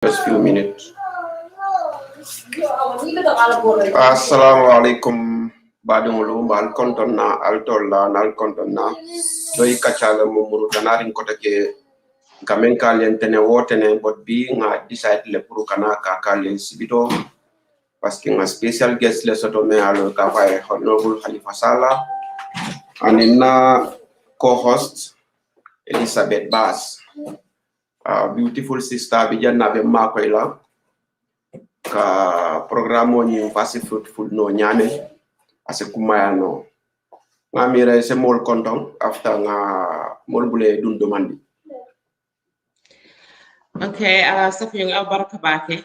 Just few minutes. Assalamualaikum badungulu mal kontonna altolla nal kontonna doy kachala mumuru tanarin kotake kamen kalen tene wotene bot bi nga decide le pour kana ka kalen sibito parce que nga special guest le soto me alo ka fay honorable HALIFA SALLAH anina co-host Elizabeth Bass. Beautiful sister bijanna be makoyla ka programo ni fasi fruitful no nyame ase kumayano ngamira se mol konton after nga mol bule dun domandi. Okay, Safiyong Baraka Bake.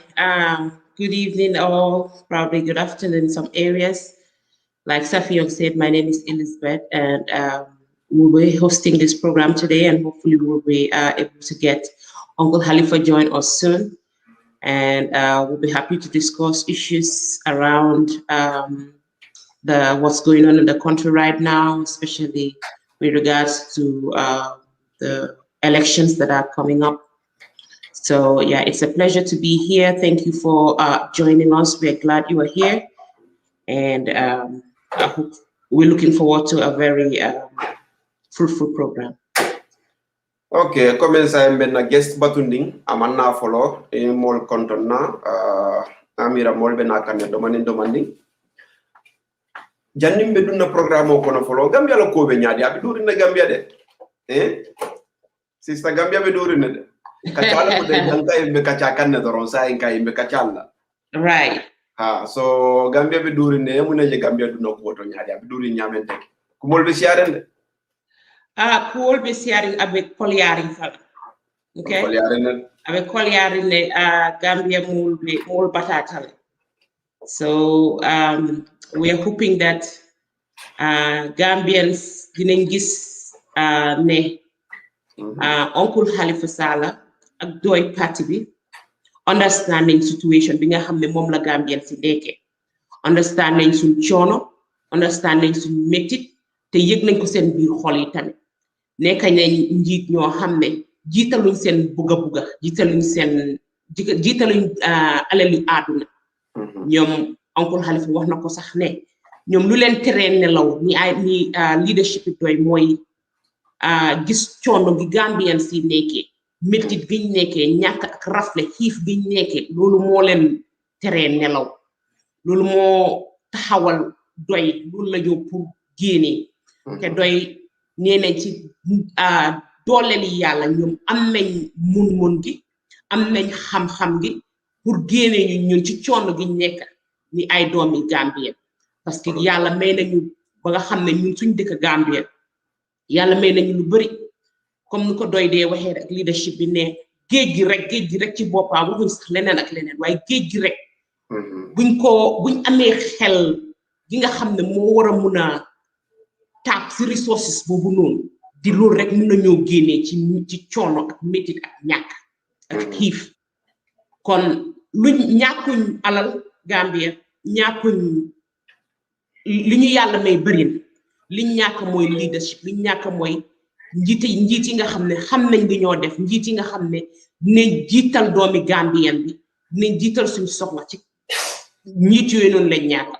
Good evening or probably good afternoon in some areas. Like Safiyong said, my name is Elizabeth and we'll be hosting this program today and hopefully we'll be able to get Uncle HALIFA join us soon. And we'll be happy to discuss issues around what's going on in the country right now, especially with regards to the elections that are coming up. So yeah, it's a pleasure to be here. Thank you for joining us. We're glad you are here. And I hope we're looking forward to a very fruitful program. Okay, comme ça na guest batunding amanna follow e mol kontonna amira mol bena kanne domanding jannim be dunna programme ko no follow Gambia la ko be nyaadi abi duri na Gambia de sister Gambia be duri na de Kachaa la mo de janka be Kachaa kanne doron sa en kay be Kachaa la Right. So Gambia be duri ne mu na je Gambia dunna ko to nyaadi abi duri nyamen tek ku mol be siarende Paul be sharing avec Poliaring Fala. Okay. Avec Poliaring Gambia mul batatal. So we are hoping that Gambians dinañ gis ne Uncle HALIFA SALLAH ak doy parti bi understanding situation bi nga xamne mom la Gambian ci déké. Understanding suñ choono, understanding suñ metit te yëg nañ ko seen biir xol yi tamit. Nekk nañ njiit ñoo xam ne jiitaluñ seen buga jiitaluñ seen jiitaluñ alali àdduna ñoom Uncle HALIFA wax na ko sax ne ñoom lu leen teree nelaw ni leadership it doy mooy gis coono gi Gambien si nekkee métit giñ nekkee ñàkk ak rafle xiif giñ nekkee loolu moo leen teree nelaw loolu moo taxawal doy loolu la ñëw pour génnee te doy nee nañ ci dooleli yàlla ñoom am nañ mun gi am nañ xam-xam gi pour génne ñun ci coono gi nekk ni ay doomi Gambien parce que yàlla may nañu ba nga xam ne ñun suñ dëkk Gambien yàlla may nañu lu bari comme ni ko doy dee waxee rek leadership bi ne géej gi rek ci boppam waxuñ sax leneen ak leneen waaye géej gi rek buñ amee xel gi nga xam ne moo war a mun a tap si resources boobu noonu di loolu rek mën nañoo génnee ci coono ak métit ak ñàkk ak xiif kon luñ ñàkkuñ alal Gambia ñàkkuñ li ñu yàlla may bërin liñ ñàkk mooy leadership liñ ñàkk mooy njiit yi nga xam ne xam nañ li ñoo def njiit yi nga xam ne dinañ jiital doomi Gambien bi dinañ jiital suñ soxla ci njiit yooyu noonu lañ ñàkk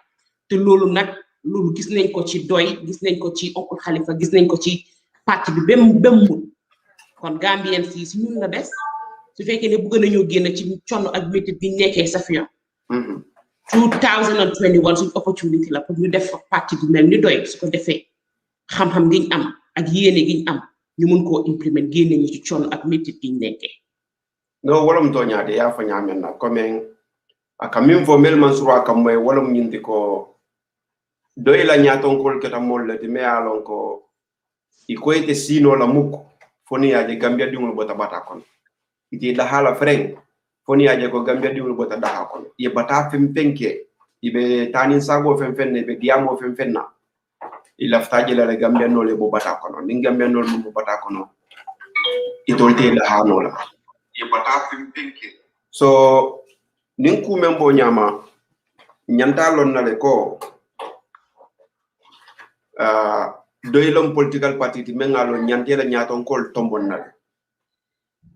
te loolu nag loolu gis nañ ko ci doy gis nañ ko ci Uncle HALIFA gis nañ ko ci parti bi bem mun kon Gambien si ñun la des su fekkee ne bëgg nañoo génn ci coono ak métit bi nekkee Safiyong 2021 suñ opportunity la pour ñu def parti bi mel ni doy su ko defee xam-xam giñ am ak yéene giñ am ñu mun koo implement génne ñu ci coono ak métit giñ nekkee no wolom to nyaade ya fa nyaamen na comme akamim fo mel man surwa kam moy wolom nyindi ko doy la nyaton kol keta mol le me alon ko ikoyte sino la mukko foni yaje Gambia dingul bota bata kon iti la hala freng foni yaje ko Gambia dingul bota daha kon ye bata fem penke ibe tanin sago fem be diamo fem fenna ila ftaje la Gambia no le bo bata kon ni Gambia no mo bata kon itolte la hano la ye bata fem penke so nin ku membo nyama nyantalon na le ko doylom political party ti mengalo nyantela nyaton kol tombon na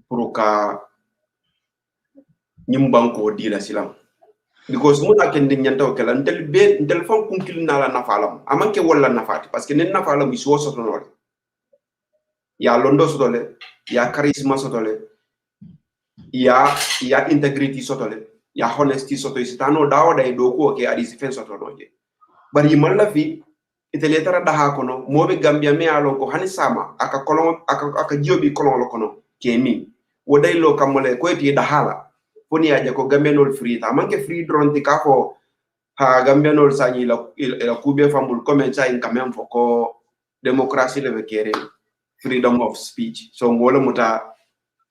pour ka nyim banko di la silam because muna ken din nyanta kala ntel fam kunkil na la nafalam amanke wala nafati parce que nen nafalam iso soto no ya londo sotole ya charisma sotole ya integrity sotole ya honesty soto isitano dawo day do ko ke adi sifen soto noje bari malla fi itele tara daha kono mobe gambia me alo ko hani sama aka kolon aka jiobi kolon lo kono kemi woday lo kamole ko eti dahala foni aje ko gambenol free ta manke free drone ti kafo ha gambenol sani la kube fambul comme ça in quand même foko démocratie le kere freedom of speech so ngolo muta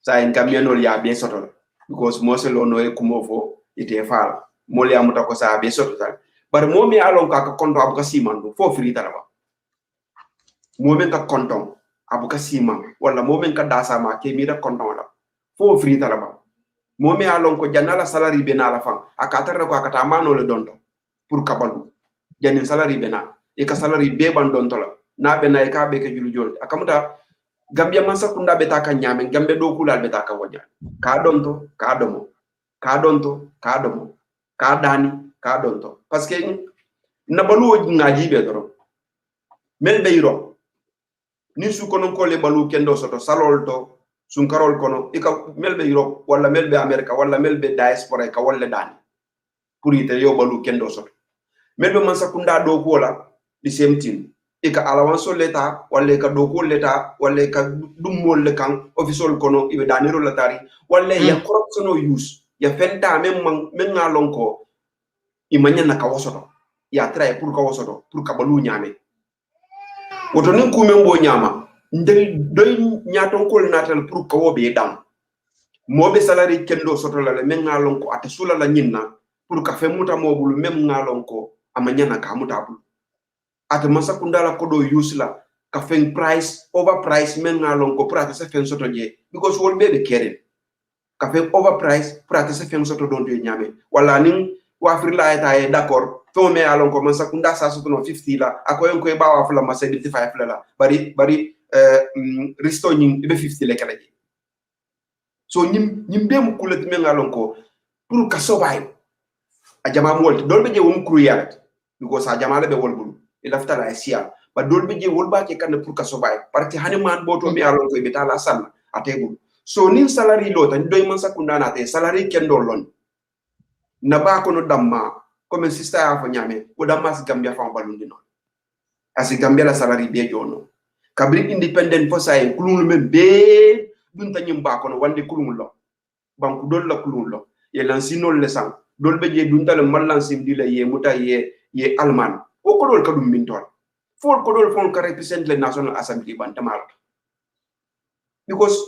sa in gambenol ya be soto because moselo no e kumofo ite fala mol ya muta ko sa be soto tal bar momi alon ka konto abuka simandu fo free taraba momen ka konton abuka sima wala momen ka dasa ma ke mira konton la fo free taraba momi alon ko janala salary be na la fan akatara ko akata mano le donto pour kabalu janin salary be na e ka salary be ban donto la na be na e ka be ke julu jol akamuta gambia man sakunda be ta ka nyame gambe do kulal be ta ka wajja ka donto ka domo ka donto ka domo ka dani ka donto parce que na balu ngaji be doro mel be yiro ni su kono ko le balu kendo soto salolto sun karol kono ika melbe Europe wala melbe America wala melbe diaspora ka wala dani pour ite yo balu kendo soto melbe man sakunda do ko la the same thing ika alawanso leta wala ka do ko leta wala ka dum mol le kan official kono ibe dani ro latari wala ya corruption use ya fenta men ngalon ko imanya na ka wosoto ya try pour ka wosoto pour ka balu nyame woto nin kumen bo nyama ndel doy nyaton kol natal pour ko be dam mobe salary kendo soto la men ngalon ko ata sula la nyinna pour ka fe muta mobul mem ngalon ko amanya na ka muta bul ata masakunda la ko do yusla ka fen price over price men ngalon ko prata se fen soto je because wol be keren ka fen over price prata se fen soto don do nyame wala nin wa fri la eta e d'accord to me alon ko masakunda sa soto no 50 la akoyon ko e bawa fula ma 75 la bari risto nyim be 50 le kala ji so nyim be mu kulet men ngalon ko pour ka sobay a jama molti dolbe je won kruyat because a jama la be wol bulu e lafta la sia ba dolbe je wol ba ke kan pour ka sobay parti hani man boto mi alon ko be tala sal atebul so nin salary lo tan doy man sakunda na te salary kendo lon na ba ko no damma comme sister ya fa nyame o damma si gambia fa balundi non asi gambia la salary be jono kabri independent fo say kulul men be dun tanyim ba ko no wande kulul lo banku dol la kulul lo ye lansinol le sang dol be je dun tal mallansim di la ye muta ye alman o ko dol kadum min tol fo ko dol fon ka represent le national assembly ban tamal because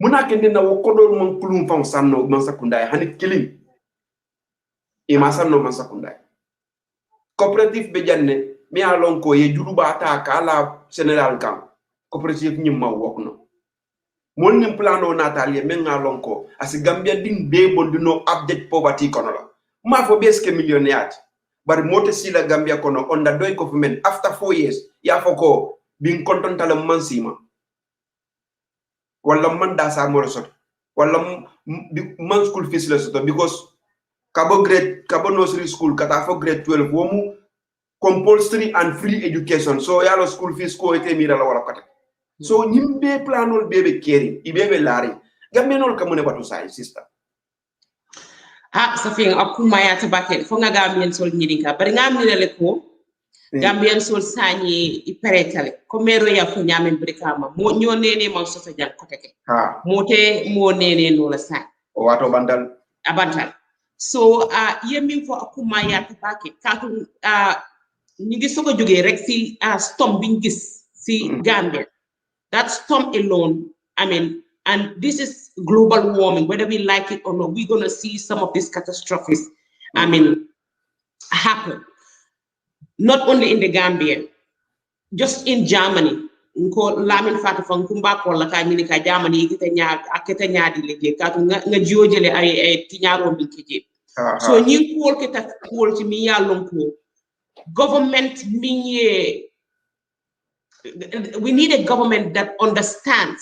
muna kende na ko dol mon kulum fam sanno man sakunda hanit kilim e ma sanno man sakunda cooperative be janne mi alon ko ye juruba ta kala general kan cooperative nyim ma wokno mon nim plano natalie men ngalon ko as gambia din be bondino update poverty kono la ma fo beske millionaire bar mote sila gambia kono onda doy government after 4 years ya foko bin kontontala mansima wala man da sa mo resort wala man school fees la soto because kabo nursery school kata fo grade 12 womu compulsory and free education so yalo school fees ko ete mira la wala kata so nyimbe planol bebe keri ibebe lari gamenol kamune batu sai sister safin akuma ya tabake fo nga gambien sol nyidinka bari ngamni le ko gambien sol sani iperetale ko mero ya ko nyame brikama mo nyonene ma so fa jal koteke mote mo nene no la sai o wato bandal abantal so yemi fo akuma ya tabake kantu ñu ngi soko joge rek ci storm biñ gis ci Gambia. That storm alone, I mean, and this is global warming, whether we like it or not, we're going to see some of these catastrophes, I mean, happen. Not only in the Gambia, just in Germany. Nko lamin fatu fan kumba ko la ka ni ka Germany akete nyaadi leje ka nga jiojele ay tinyaro bi keje. So ñi ko ke ta ko ci mi yalon ko government mi we need a government that understands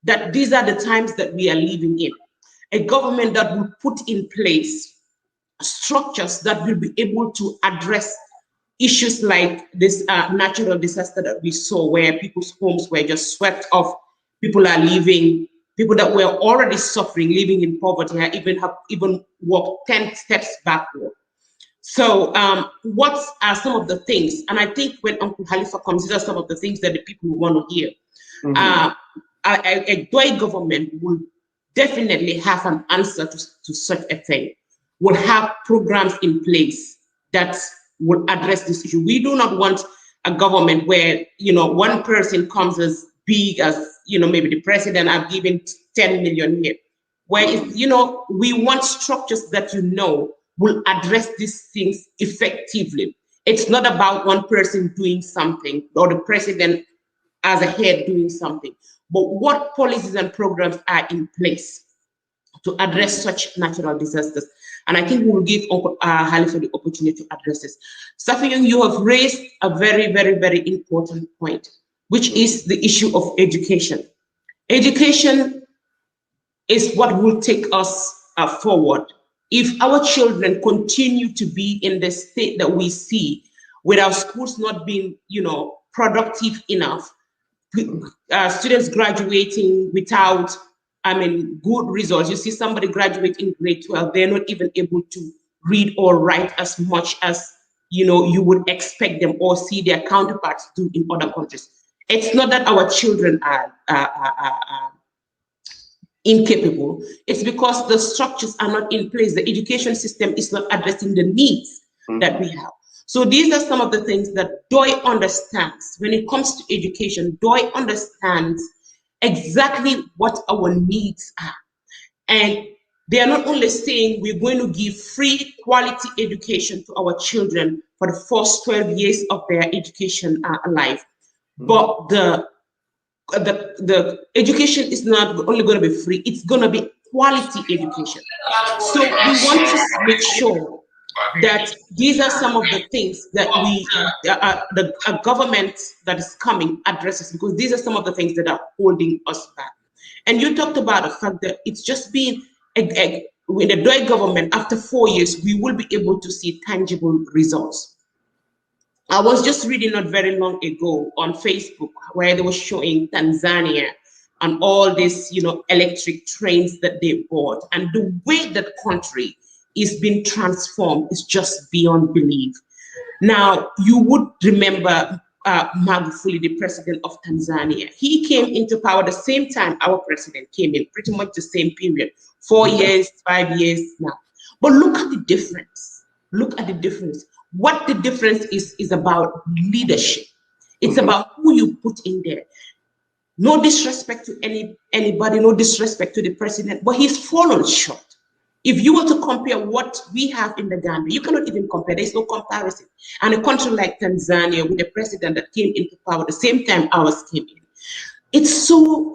that these are the times that we are living in. a government that will put in place structures that will be able to address issues like this natural disaster that we saw, where people's homes were just swept off, people are leaving, people that were already suffering, living in poverty, have even walked 10 steps backward. So what are some of the things? And I think when Uncle Halifa comes, these are some of the things that the people want to hear. A DOI government will definitely have an answer to such a thing, will have programs in place that will address this issue. We do not want a government where, one person comes as big as, maybe the president, I've given 10 million here. Where, we want structures that, will address these things effectively. It's not about one person doing something or the president as a head doing something, but what policies and programs are in place to address such natural disasters. And I think we will give Halifa the opportunity to address this. Safiyoung, you have raised a very, very, very important point, which is the issue of education. Education is what will take us forward. If our children continue to be in the state that we see, with our schools not being, productive enough, students graduating without, good results. You see somebody graduate in grade 12, they're not even able to read or write as much as, you would expect them or see their counterparts do in other countries. It's not that our children are incapable. It's because the structures are not in place. The education system is not addressing the needs that we have. So these are some of the things that DOI understands. When it comes to education, DOI understands exactly what our needs are. And they are not only saying we're going to give free quality education to our children for the first 12 years of their education life, but the education is not only going to be free, it's going to be quality education. So we want to make sure that these are some of the things that the government that is coming addresses, because these are some of the things that are holding us back. And you talked about the fact that it's just been with the DOI government, after 4 years, we will be able to see tangible results. I was just reading not very long ago on Facebook where they were showing Tanzania and all these, electric trains that they bought, and the way that country is being transformed is just beyond belief. Now, you would remember Magufuli, the president of Tanzania. He came into power the same time our president came in, pretty much the same period, 4 years, 5 years now. But look at the difference. Look at the difference. What the difference is about leadership. It's about who you put in there. No disrespect to anybody, no disrespect to the president, but he's fallen short. If you were to compare what we have in the Gambia, you cannot even compare. There's no comparison. And a country like Tanzania, with a president that came into power the same time ours came in, it's so,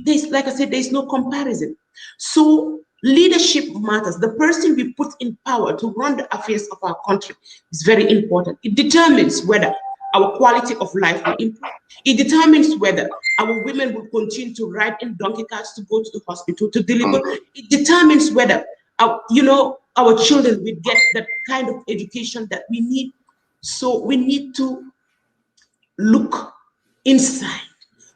there's, like I said, there's no comparison. So leadership matters. The person we put in power to run the affairs of our country is very important. It determines whether our quality of life will improve. It determines whether our women will continue to ride in donkey carts to go to the hospital to deliver. It determines whether, our children will get that kind of education that we need. So we need to look inside.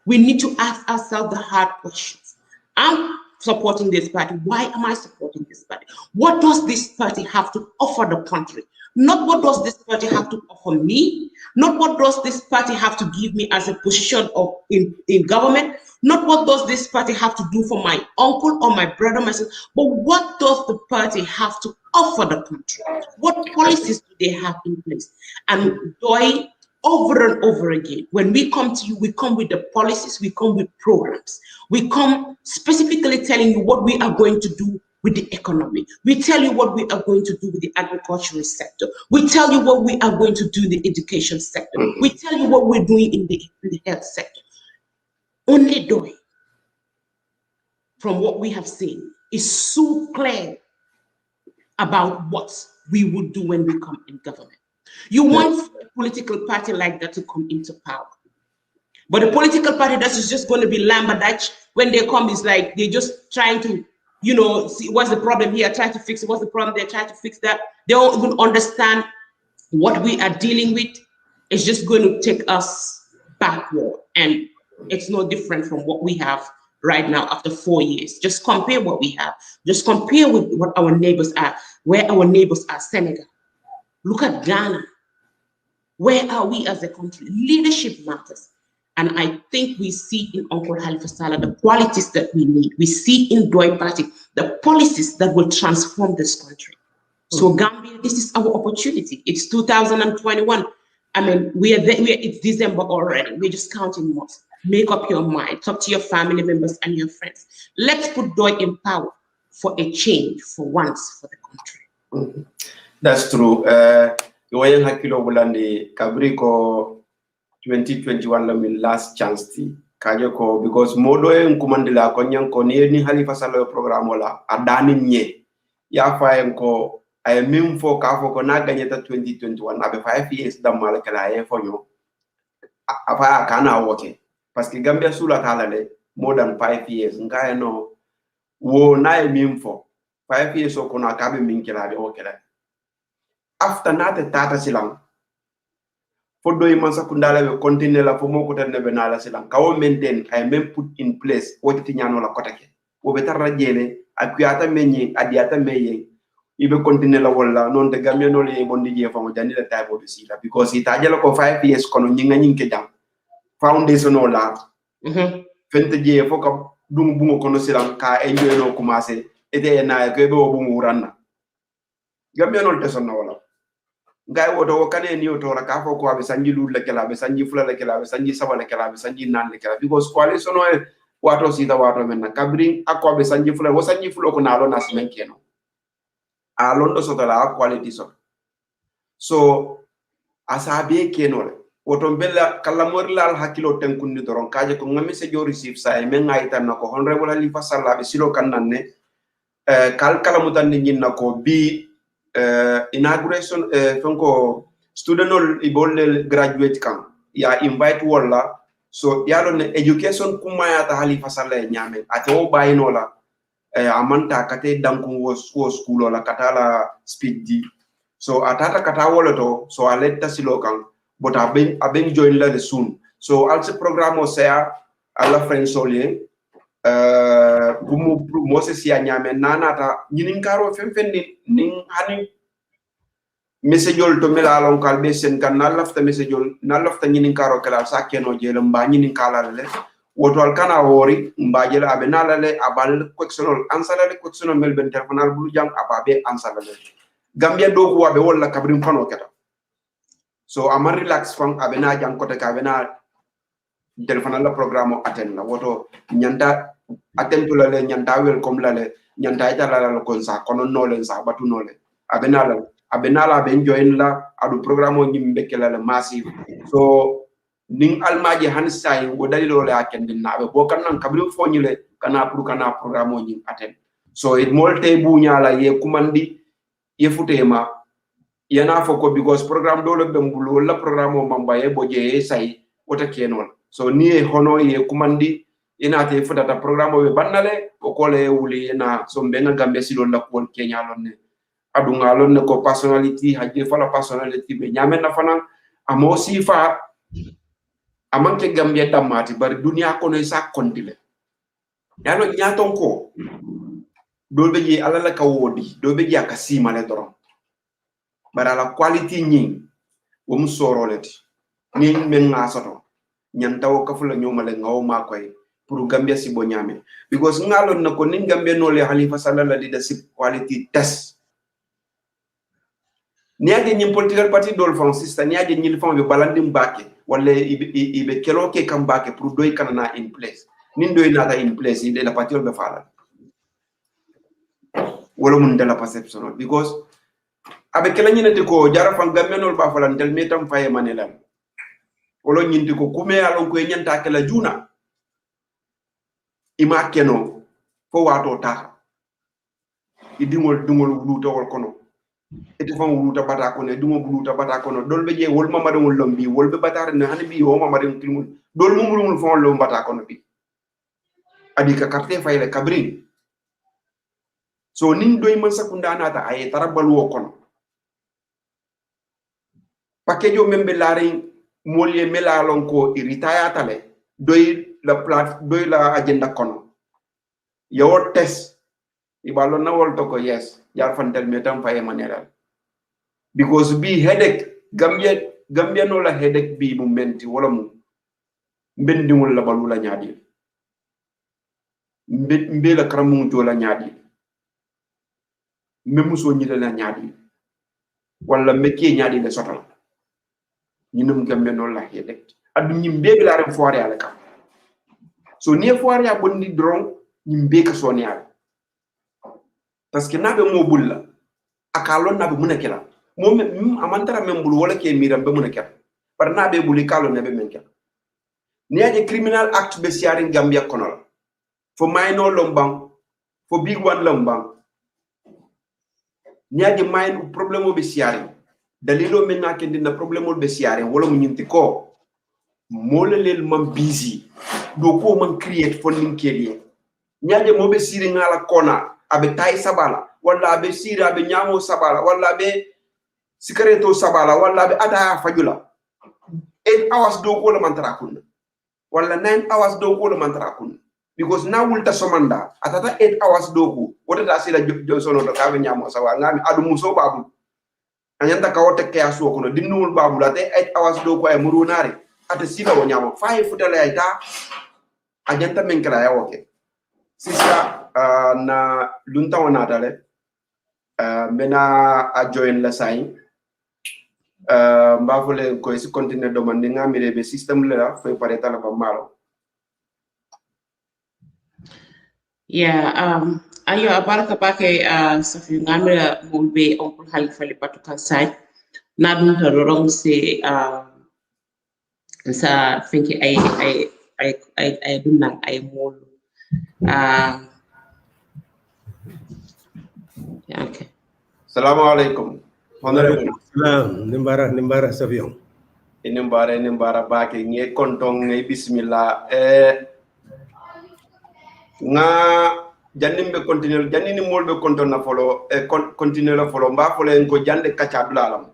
We need to ask ourselves the hard questions. I'm supporting this party. Why am I supporting this party? What does this party have to offer the country? Not what does this party have to offer me, not what does this party have to give me as a position of in government, not what does this party have to do for my uncle or my brother, my sister, but what does the party have to offer the country? What policies do they have in place? And DOI, over and over again, when we come to you, we come with the policies, we come with programs. We come specifically telling you what we are going to do with the economy. We tell you what we are going to do with the agricultural sector. We tell you what we are going to do in the education sector. We tell you what we're doing in the health sector. Only DOI, from what we have seen, is so clear about what we would do when we come in government. You want a political party like that to come into power. But a political party that is just going to be lambadach when they come is like they're just trying to you know, see what's the problem here, try to fix it, what's the problem there, try to fix that. They don't even understand what we are dealing with. It's just going to take us backward. And it's no different from what we have right now after 4 years. Just compare what we have. Just compare with what our neighbors are, where our neighbors are. Senegal. Look at Ghana. Where are we as a country? Leadership matters. And I think we see in Uncle Halifa Sallah the qualities that we need. We see in Doi Party the policies that will transform this country. So Gambia, this is our opportunity. It's 2021. I mean, it's December already. We're just counting months. Make up your mind. Talk to your family members and your friends. Let's put Doi in power for a change, for once, for the country. That's true. Yoyen hakilo bulandi kabriko 2021 la min last chance ti kaje ko because modo en kumandila ko nyanko ni Halifa Sallah programme wala adani nye ya fa ko ay mim fo ka fo ko na gagneta 2021 abe 5 years damal kala e fo nyo afa kana wote parce que Gambia sula kala le more than 5 years ngaya no wo na mim fo 5 years ko na kabe min kala be o kala after nate tata silang fodo yi man sakundala be continue la fo moko tan be na la silang kawo maintain ay même put in place o ti nyano la kotake o be tarra jele akuyata menyi adiata meye ibe continue la wala non te Gambia no le bondi je fa mo jandi la table de sila because ita jela ko 5 years kono nyinga nyinke jam foundation o la fente je fo ka dum bungo kono silang ka enjoy no commencer ete na ko be o bungo ranna Gambia no te sonna wala ngay woto wo kane ni woto ra ka fo ko abe sanji lul le kala be sanji fula le kala be sanji saba le kala be sanji nan le kala because coalition o wato sita wato men na kabring akko be sanji fula wo sanji fulo ko nalo na simen keno a londo soto la quality so asabe keno le woto bella kala morlal hakilo tenkundi doron kaje ko ngami se jo receive sa e men ngayta nako honorable Halifa Sallah be silo kannanne kala mutande nyinna ko bi inauguration fonko student ibol graduate kan ya invite wala so yalo ne education kuma ya ta Halifa Sallah nyame ato bayino la amanta kate danku wo school la katala speed di so atata kata wala to so aletta silo kan but aben join la soon so also program o sea ala friends solien bumu moses ya nyame nanata nyinin karo femfendi nin hani message to melalon kalbe sen kan na lafta message na lafta nyinin karo kala sakeno jelo mba nyinin kala le wotol kana wori mba jelo abe nalale abal questionol ansalale questionol melben telefonal bulu jam ababe ansalale Gambia do ko abe wala kabrim fano keta so amar relax fam abe na jam kote ka abe na telefonal la programme aten la woto nyanta atentu la le nyanta welcome la le nyanta ita la ko sa kono nolen sa batu nole abe nala ben join la adu programme o nyimbe kala le massive so ning almaji hansay wo dalilo la akende nabe bo kan nan kabri fo nyile kana programme o nyim aten so it molte bu nyala ye kumandi ye futema yana foko because programme do le bembulu la programme o mamba ye boje say wota kenol so ni hono ye kumandi ina te futata programme o be bannale ko kole wuli na so benga Gambia silo la ko Kenya lonne adunga lonne ko personality haje fala personality be nyame na fana amo sifa amanke Gambia damati bari dunia ko no sa kontile yalo nyaton ko dolbe je alala ka wodi dolbe je akasima le doron bara la quality nyin wo mu soroleti ni men ngasoto nyantawo kafula nyomale ngawma koy pour Gambia si bo nyame because ngalon nako ni Gambia no le Halifa Sallah la leadership quality test niaje nyim political party dol fon sister niaje nyil fon be balandi mbake wala ibe kelo ke kambake pour doy kanana in place nin doy nata in place ide la party be fala wala mun de la perception because abe kala nyinati ko jara fan Gambia no ba fala ndel metam faye manela wala nyinti ko kume alon ko nyanta kala juna ima keno fo wato ta idingol dungol wuluto wol kono eti fam wuluta bata kono dungo wuluta bata kono dolbe je wol mamade wol lombi wolbe batare ne hani bi o mamade kilmul dol mumul fon lo bata kono bi adi ka carte fayle kabrin so nin doy man sakunda nata ay tarabalu o kono pakejo membe larin molye melalon ko iritaya tale doy la agenda kono yo test ibalo na wolto ko yes jar fantel metam faye manera because bi headache gambia no la headache bi mu menti wala mu mbendi wala balula nyaadi mbe la karamu to la nyaadi memu so ñi la nyaadi wala meke nyaadi le sotal ñinum gambia no la headache adu ñi mbebe la rem foire ala kam so ni foire ya bonni dron ñi mbeka so ni ala parce que nabe mo bulla akalon nabe munakela mom amantara membul wala ke miram be munakela par nabe buli kalo nabe menkel ni aje criminal act be siarin gambia kono fo mayno lombang fo big one lombang ni aje mayn problème be siarin dalilo menna ke dina problème be siarin wala mu ñinti ko mo la lel mam busy do ko man create fo linkeli ni aje mo be siri ngala kona abe tay sabala wala abe sira abe nyamo sabala wala abe sikareto sabala wala abe ada fajula 8 hours do ko la mantara kunna wala 9 hours do ko la mantara kunna because na wulta somanda atata 8 hours do ko wota da sila josono do ka be nyamo sawa ngami adu muso babu anyanta ka wote ke aso ko no dinul babu la te 8 hours do ko ay murunari ata sila wo nyamo fay futale ay ta ajanta men kala ya woke sisa na lunta wana dale mena a join la sign mbafole ko si continue demande ngamire be system la fay pareta la ba malo ayo baraka bake safi ngamira mulbe oncle Halifa Libatu Kachaa na dum to rong se sa finki ay dunna ay mol okay. Assalamualaikum. Salam, nimbara savion. Nimbara bake nge kontong nge bismillah nga jannimbe continue jannini molbe konton na follow continue la follow mba follow en ko jande Kachaa dulalam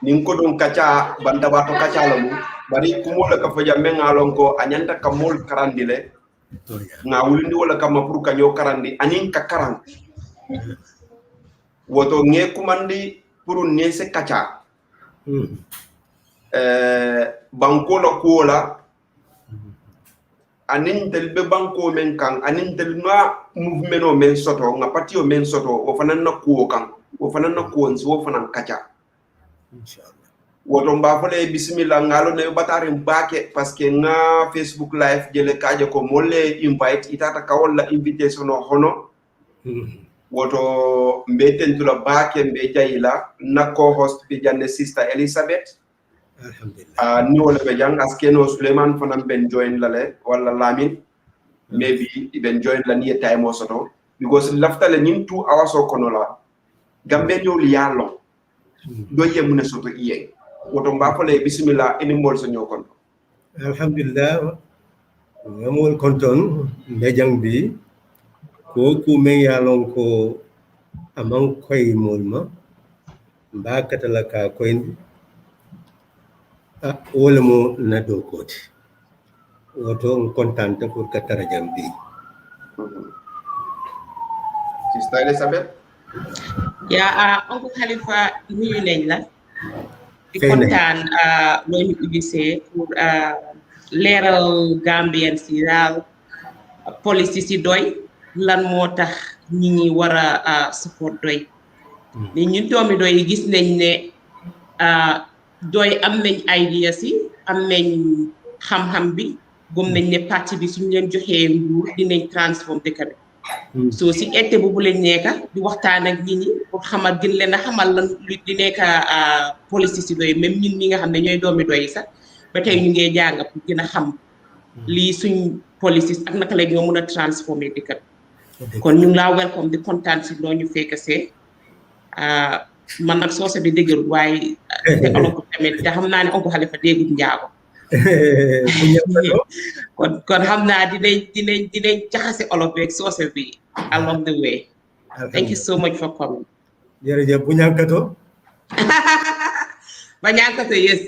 nin ko don Kachaa banda bato Kachaa lamu bari kumola ka faja mengalon ko anyanta ka mol karandile nga wulindi wala kama pour ka nyo karandi anin ka karang woto nge kumandi pour nese Kachaa banko la kuola anin telbe banko men kan anin telma movement o men soto nga patio men soto o fanan na kuo kan o fanan na kuo nsi o fanan Kachaa inshallah woto mba fole bismillah ngalo ne batare mbake parce que nga Facebook live jele kaje ko molle invite itata ka wala invitation hono woto mbeten tula bake mbe jayila na co-host bi janne sister Elizabeth alhamdulillah ni wala be jang askeno Suleiman fanam ben join lale wala Lamin maybe ben join la ni time soto because laftale nin 2 hours o kono la gambe ñol yalo do yemune soto iye woto mba fole bismillah eni mol so ñokon alhamdulillah ngamol konton mbejang bi ko ku men yalon ko amang koy molma mba katala ka koy wala mo na do koti woto contente pour katara jambi sister Elizabeth oncle Halifa nuyu nañ la di kontaan loo ñu ubisee pour leeral Gambien si daal police si doy lan moo tax ñi ñi war a support doy ni ñun doomi doy gis nañ ne doy am nañ idea si am nañ xam-xam bi gëm nañ ne parti bi suñu leen joxee nguur dinañ transform dëkk bi so si été bu leen nekka di waxtaan ak nit ñi pour xamal gën leen a xamal lan di nekk police si doy même ñun ñi nga xam ne ñooy doomi doy sax ba tey ñu ngee jàng pour gën a xam lii suñ police ak naka la ñoo mën a transformer dëkk bi kon ñu ngi laa welcome di kontaan si loo ñu fekk see man nag soose bi dégërul waaye te olof tamit te xam naa ne oncle Halifa déggul njaago kon xam naa dinañ jaxase olof beeg soose bi along the way. Thank you so much for coming. jërëjëf bu ñàkkato ba ñàkkato, yes.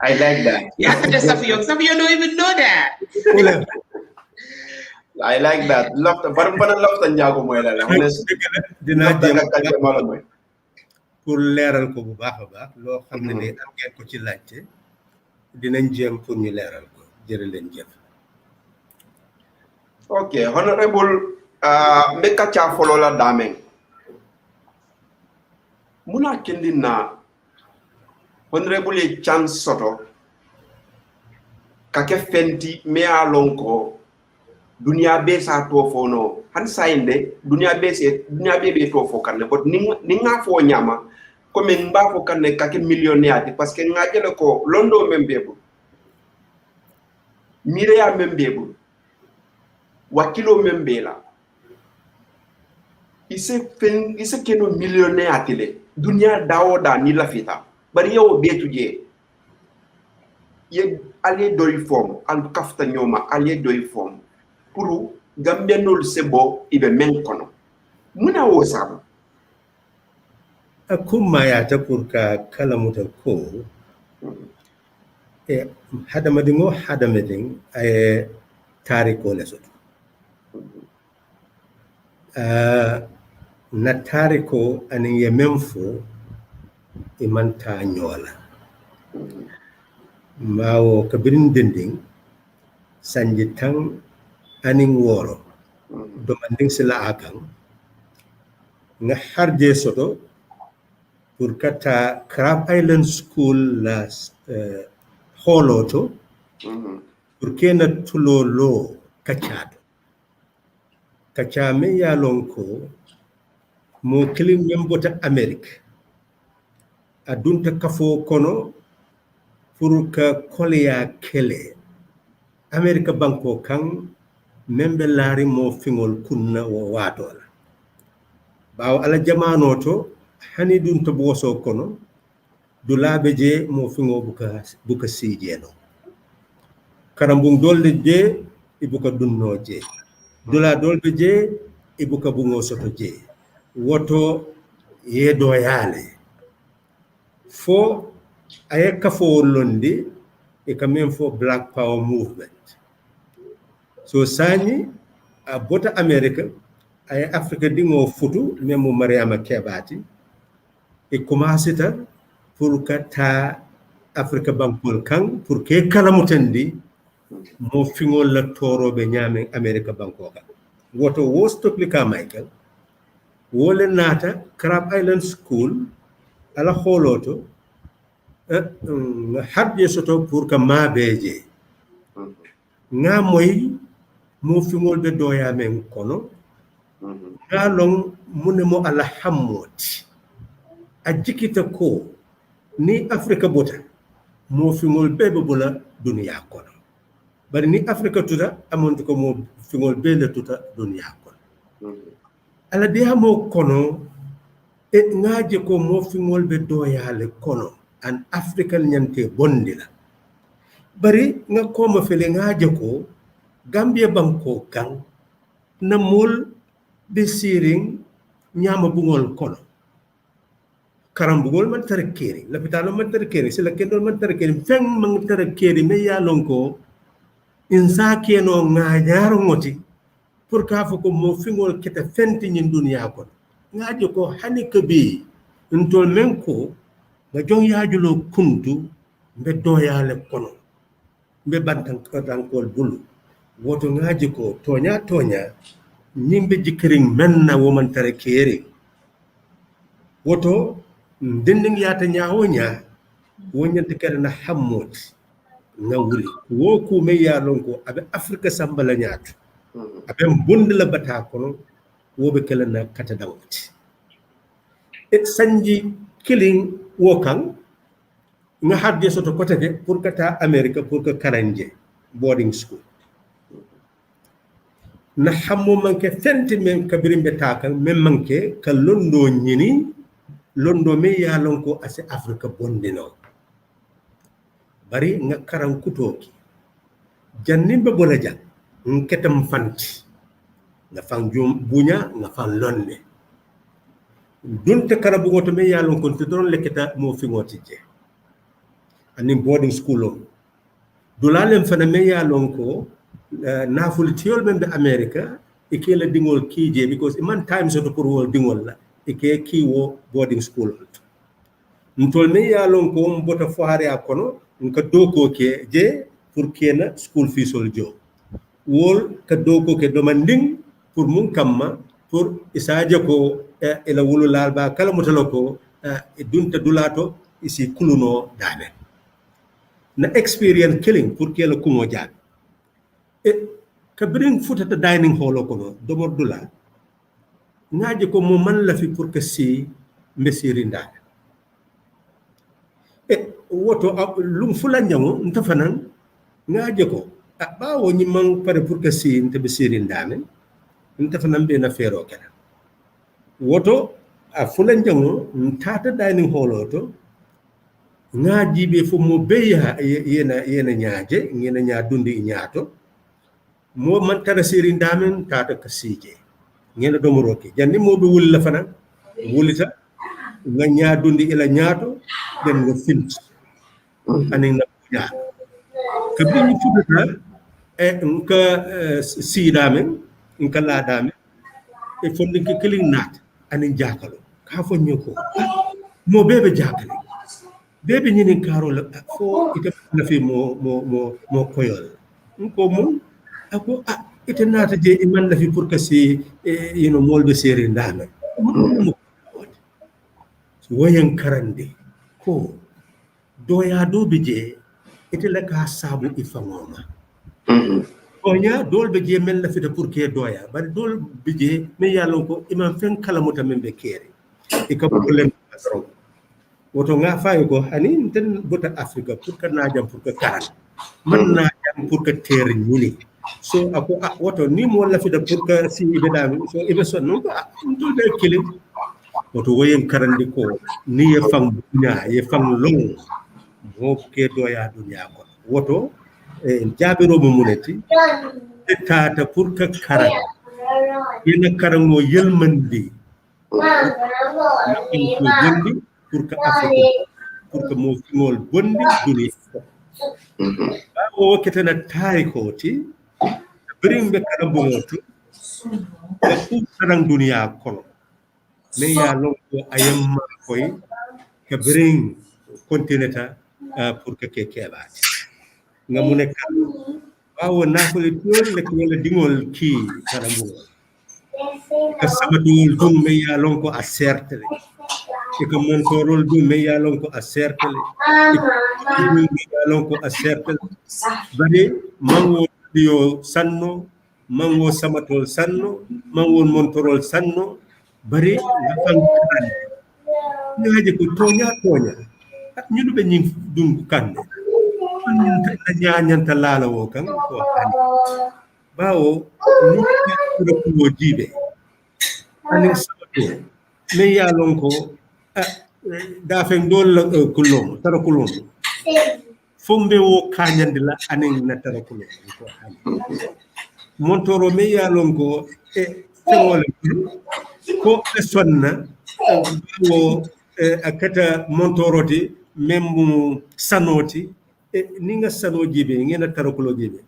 I like that. Yakate Safiyo don't even know that. I like that. Love barang love tan jago moy la honestly. Dina jëm moy. Pour leral ko bu baax lo xamne ni am ngeen ko ci laajte dinañ jëm pour ñu leral ko jërë leen jëf. Okay, honorable me Kachaa follow la dameng. Muna kendina honorable chance soto kake fenti me alonko dunia be sa to fono han sainde dunia be to fo kanne but ninga fo nyama ko men mba fo kanne kake millionnaire parce que ngajele ko londo membebu mireya membebu wakilo membela ise keno millionnaire atile dunia dawoda ni lafita bari yow betuje ye ale doy form al kafta nyoma ale doy form pour gambenol sebo ibe men kono muna wo sabu akuma ya ta kurka kalamuta ko hadamadin ay tariko leso na tariko anin ye memfo imanta nyola mawo kabirin dinding sanji tang anin woro domanding sila akang nga harje soto pour kata Crab Island School la holoto pour kena tulolo Kachaa me yalon ko mo kilim membota Amerique adunta kafo kono pour ka kolya kele America banko kan membe laari mo fingol kunna wo watola bawo ala jamano to hani dun to boso kono dulabe je mo fingo buka sijeno karambung dolde je ibuka dunno je dula dolbe je ibuka bungo soto je woto yedo yale fo ayeka fo londi e kamen fo Black Power movement so sani a bota America ay Africa dingo futu memo Mariama Kebati e commencé ta pour kata Africa bankol kan pour ke kalamutandi mo fingol la toro be nyame America bankoka woto wostoplika Michael wole nata Crab Island School ala holoto hadje soto pour ka mabeje nga moy mo fingol be doya men kono ngalong munemo ala hammoti ajikita ko ni Africa bota mo fingol bebe bula dunia kono bari ni Africa tuta amonti ko mo fingol bele tuta dunia kono ala dia mo kono e ngaje ko mo fingol be doyale kono an African nyante bondila bari nga ko ma fele ngaje ko Gambia banko kan na mol be siring nyama bungol kono karambugol man tarakeri lapitano man tarakeri sila kendol man tarakeri feng man tarakeri me yalonko insa keno nganyaro ngoti pour ka foko mo fingol keta fenti nyin dunia ko ngajo ko hani kabi ntol menko ga jong yajulo kuntu be doyale kono be bantan katankol bulu woto ngaji ko tonya nyimbe jikring menna woman tarakeri woto dinding yata nyawonya wonyante kada na hammot na wuri wo ku me yalon ko abe Africa sambala nyaatu abe bund la bata kono wo be kala na kata dawti et sanji killing wo kan nga hadde soto kotake pour kata America pour que karanje boarding school na hammo manke fenti men kabirimbe takal men manke ka londo nyini londo me yalon ko ase Africa bondino bari nga karan kutoki jannin be bola jang nketam fanti nga fan jum bunya nga fan lonne dunte karabu goto me yalon kon te don leketa mo fi ngoti je ani boarding school o dulalem fana me yalon ko naful tiol men be America e ke la dingol kije because man time so to pour wol dingol la e ke kiwo boarding school ntol me yalon ko mbota foare akono nka doko ke je pour kena school fees sol jo wol ka doko ke domanding pour mun kamma pour isaje ko ela wulu lalba kala mutaloko dunta dulato isi kuluno dame na experience killing pour kela kumo jaan e ka bring futata dining hall ko no domor dula ngaje ko mo man la fi pour que si mbesirinda e woto lum fula nyango ntafanan ngaje ko bawo ni man pare pour que si nte mbesirinda men ntafanan be na fero kala woto a fula nyango ntata dining hall to ngaji be fo mo beya yena nyaaje ngena nya dundi nyaato mo man tara sirin damen tata ka sije ngena do moroke janni mo be wulla fana wulita nga nya dundi ila nyaato den nga fint ani na ya ka bi ñu fudata e nka si damen nka la damen e fondi ke killing nat ani jakalo ka fo ñoko mo bebe jakale bebe ñini karol fo ite na fi mo koyol ko mo ako ite nata je iman la fi pour que si molbe seri ndana wayan karande ko doya do bije ite la ka sabu ifangoma onya dol be je mel la fi pour que doya bari dol bije me yalon ko imam fen kala mota men be kere e ka problème asro woto nga fayo ko hani ten bota africa pour que najam pour que karan man najam pour que terre ñini so ako woto ni mo la fi da pour que si be dam so ibe son non ko to de kilim woto woyen karandi ko ni ye fam nya ye fam long mo ke do ya dunya ko woto jabiro mo muneti tata pour que karan ina karango yelmandi bondi pour que afrique pour que mo ngol bondi duni o ketena tay ko ti bring be karambo motu ko sarang dunia kono me ya lo ko ayam koy ke bring continenta pour que keba nga mu nek waaw na ko le tol le ko le dingol ki karambo ka sabatul dum me ya lo ko a certes e ko mon torol dum me ya lo ko a certes me ya lo ko a certes bari mango dio sanno mango samatol sanno mango montorol sanno bari ngafan kan ñaaje ko tonya ñu be ñi dum kande ñun ta ñañanta laala wo kan ko tan bawo ni ko jibe ani sabato me ya lon ko da fen dol kulom tara kulom fombe wo kanyande la anen na tara kulom ko montoro me ya lon ko fewole ko sonna wo akata montoroti membu sanoti ninga sanoji be ngena tara kulo jibe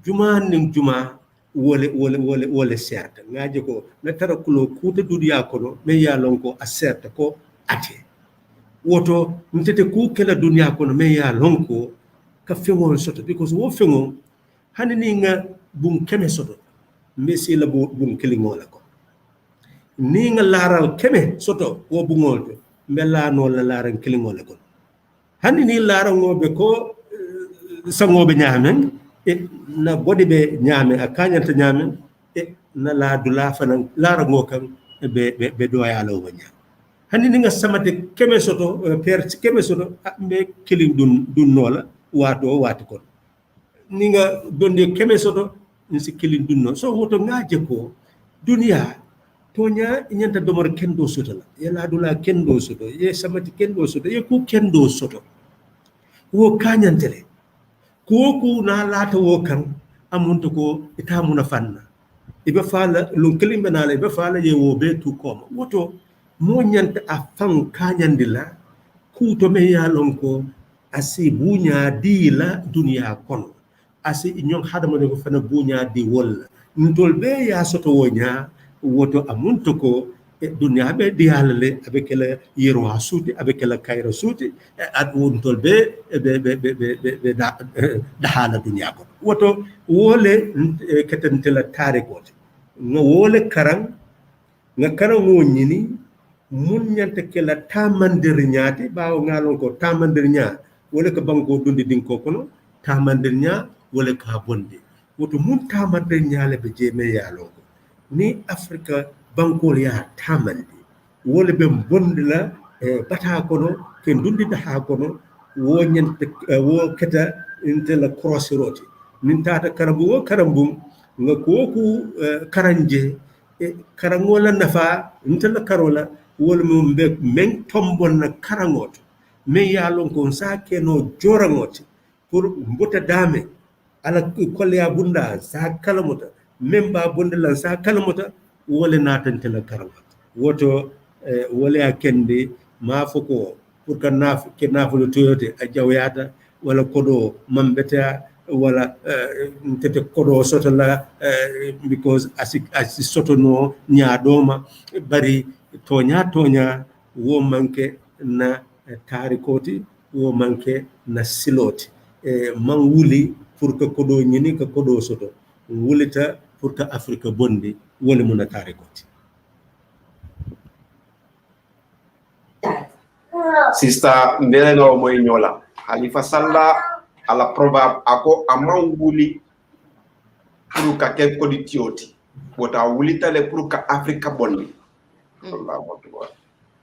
juma ning juma wole certa ngaje ko na tara kulo kuta dudiya kono me ya lon ko a certa ko ate woto ntete ku kala dunya kono me ya lon ko ka fewol soto because wo fengo hanini nga bum keme soto mesi la bum kilingola ko ni nga laral keme soto wo bungol to mbella no la laran kilingola ko hanini laran ngobe ko sangobe nyamen na bodi be nyame akanyanta nyamen na la dula fanan laran ngo kan be do ya law nya hanini nga samate keme soto per keme soto be kilin dun nola wato ko ni nga donde keme soto ni si kilin dunno so woto ngaje ko dunia tonya nyanta domor kendo soto la ya la dula kendo soto ye samati kendo soto ye ku kendo soto wo kañantele koku na lata wo kan amuntu ko ita muna fanna ibe fala lun kelimbe na ibe fala ye wo be tu koma woto mo nyanta a fan kañandila ku to me ya lon ko asi bunya di la dunia kono asi ñon hadama ne ko fana bunya di wol ntol be ya soto wonya woto amuntu ko dunia be di halale avec la yero suuti avec la kayra suuti ad wontol be da hala dunia ko woto wole ketentela tare ko nga wole karang nga karang wo nyini mun nyanta kela tamandir nyaati baaw ngalon ko tamandir nya wala ko banko dundi din ko kono tamandir nya wala ka bonde woto mun tamandir nyaale be jeme yalo ni afrika banko ya tamandi wala be bonde la bata kono ken dundi da ha kono wo nyanta wo keta intela crossroad nin tata karambu wo karambu nga koku karanje karangola nafa intela karola wala mum be men tombon na karangoto me yalon ko sa keno jorangoto pour mbota dame ala kolya bunda sa kalamota memba bunda la sa kalamota wala natantela karangoto woto wala akende ma foko pour que naf ke nafulo toyote a jawyata wala kodo mambeta wala tete kodo soto la because asi soto no nyaadoma bari tonya wo manke na tarikoti wo manke na siloti man wuli pour que kodo nyini ka kodo soto wulita pour que afrika bondi wala muna tarikoti Sista mbele no moy nyola Halifa Sallah ala probab ako amman wuli pour ka ken ko di tioti wota wulita le pour ka afrika bondi Allahu akbar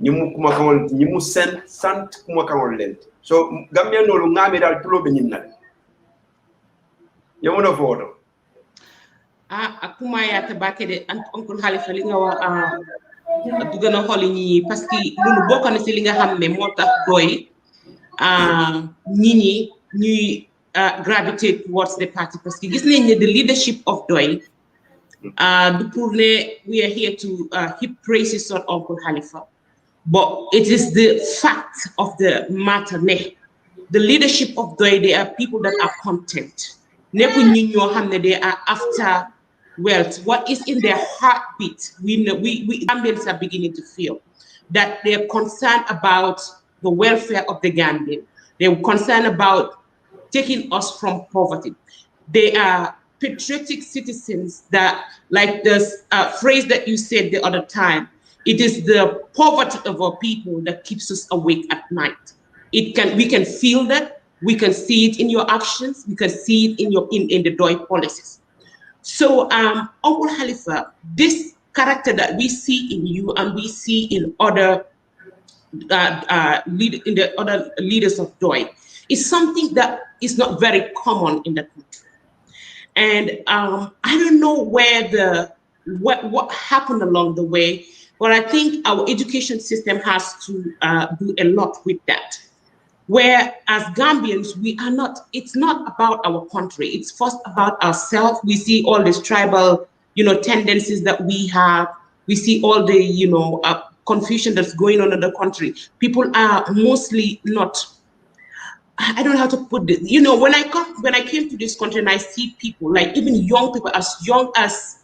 ñimu kuma kawol ñimu sen sant kuma kawol lent so gambe no lu ngami dal tulo be ñinnal yamono foto akuma ya tabake de oncle Halifa li nga wax du gëna xol ñi parce que lolu bokk na ci li nga xamne motax doy ñi ñuy gravitate towards the party parce que gis nañ ne the leadership of doy du pour ne we are here to heap praises on Uncle Halifa, but it is the fact of the matter ne the leadership of doy, they are people that are content neku ñi ñoo xamne they are after wealth. What is in their heartbeat, we Gambians are beginning to feel that they're concerned about the welfare of the Gambian. They're concerned about taking us from poverty. They are patriotic citizens that, like the phrase that you said the other time, it is the poverty of our people that keeps us awake at night. We can feel that, we can see it in your actions, we can see it in the DOI policies. So, Uncle Halifa, this character that we see in you and we see in other other leaders of DOI is something that is not very common in the country. And I don't know where what happened along the way, but I think our education system has to do a lot with that. Where as Gambians, it's not about our country, it's first about ourselves. We see all these tribal, tendencies that we have. We see all the, confusion that's going on in the country. People are mostly not, I don't know how to put this. When I came to this country and I see people, like even young people as young as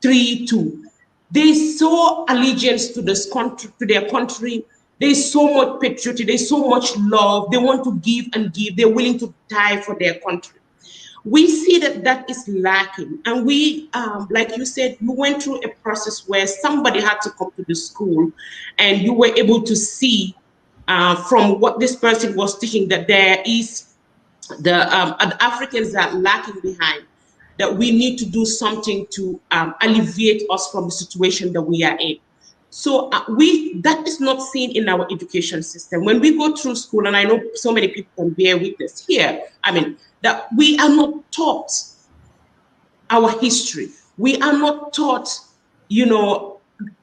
3, 2, they show allegiance to this country, to their country. There's so much patriotism, there's so much love. They want to give and give. They're willing to die for their country. We see that is lacking. And we, like you said, you went through a process where somebody had to come to the school and you were able to see from what this person was teaching that there is the Africans are lacking behind, that we need to do something to alleviate us from the situation that we are in. So that is not seen in our education system. When we go through school, and I know so many people can bear witness here, that we are not taught our history. We are not taught,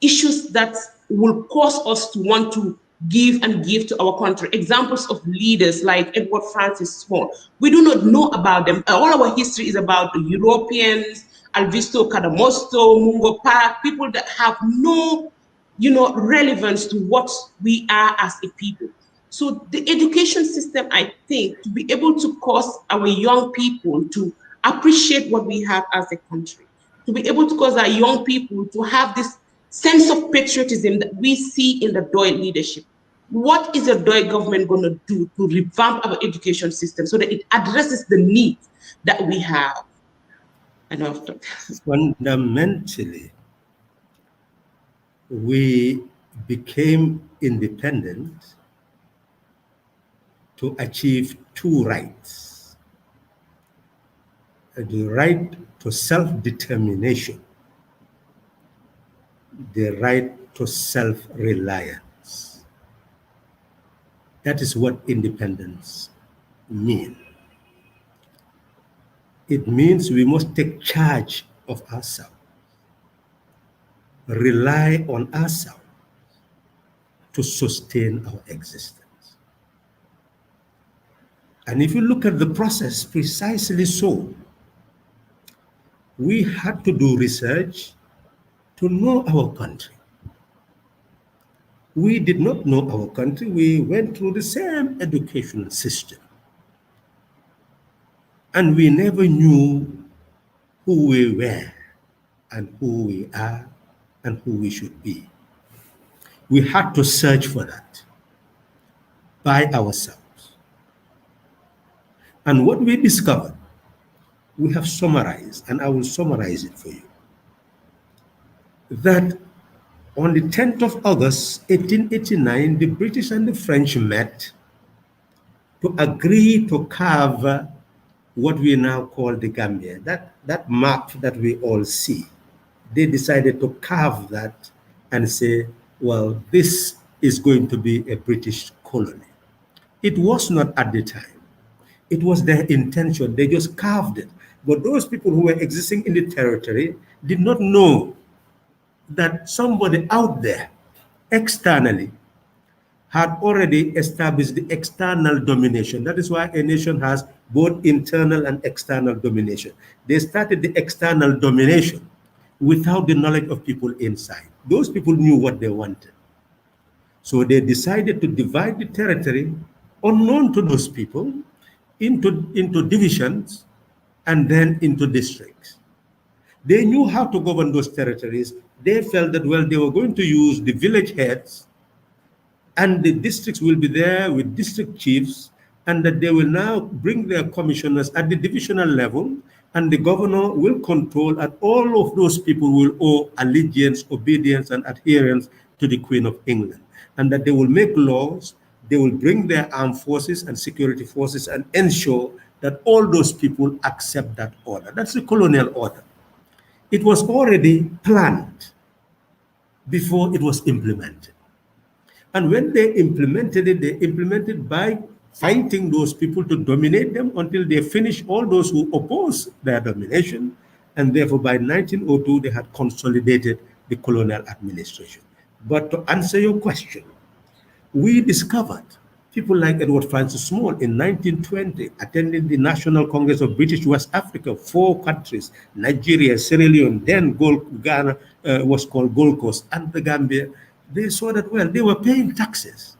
issues that will cause us to want to give to our country. Examples of leaders like Edward Francis Small. We do not know about them. All our history is about the Europeans, Alvisto Cadamosto, Mungo Park, people that have no, relevance to what we are as a people. So the education system, I think, to be able to cause our young people to appreciate what we have as a country, to be able to cause our young people to have this sense of patriotism that we see in the DOI leadership. What is the DOI government going to do to revamp our education system so that it addresses the needs that we have? Fundamentally, we became independent to achieve two rights: the right to self-determination, the right to self-reliance. That is what independence means. It means we must take charge of ourselves, rely on ourselves to sustain our existence. And if you look at the process, precisely so, we had to do research to know our country. We did not know our country. We went through the same educational system. And we never knew who we were and who we are and who we should be. We had to search for that by ourselves. And what we discovered, we have summarized, and I will summarize it for you. That on the 10th of August, 1889, the British and the French met to agree to carve what we now call the Gambia. That map that we all see, they decided to carve that and say, well, this is going to be a British colony. It was not at the time. It was their intention. They just carved it. But those people who were existing in the territory did not know that somebody out there externally had already established the external domination. That is why a nation has both internal and external domination. They started the external domination without the knowledge of people inside. Those people knew what they wanted. So they decided to divide the territory unknown to those people into divisions and then into districts. They knew how to govern those territories. They felt that, well, they were going to use the village heads and the districts will be there with district chiefs, and that they will now bring their commissioners at the divisional level, and the governor will control, and all of those people will owe allegiance, obedience, and adherence to the Queen of England, and that they will make laws, they will bring their armed forces and security forces and ensure that all those people accept that order. That's the colonial order. It was already planned before it was implemented. And when they implemented it, they implemented by fighting those people to dominate them until they finished all those who opposed their domination. And therefore, by 1902, they had consolidated the colonial administration. But to answer your question, we discovered people like Edward Francis Small in 1920 attending the National Congress of British West Africa, 4 countries, Nigeria, Sierra Leone, then Ghana was called Gold Coast, and the Gambia. They saw that, well, they were paying taxes,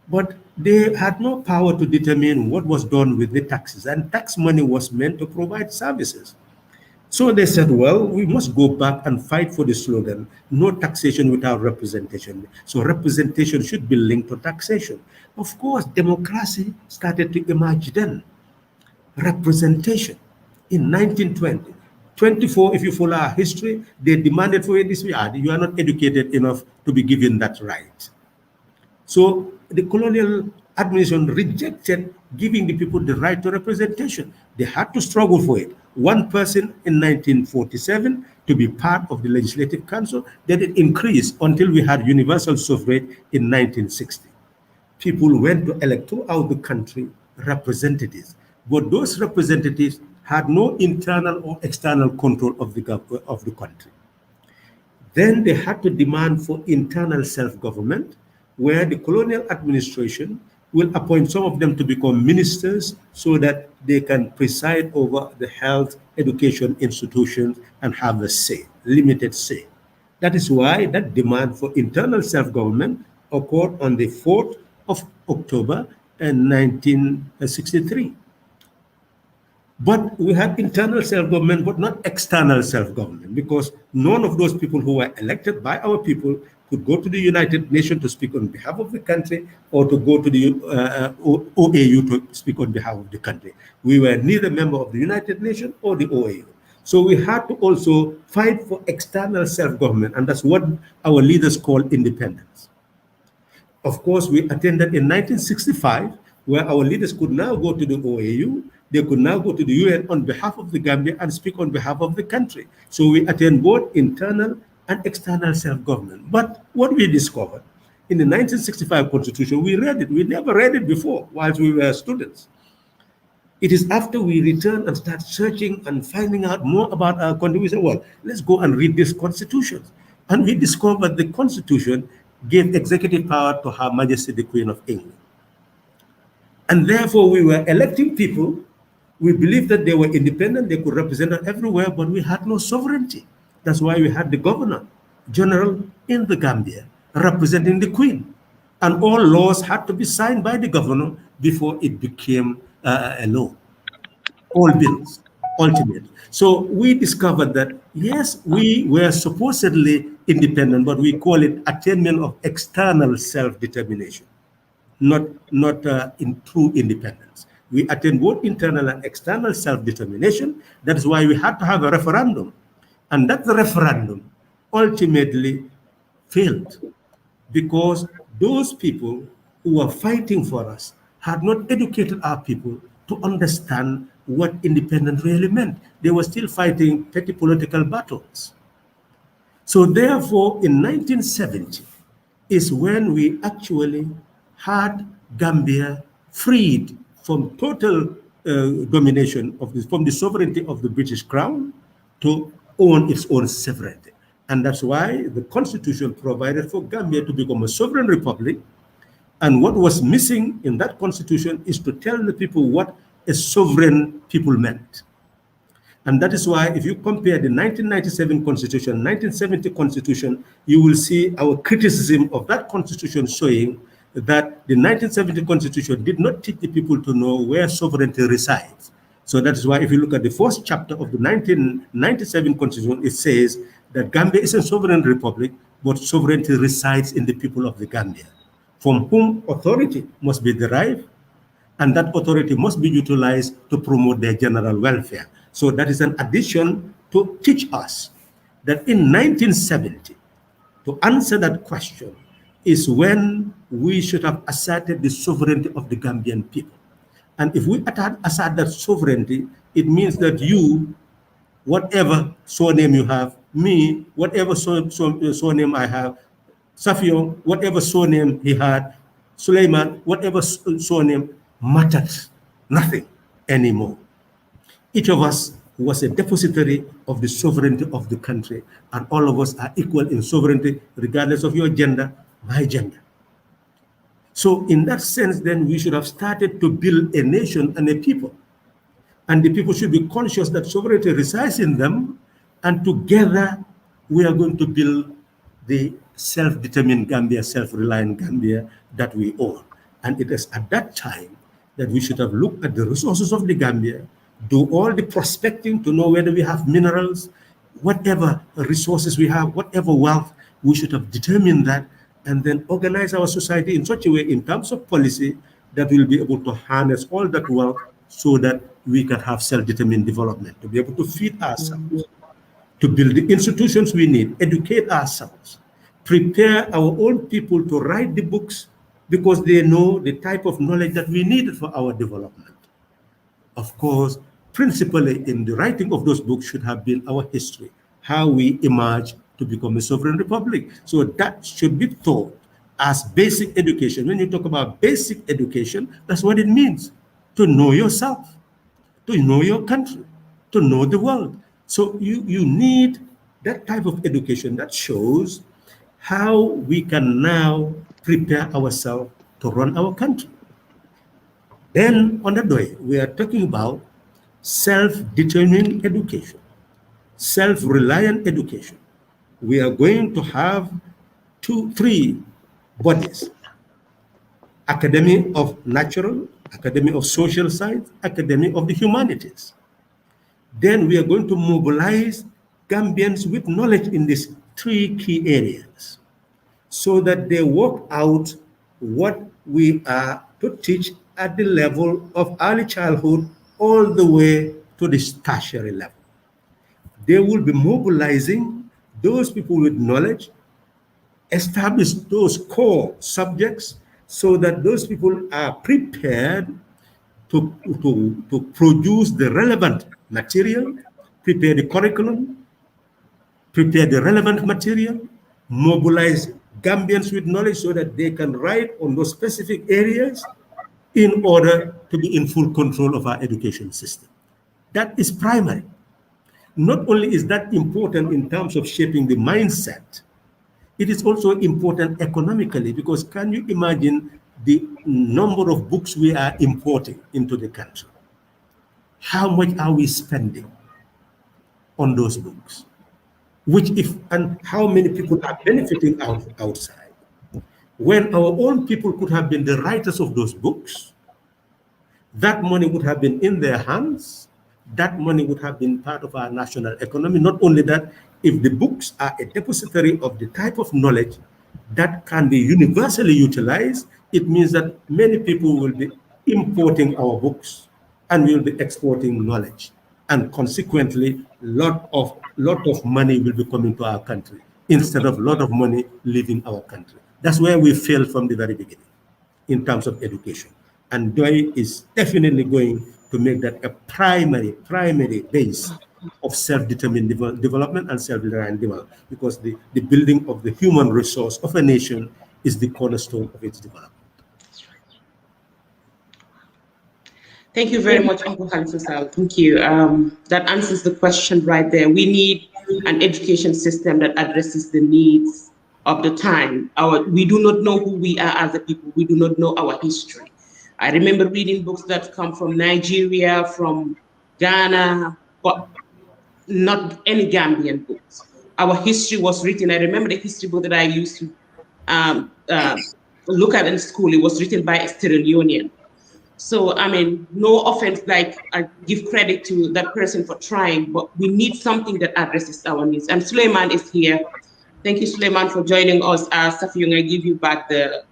but they had no power to determine what was done with the taxes, and tax money was meant to provide services. So they said, well, we must go back and fight for the slogan, no taxation without representation. So representation should be linked to taxation. Of course, democracy started to emerge then. Representation in 1920. 24, if you follow our history, they demanded for this. You are not educated enough to be given that right. So the colonial administration rejected giving the people the right to representation. They had to struggle for it. One person in 1947 to be part of the Legislative Council, then it increased until we had universal suffrage in 1960. People went to elect throughout the country representatives, but those representatives had no internal or external control of the country. Then they had to demand for internal self-government, where the colonial administration will appoint some of them to become ministers so that they can preside over the health education institutions and have a say, limited say. That is why that demand for internal self-government occurred on the 4th of October in 1963. But we had internal self-government, but not external self-government, because none of those people who were elected by our people could go to the United Nations to speak on behalf of the country or to go to the OAU to speak on behalf of the country. We were neither member of the United Nations or the OAU. So we had to also fight for external self-government, and that's what our leaders call independence. Of course, we attended in 1965, where our leaders could now go to the OAU, they could now go to the UN on behalf of the Gambia and speak on behalf of the country. So we attend both internal and external self-government. But what we discovered in the 1965 Constitution, we read it. We never read it before while we were students. It is after we return and start searching and finding out more about our country, we say, well, let's go and read this Constitution. And we discovered the Constitution gave executive power to Her Majesty the Queen of England. And therefore, we were electing people. We believed that they were independent, they could represent us everywhere, but we had no sovereignty. That's why we had the Governor General in the Gambia representing the Queen. And all laws had to be signed by the governor before it became a law. All bills, ultimately. So we discovered that, yes, we were supposedly independent, but we call it attainment of external self-determination, not in true independence. We attain both internal and external self-determination. That is why we had to have a referendum. And that referendum ultimately failed because those people who were fighting for us had not educated our people to understand what independence really meant. They were still fighting petty political battles. So therefore, in 1970 is when we actually had Gambia freed from total domination from the sovereignty of the British Crown to own its own sovereignty. And that's why the Constitution provided for Gambia to become a sovereign republic. And what was missing in that Constitution is to tell the people what a sovereign people meant. And that is why if you compare the 1997 Constitution, 1970 Constitution, you will see our criticism of that Constitution showing that the 1970 Constitution did not teach the people to know where sovereignty resides. So that is why if you look at the first chapter of the 1997 Constitution, it says that Gambia is a sovereign republic, but sovereignty resides in the people of the Gambia, from whom authority must be derived, and that authority must be utilized to promote their general welfare. So that is an addition to teach us that in 1970, to answer that question, is when we should have asserted the sovereignty of the Gambian people. And if we assert that sovereignty, it means that you, whatever surname you have, me, whatever surname I have, Safion, whatever surname he had, Suleiman, whatever surname, mattered nothing anymore. Each of us was a depositary of the sovereignty of the country, and all of us are equal in sovereignty, regardless of your gender, my gender. So in that sense, then we should have started to build a nation and a people. And the people should be conscious that sovereignty resides in them, and together we are going to build the self-determined Gambia, self-reliant Gambia that we own. And it is at that time that we should have looked at the resources of the Gambia, do all the prospecting to know whether we have minerals, whatever resources we have, whatever wealth, we should have determined that, and then organize our society in such a way in terms of policy that we'll be able to harness all that wealth so that we can have self-determined development, to be able to feed ourselves, to build the institutions we need, educate ourselves, prepare our own people to write the books because they know the type of knowledge that we need for our development. Of course, principally in the writing of those books should have been our history, how we emerged to become a sovereign republic. So that should be taught as basic education. When you talk about basic education, that's what it means, to know yourself, to know your country, to know the world. So you need that type of education that shows how we can now prepare ourselves to run our country. Then on the way, we are talking about self-determined education, self-reliant education. We are going to have 3 bodies: Academy of Natural, Academy of Social Science, Academy of the Humanities. Then we are going to mobilize Gambians with knowledge in these 3 key areas so that they work out what we are to teach at the level of early childhood all the way to the tertiary level. They will be mobilizing those people with knowledge, establish those core subjects so that those people are prepared to produce the relevant material, prepare the curriculum, prepare the relevant material, mobilize Gambians with knowledge so that they can write on those specific areas in order to be in full control of our education system. That is primary. Not only is that important in terms of shaping the mindset, it is also important economically, because can you imagine the number of books we are importing into the country? How much are we spending on those books? And how many people are benefiting outside? When our own people could have been the writers of those books, that money would have been in their hands. That money would have been part of our national economy. Not only that, if the books are a depository of the type of knowledge that can be universally utilized, it means that many people will be importing our books and will be exporting knowledge. And consequently, lot of money will be coming to our country instead of lot of money leaving our country. That's where we failed from the very beginning in terms of education. And DOI is definitely going to make that a primary base of self-determined development and self-reliant development, because the building of the human resource of a nation is the cornerstone of its development. Thank you very much, Uncle Halifa Sallah. Thank you. That answers the question right there. We need an education system that addresses the needs of the time. We do not know who we are as a people. We do not know our history. I remember reading books that come from Nigeria, from Ghana, but not any Gambian books. Our history was written. I remember the history book that I used to look at in school. It was written by a Sierra Leonean. So, I mean, no offense, like I give credit to that person for trying, but we need something that addresses our needs. And Suleiman is here. Thank you, Suleiman, for joining us. Safiyung, I give you back the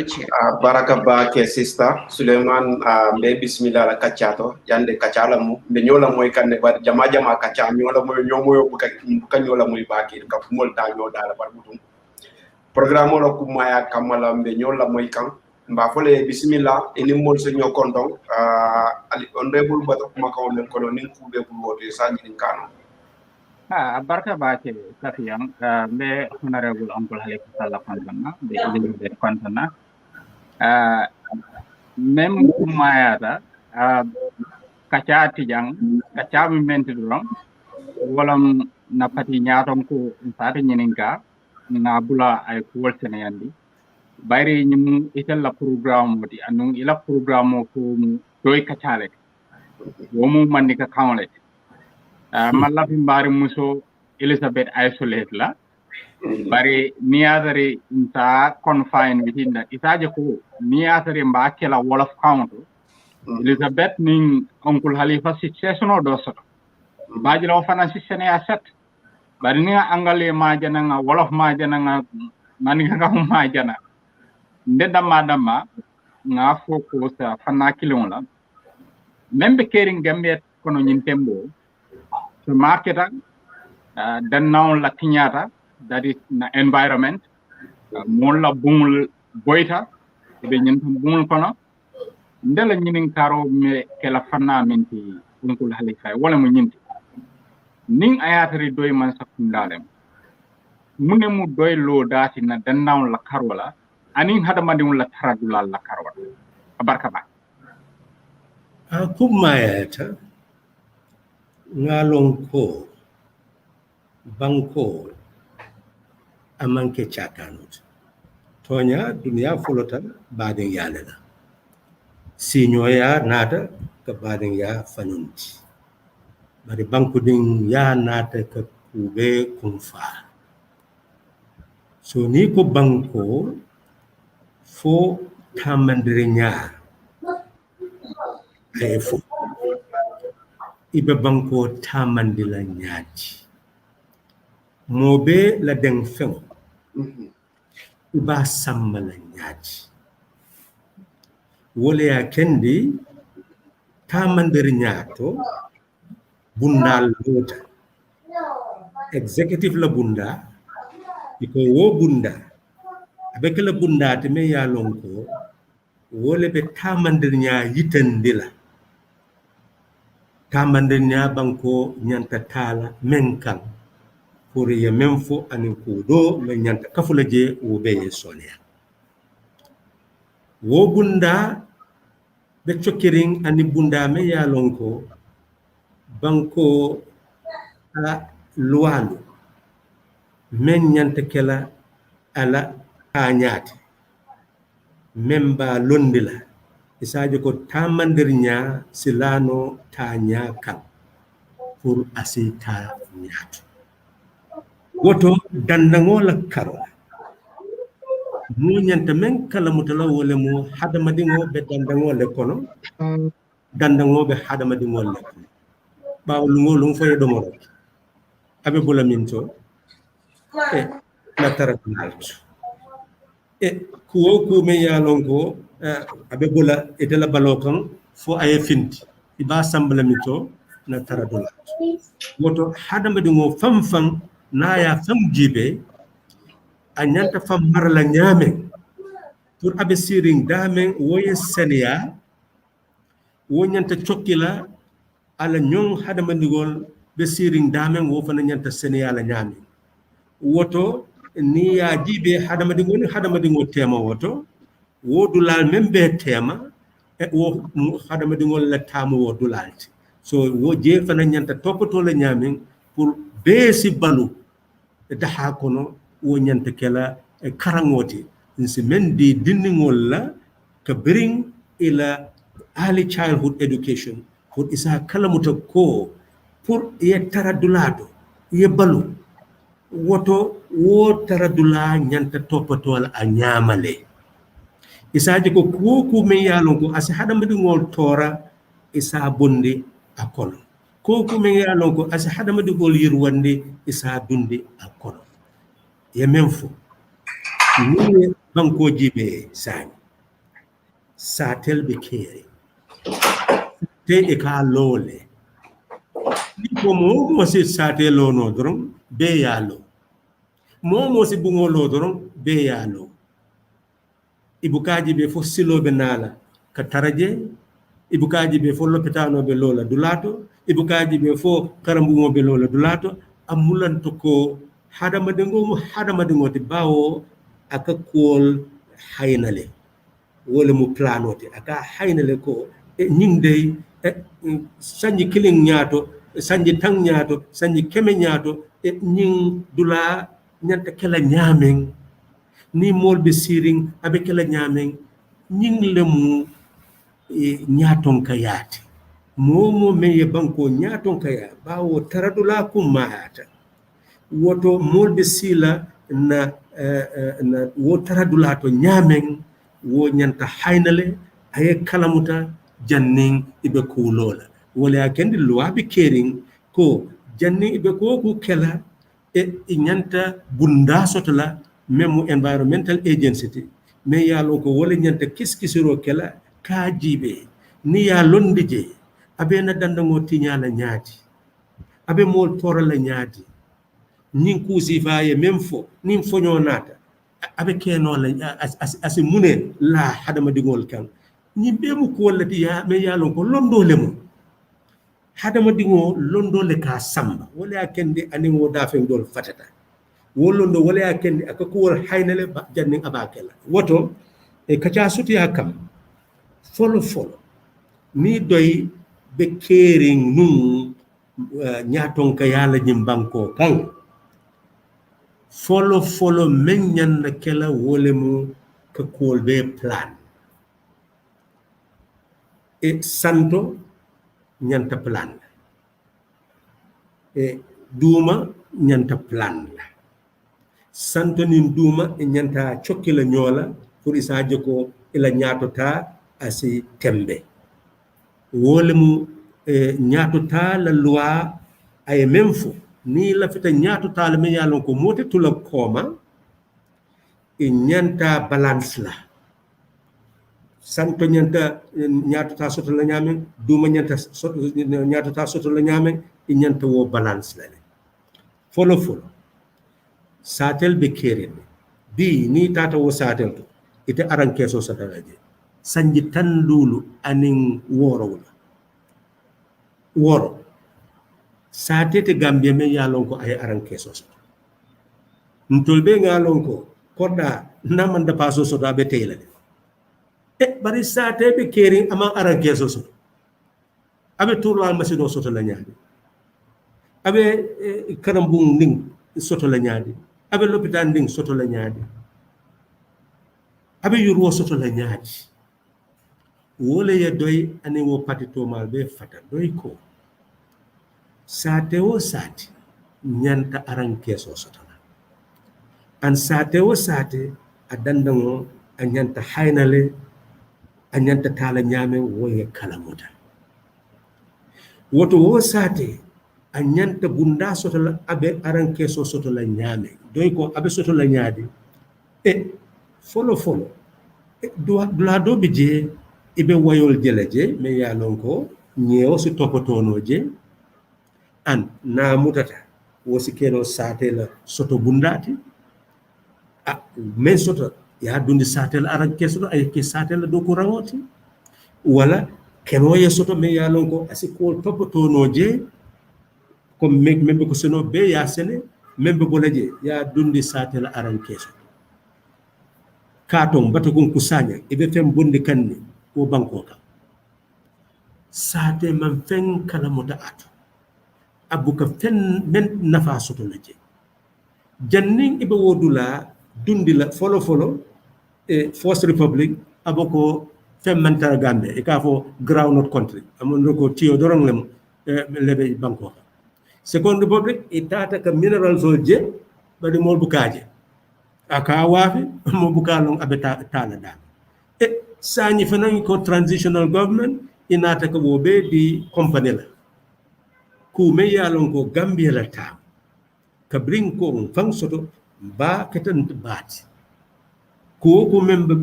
chair. Baraka ba ke sister Suleiman be bismillah la Kachaa yande Kachaa la mu be nyola moy kan ne bar jama Kachaa nyola moy nyomo ka nyola moy ba ke ka mol ta nyoda la bar mutum programme lo ku maya kamala be nyola moy kan mba fole bismillah eni mol se nyokondong ali honorable bato kuma ka wonen kono nin ku be bu wote sa ni kanu barka ba ke Safiyang be honorable Uncle Halifa Sallah Fantana be Elizabeth Fantana même kumayata Kachaa tijang Kachaa mi menti durong walam napati nyatom ko insati nyeninka nga bula ay kuwal senayandi bayri nyum itel la programme moti anung ila programme ko doy Kachaa lek womu mandika kawle malla fi mbari muso Elizabeth isolate la bari niadari inta confine within that itaje ko niadari mbakela wolof count Elizabeth ning Uncle Halifa situation o dosoto bajilo fana system ya set bari ni angale majana nga wolof majana nga maniga nga majana ndeda madama nga foko sa fana kilon la membe kering gambet kono nyintembo to market then now la kinyata that is na environment mola bumul boita be nyen bumul kono ndela nyinin karo me kala fanna minti Uncle Halifa wala mo nyinti ning ayatari doy man sakundalem mune mu doy lo dati na dan now la karola anin hada mandi la taradula la karola barka ba kumayata ngalong ko bangko amanke chakanut tonya dunia fulota baden yalela sinyoya nata ka baden ya fanunti bari banku din ya nata ka kube kunfa so ni ko banko fo tamandirinya fo ibe banko tamandila nyaati mobe la deng fen iba sambala nyaati wole ya kendi tamandirinya to bundal lota executive la bunda iko wo bunda avec la bunda te me ya lonko wole be tamandirinya yitandila tamandirinya banko nyanta tala menkan pour ye memfo anin ko do le nyanta kafula je wo be sonia wo bunda be chokiring ani bunda me ya lonko banko a luwalu men nyanta kela ala anyati memba londila isaje ko tamandirinya silano tanya kan pour asita nyatu woto dandangola karola mo nyanta men kala mutala wala mo hadamadingo be dandangole kono dandango be hadamadingo le bawlu ngolum foye domoro abe bula minto na taratnalto kuwo ku me yalongo abe bula etela balokan fo aye finti iba sambala mito na taradula woto hadamadingo famfam na ya fam jibe anyanta fam marla nyame pour abe siring damen woye senia wo nyanta chokila ala nyong hadamandigol be siring damen wo fana nyanta senia la nyame woto ni ya jibe hadamadingo tema woto wo dulal membe tema wo hadamadingo la tamu wo dulalti so wo je fana nyanta topoto la nyame pour besi balu daha kono wo nyanta kela karangoti nsi mendi dinningol la ka bring ila early childhood education pour isa kalamuta ko pour ye taradulado ye balu woto wo taradula nyanta topato a nyamale isaji ko ku me yalon ko asi hadamadi ngol tora isa bondi akono ko me yalon ko asi hadamadi gol yirwande isa dundi akono ye memfo ni banko jibe sani satel be kere te e ka lole ni ko mo si satel lo no dron be yalo mo si bungo lo dron be yalo ibukaji be fo silo be nala ka taraje ibukaji be fo lopitano be lola dulato ibukaji be fo karambu be lola dulato amulan to ko hadamadingo ti bawo aka kol haynale wala mu planote aka haynale ko nyingde sanji killing nyaato sanji tang nyaato sanji keme nyaato nying dula nyanta kala nyamen ni molbe siring abe kala nyamen nying lemu nyaaton kayati momo meye banko nyaaton kaya bawo taradula kumata woto molbe sila na wo taradulato nyamen wo nyanta haynale aye kalamuta janning ibe kulola wala kendi luwabi kering ko janning ibe ko ku kela nyanta bunda sotla memu environmental agency me yalo ko wala nyanta kiskisiro kela ka jibe ni ya londije abe na dandango tinyala nyaati abe mol torala nyaati nin kusi faye même fo nin foño nata abe keno la asi mune la hadama digol kan ni be mu ko lati ya me yalo ko londo lemu hadama dingo londo le ka samba wala kende ani wo dafen dol fatata wolondo wala kende aka ko wol haynale ba janni abakela woto e kacha suti hakam folo ni doy be kering num nyaton ka yala nyimbanko kan follow men ñanda kela wolemu ka kolbe plan e santo ñanta plan e duma ñanta plan la santo nin duma e ñanta cokki la ñola pour isaje ko ila ñaatota asi tembe wolemu ñaatota la loi ay même fo ni la fita ñaatota la me yalon ko mote tula koma e ñanta balance la santo ñanta ñaatota soto la ñamen duma ñanta soto ñaatota soto la ñamen e ñanta wo balance la folo satel be keren bi ni tata wo satel to ite aran keso sa dalaje sanji tan lulu anin woro satete gambia me yalon ko ay aran keso sa ntolbe ngalon ko koda namanda paso so da be teyla e bari sate be kering ama aran keso so abe turwal masido soto la nyaade abe karambung ning soto la nyaade abe l'hôpital nding soto la nyaade abe yurwo soto la nyaade wole ya doy ani wo patito mal be fata doy ko sate wo sate nyanta aran keso soto la an sate wo sate adandango anyanta haynale anyanta tala nyame wo ye kalamuta woto wo sate anyanta bunda soto la abe aran keso soto la nyame doy ko abe soto la nyaade e folo e do do bije ibe wayol jeleje me ya lon ko ñeewo si topotono je an na mutata wo si keno sate la soto bundati a men soto ya dundi sate la aran keso ay ke sate la do ko rawoti wala keno ye soto me ya lon ko asi ko topotono je comme membe ko seno be ya sene membe bolaje ya dundi sate la aran keso katon bata gon kusanya ibe fem bondi kanni ko banko ka sate man fen kala mota atu abuka fen men nafa soto laje janning ibe wodula dundi la folo e first republic aboko fem mantara gambe e ka fo groundnut country amon ko tiyo dorong lem lebe banko ka second republic e tata ka minerals je badi mol bukaje aka wafi mo bukalon abeta tala da e sani fanan ko transitional government inata ko bobe di company la ku me yalon ko gambia la ta ka bring ko fang soto ba ketan bat ko membe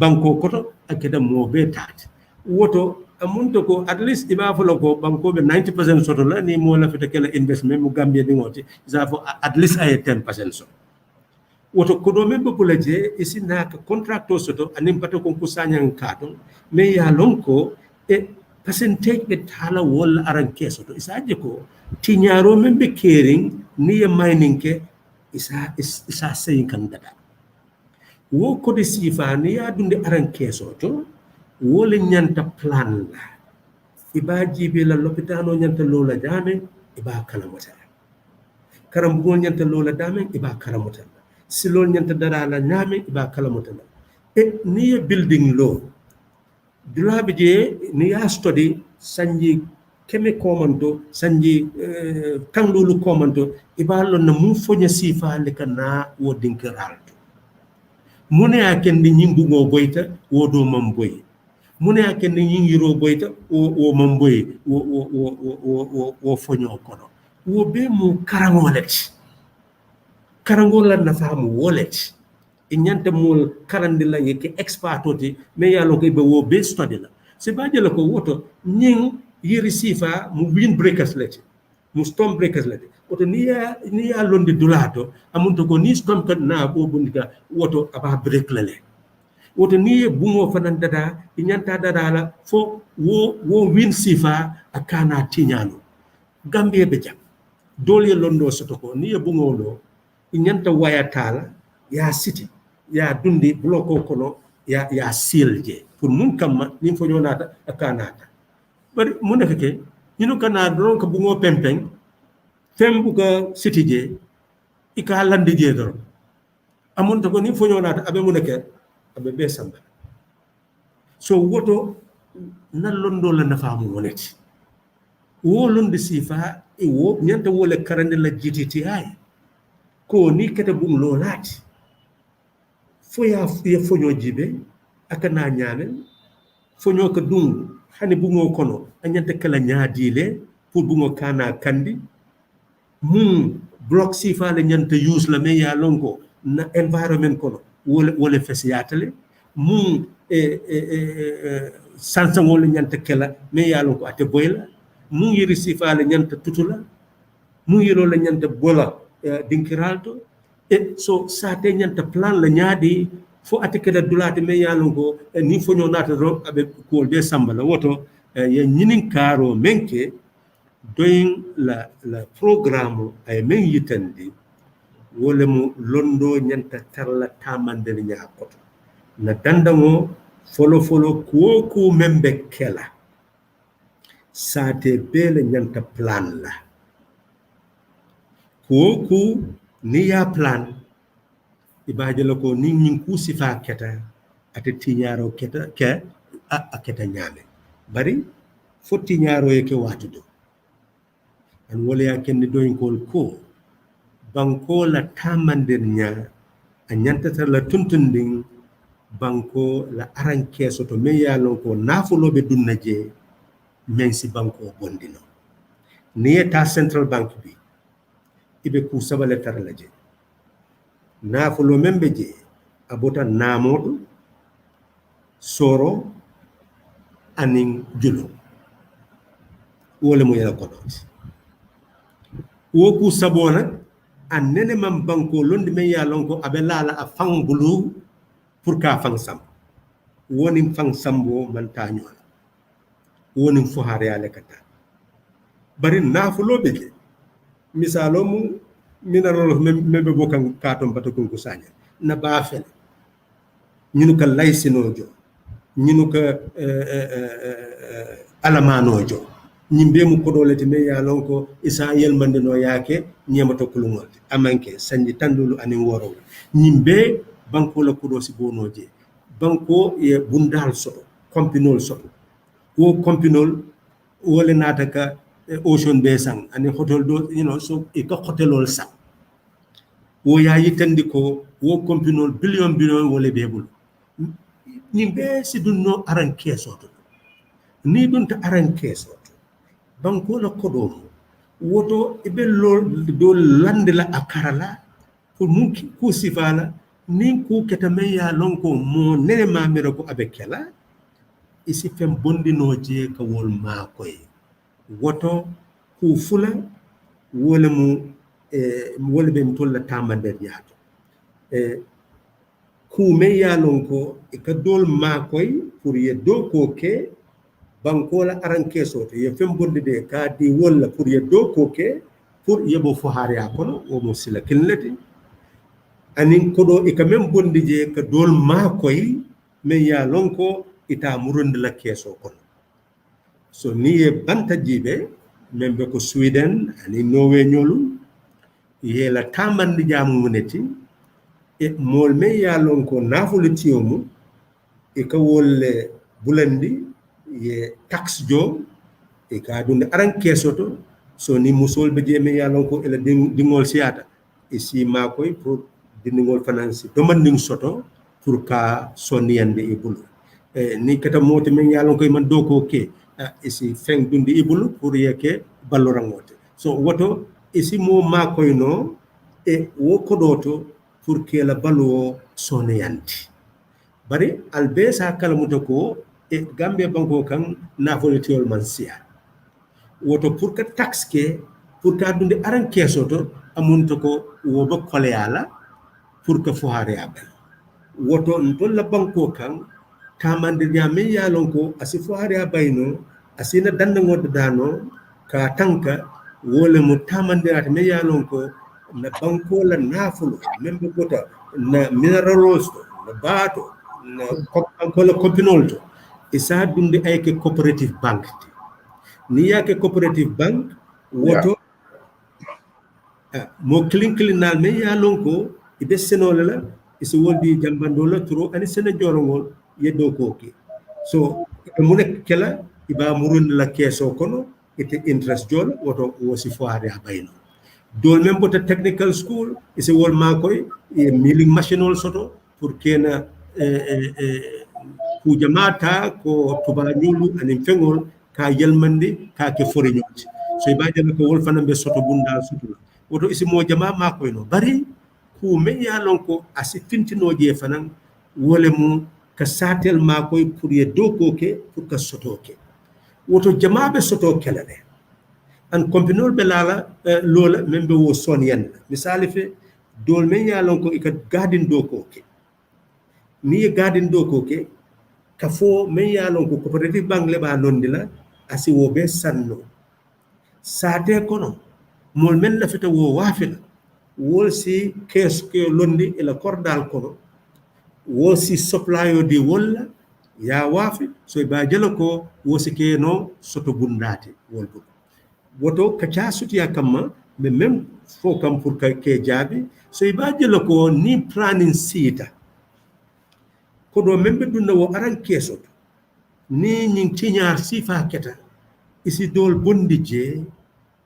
banko koto akeda mo be tat woto amunto ko at least iba folo ko banko be 90% soto la ni mo la fete kala investment mu gambia di ngoti za fo at least ay 10% so woto ko do membe ko laje isi naka contractor soto anim bato ko kusanya kato me ya lonko e percentage be tala wol aran keso to isaje ko tinyaro membe caring ni ya mining ke isa sayin kan dada wo ko de sifa ni ya dunde aran keso to wole nyanta plan la iba jibe la lopitano nyanta lola dame iba kala mota karam bu nyanta lola dame iba kala mota silol nyanta dara la nyame iba kala mota e ni building law dulabe je ni ya study sanji keme komanto sanji tangdulu komanto iba lon na mu fonya sifa le kana wo dinkeralto mune akendi nyimbu ngo boyta wo do mam boy mune akendi nyingiro boyta wo mam boy wo fonyo kono wo be mu karangola na famu wallet inyanta mul karandi la yeke expertoti me yalo ko be wo be study la se baje la ko woto nying yiri sifa mu win breakers lati mu storm breakers lati woto ni ya londi dulato amunto ko ni storm kan na bo bundika woto aba break lale woto ni bungo fanan dada inyanta dada la fo wo win sifa akana tinyano gambie be jam dole londo soto ko ni bungo lo inyanta waya tala ya city ya dundi bloko kono ya silje pour mun kam ni fo nyonata akanata bari mun feke ñinu kana don ko bungo pempeng fem bu ko city je ika landi je doro amon to ko ni fonyo nata abe mu neke abe be samba so woto nan londo la nafa mu woneti wo londi sifa e wo nyanta wole karande la GTTI ko ni kete bum lo lati fo ya fonyo jibe aka na nyame fonyo ko dum hani bungo kono anyanta kala nyaadile pour bungo kana kandi block sifa le nyanta use la me ya lonko na environment kono wole fesiyatale sansa wole nyanta kala me ya lonko ate boyla yiri sifa le nyanta tutula yiro le nyanta bola dinkiralto e so sate nyanta plan la nyaadi fo ate kala dulate me ya lonko ni fonyo nata ro abe ko de sambala woto ye nyinin karo menke doing la programme ay men yitandi wole mu londo nyanta tarla tamande nya koto na dandango folo ko membe kela sate bele nyanta plan la ko ni ya plan ibaje lako ni nyin ku sifa keta ate tinyaro keta ke a keta nyame bari fo tinyaro yake watudo an wala ya kenni doyin ko banko la tamandir nya a nyantata la tuntunding banko la aran keso to me ya lon ko nafulobe dunna je men si banko bondino ni ta central bank bi ibe ku sabale tarla je nafulo membe je abota namodo soro anin julo wala mo yala ko woku sabona annene man banko londi men ya lonko abe lala a fang bulu pour ka fang sam woni fang sambo man taño woni fo har ya lekata bari nafulo be je misalo mu minarolo membe bokan katon bato ko sanya na ba fel ñinu ka laysino jo ñinu ka alamano jo ñimbe mu kodolete me ya lonko isa yelmande no yake ñemato kulungol amanke sanji tandulu ani woro ñimbe banko la kodo si bono je banko e bundal soto compinol soto wo compinol wole nataka ocean besang ani hotel do so e ka hotelol sa wo ya yitandi ko wo compinol billion wole bebul ñimbe si dunno aran kesoto ni dunta aran kesoto banko la kodom woto ibe do lande la akarala pour munki ku sifala nin ku ketame ya lonko mo nene ma mero ko abekela isi fem bondino je ka wol ma koy woto ku fula wala mu wala be mtolla tamande yaato ku me ya lonko e ka dol ma koy pour ye do ko ke banko la aran keso to ye fem bonde de ka di wala pour ye do ko ke pour yebo fo har ya kono o mo sila kinleti anin kodo e ka mem bonde je ka dol ma koy me ya lonko ita murund la keso kono so ni e banta jibe membe ko Sweden ani Norway nyolu ye la tamandi jamu muneti e mol me ya lonko nafulu tiomu e ka wolle bulandi ye tax jo e ka dunde aran kesoto so ni musol be jeme ya lonko ele dingol siata e si ma koy pour dingol finance domanding soto pour ka soniyande e bulu ni kata moti men ya lonko man doko ke e si feng dunde e bulu pour yeke ballorangote so woto e si mo ma koy no e wo kodoto pour que la ballo soniyande bari albesa kala mutako e Gambia banko kan na voletiol man sia woto pour que tax ke pour ka dunde aran kesoto amunto ko wo ba koleala pour que fo hare abel woto ndol la banko kan tamande nyame ya lonko asi fo hare abayno asina danda ngod dano ka tanka wole mu tamande at me ya lonko na banko la nafulo membe gota na minerals na bato na banko la compinol to isa dunde ayke cooperative bank ni yake cooperative bank woto mo klinklinal me ya lonko ibe senole la isi woldi jambandola turo ani sene jorongol yeddo koke so mu nek kala iba murun la keso kono ite interest jol woto wosi foare abayno dol même bota technical school isi wol makoy e milling machine ol soto pour kena ku jamata ko tuba nyulu anin fengol ka yelmandi ka ke fori nyoti so iba jama ko wol fanambe soto bunda soto woto isi mo jama makoy no bari ku me ya lon ko asi tintino je fanan wole mu ka satel makoy pour ye doko ke pour ka soto ke woto jama be soto kelane an kompinol be lala lola membe wo son yen misali fe dol me ya lon ko ika gadin doko ke ni gadin doko ke ka fo me ya lon ko cooperative bank le ba nondila asi wo be sanno sate kono mol men la fita wo wafila wol si kes ke londi ila kordal kono wo si supply di wolla ya wafi so ba jelo ko wo si ke no soto bundati wol bu woto Kachaa sutiya kamma me même fo kam pour ke jabi so ba jelo ko ni planning sita ko do membe dunna wo aran keso ni ñing tiñar sifa keta isi dol bondi je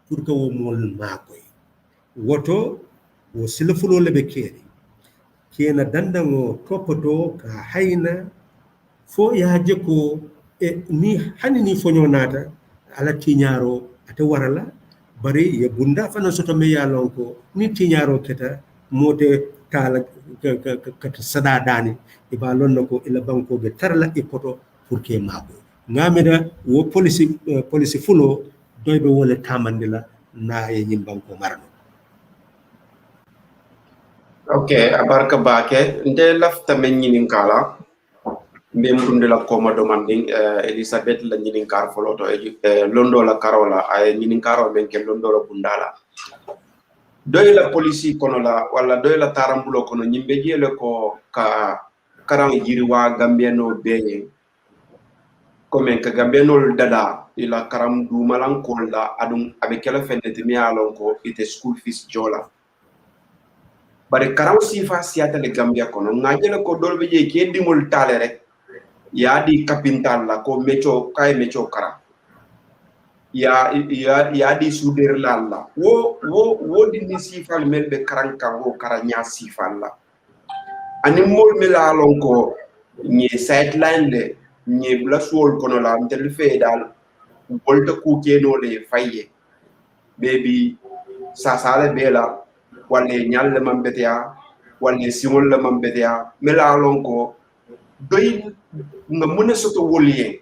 pour que wo mol makoy woto wo silafulo lebe keri kena dandango topoto ka hayna fo yaje ko ni hani ni fonyo nata ala tiñaro ate warala bari ye bunda fana soto me yalon ko ni tiñaro keta mote kala ka sada dani iba lon ko ila banko be tarla e poto pour que mako ngameda wo police fulo doybe wala tamandila na ye nyim banko marno okay abarka bake nde lafta men nyinin kala mbem dunde la koma demanding Elizabeth la nyinin kar foloto londo la karola ay nyinin karo men ke londo la bundala doy la police kono la wala doy la tarambulo kono nyimbe jele ko ka karan jiriwa gambiano beñe comme ka gambiano dada ila karam du malan kolla adum abe kala fenete mi alon ko ite school fees jola bare karam sifa siata le gambia kono ngajele ko dolbe je ke dimul tale rek ya di kapintal la ko mecho kay mecho kara ya di suder lalla wo di ni sifal melbe karanka wo karanya sifal la ani mol melalon ko ni sideline le ni bla sol kono la ntel fe dal bolta ku keno le faye baby sasale bela wala nyalle mambetia wala simol la mambetia melalon ko doy nga mune soto wolien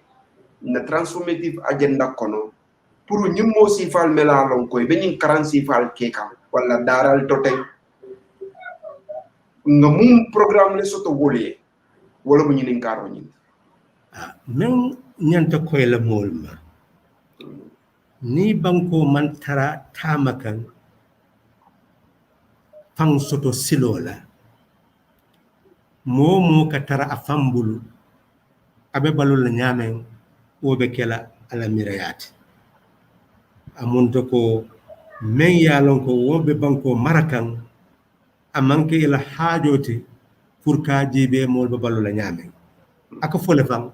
na transformative agenda kono pour ñimmo sifal melalon ko be ñin karan sifal keka wala daral totay nga mum programme le soto wolien wala bu ñinin karo ñin men ñanta koy la molma ni banko man tara tamakan fang soto silola mo ka tara afambulu abe balul ñamen wobe kela ala mirayati amunto ko men yalon ko wobe banko marakan amanke ila hajoti pour ka jibe molbe balul ñamen aka fole fam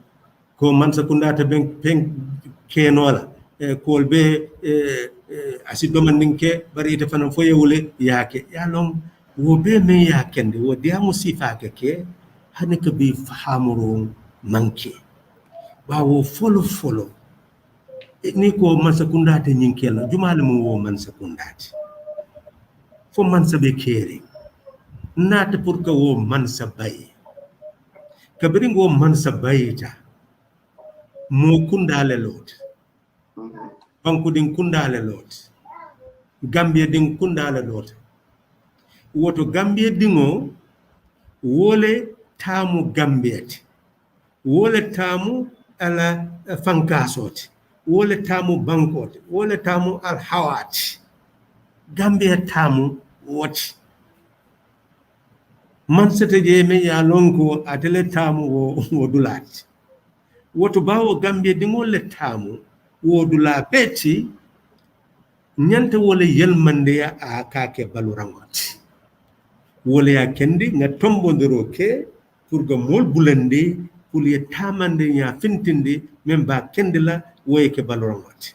ko man sakunda ta ben pen kenola kolbe asi domandinke bari ite fanan fo yewule yake yalon wo be men yakende wo diamu sifake ke hanaka bi fahamuro manke bawo folo ni ko man sakunda ta nyinkela jumale mo wo man sakunda fo man sabe kere nata pour que wo man sabay kabiri ngo man sabayita mo kundale lot banku din kundale lot gambia din kundale lot woto gambia dingo wole tamu gambiati wole tamu ala fankasoti wole tamu bankoti wole tamu al hawati gambia tamu woti man sete je me ya lonko atele tamu wo dulati woto bawo gambia dingo le tamu wo dula beti ñanta wala yelmande a kake balurangote wala ya kendi nga tombondiro ke pour ga mol bulande pour ye tamande nya fintindi même ba kendi la woye ke balurangote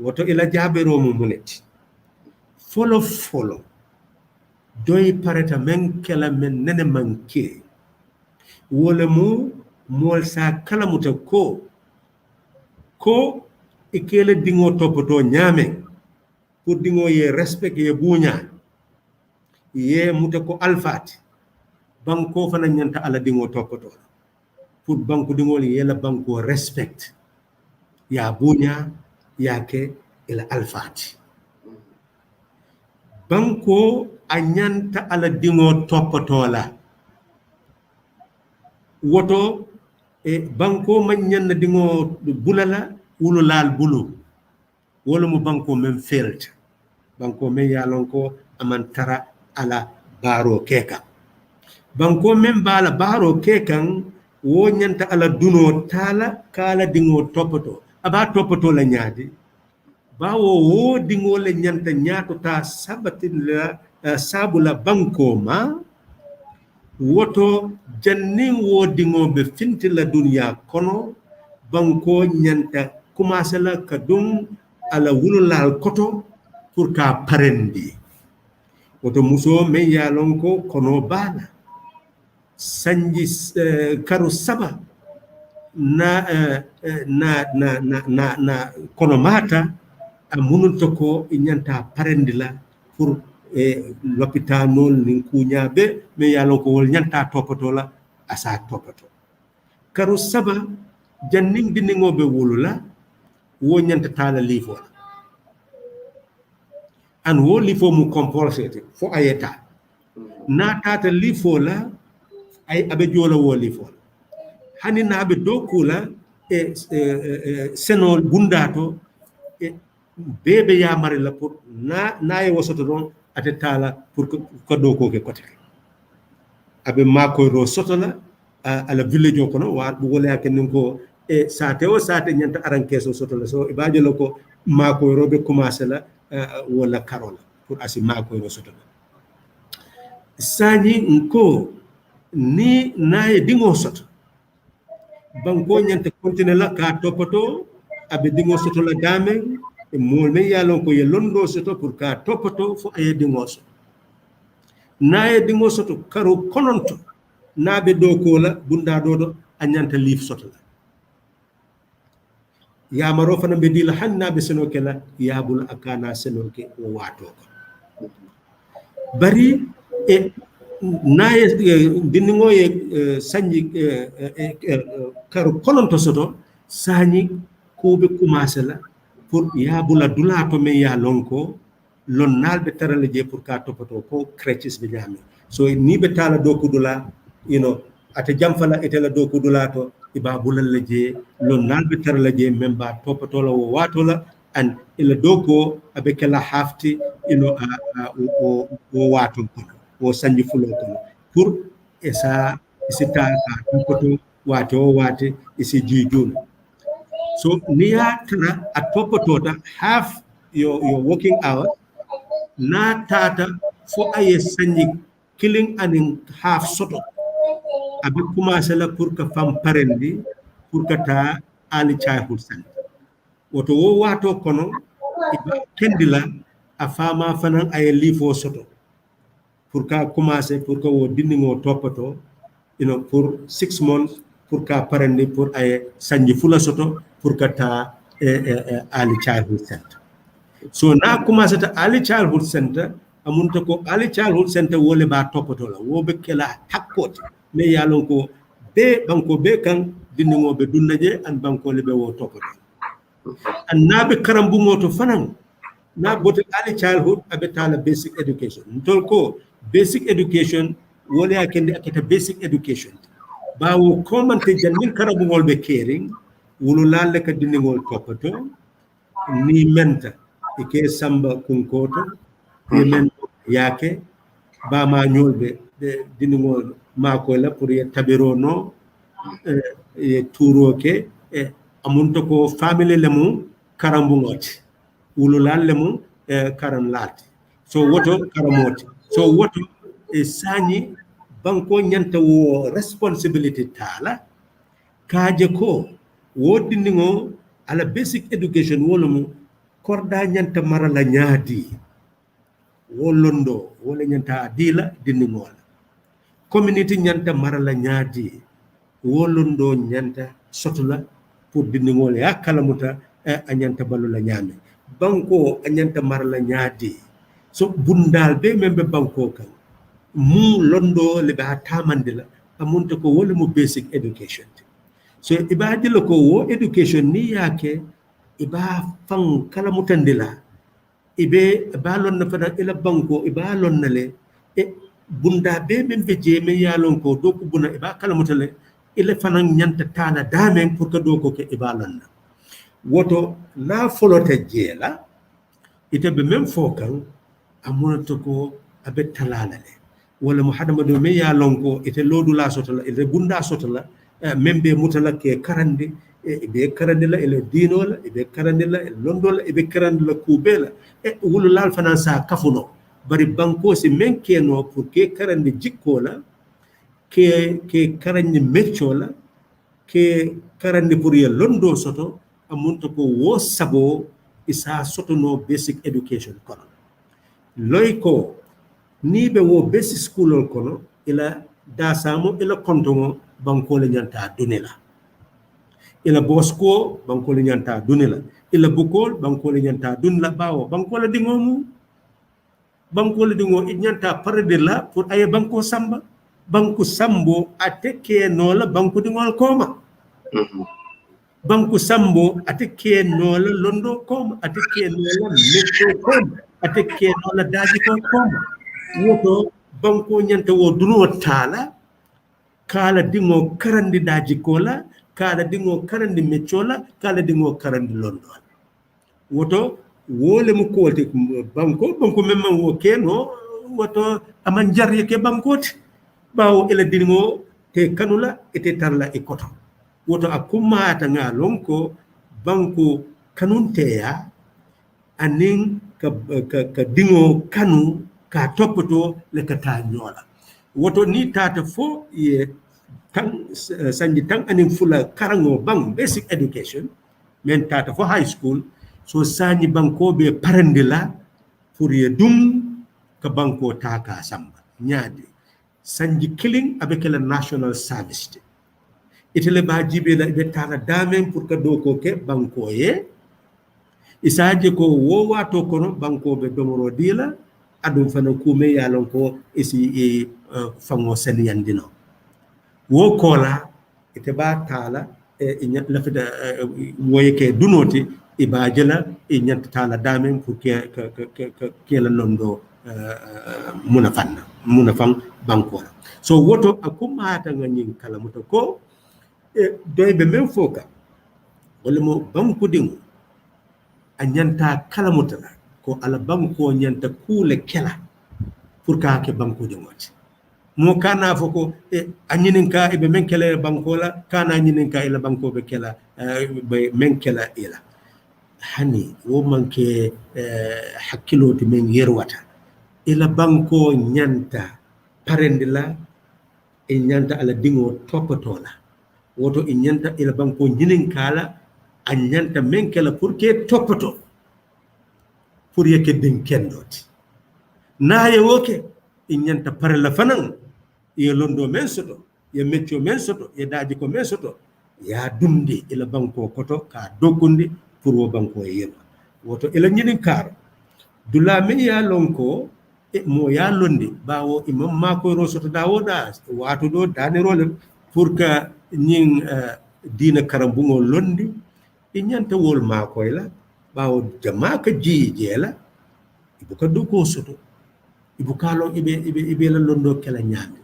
woto ila jabero mo muneti folo doy pareta men kala men nene manke wala mu mol sa kala muta ko ikele dingo topoto nyame pour dingo ye respect ye buña ye muta ko alfati banko fana nyanta ala dingo topoto pour banko dingo ye la banko respect ya buña yake ila alfati banko anyanta ala dingo topoto la woto banko man nyanna dingo bulala wulu laal bulu wala mu banko men felt banko men yalon ko amantara ala baro keka banko men bala baro kekan wo nyanta ala duno tala kala dingo topoto aba topoto la nyaadi bawo wo dingo le nyanta nyaato ta sabatin la sabula banko ma woto jannin wo dingo be finti la dunya kono banko nyanta commencé la ka dum ala wululal koto pour ka parendi woto muso men yalon ko kono bana sanji karu saba na kono mata amununto ko nyanta parendi la pour l'hôpital nol nin kuñabe men yalon ko wol nyanta topoto la asa topoto karu saba jannin diningobe wulula wo nyanta tala lifo an wo lifo mu compulsate fo ayeta na tata lifo la ay abe jola wo lifo hani na abe dokula senol bundato bebe ya mari la pour na ye wosoto don ate tala pour ko doko ke kote abe mako ro soto la ala village ko no wa bu wala ken ko sate o sate nyanta aran keso soto la so ibaje lako mako robe commencer la wala karola pour asi mako ro soto la sani nko ni naye dingo soto banko nyanta continue la ka topoto abe dingo soto la dame e mol me yalon ko ye londo soto pour ka topoto fo ay dingo soto naye dingo soto karo kononto nabe doko la bunda dodo anyanta lif soto la ya maro fana be dila hanna be seno kala yabul akana seno ke wato bari e naye diningo ye sanji karo kolonto soto sani ko be commencer la pour yabula dulato me ya lonko lon nalbe tarale je pour ka topoto ko creches be jami so ni be tala doku dula ate jamfala etela doku dulato iba bulal la je lon nalbe tarale je memba topoto la wo wato la an ila doko abe kala hafti o wato ko o sanji fulo ko pour esa isita ka topoto wato wate isi jijun so niya tana a topoto ta half your working hour na tata fo aye sanji killing anin half soto abi commencer la pour que fam parendi pour que ta ali childhood center woto wo wato kono iba kendila a fama fanan aye lifo soto pour ka commencer pour que wo dindingo topoto pour 6 months pour ka parendi pour aye sanji fula soto pour que ta ali childhood center so na commencé ta ali childhood center amunta ko ali childhood center wole ba topoto la wo be kala hakkote me yalon ko be banko be kan dinningo be dunnaje an banko le be wo topoto an nabe karambu ngoto fanan na bote ali childhood abe tala basic education ntol ko basic education wole akende akita basic education bawo komante jannin karambu ngol be caring wulu lalle ka dinngol topoto ni menta ike samba kunkoto yemen yake ba ma nyolbe de dinngol mako la pour ye tabirono e turoke e amunto ko family lemu karambu ngoti ululalle mum karan laati so woto karamoti so woto e sañi banko ñanta wo responsibility tala kaaje ko wodindingo ala basic education wala mu korda ñanta marala ñaadi wolondo wala ñanta dila dindingola community ñanta marala ñaadi wolondo ñanta sotula pour dindingol ya kalamuta a ñanta balula ñame banko a ñanta marala ñaadi so bundal be membe banko kan mu londo le ba tamandila amunta ko wala mu basic education so iba dilo ko wo education ni yake iba fan kala mutandila ibe balon na fana ila banko iba lon nale e bunda be membe je me yalon ko do ko buna iba kala mutale ila fana nyanta tana damen pour que do ko ke iba lon na woto na folote jela ite be mem fokan amunata ko abe talalale wala muhammadu me yalon ko ite lodu la sotola ite bunda sotola membe mutala ke karande be karande la ele dinola be karande la londola be karande la kubela e wulu lal fanan sa kafuno bari banko si men keno pour ke karande jikkola ke karande meccola ke karande pour ye londo soto amunto ko wo sabo isa soto no basic education kono loy ko ni be wo basic school kono ila dasamo ila kontongo banko le ñanta dunela ila bosko banko le ñanta dunela ila bukol banko le ñanta dunla bawo banko le dingomu banko le dingo ñanta parade la pour ay banko samba banko sambo ateke nola banko dingol koma banko sambo ateke nola londo koma ateke nola metro koma ateke nola daji ko koma woto banko ñanta wo duno tala kala dingo karandi daji kola kala dingo karandi mechola kala dingo karandi londo woto wole mu kote banko memman wo keno woto aman jarye ke bankote bawo ela dingo te kanula ete tarla e koto woto akuma ta ngalonko banko kanunteya anin ka dingo kanu ka topoto le kata nyola woto ni tata fo ye tang sanji tang anin fula karango bang basic education men tata fo high school so sanji banko be parandila pour ye dum ka banko taka samba nyaade sanji killing avec la national service itele ba jibe la be tara damen pour ka do ko ke banko ye isaje ko wo wato kono banko be domoro dila adum fana kume yalon ko isi fango sen yandino wo kola ite ba tala la fida woye ke dunoti ibajela nyant tala damen pour ke la londo munafan banko so woto akuma ta ngani kala muto ko doy be men foka wala mo banko dingo anyanta kala mutala ko ala banko nyanta kule kela pour ka ke banko jomati mo kana foko anyinin ka be men kele banko la kana anyinin ka ila banko be kela be men kela ila hani wo manke hakkiloti men yerwata ila banko nyanta parendila e nyanta ala dingo toppatola woto e nyanta ila banko nyinin kala anyanta men kela pour que topato pour yeke din kendoti naye woke inyanta pare la fanan ye londo men soto ye meccio men soto ye daji ko men soto ya dumdi ila banko koto ka dogundi pour wo banko yeba woto ila nyinin kar dula me ya lonko e mo ya londi bawo imam mako ro soto dawoda wato do dani role pour que nyin dina karambungo londi inyanta wol makoy la bawo jama ka jela ibuka duko soto ibuka lo ibe la londo kala nyami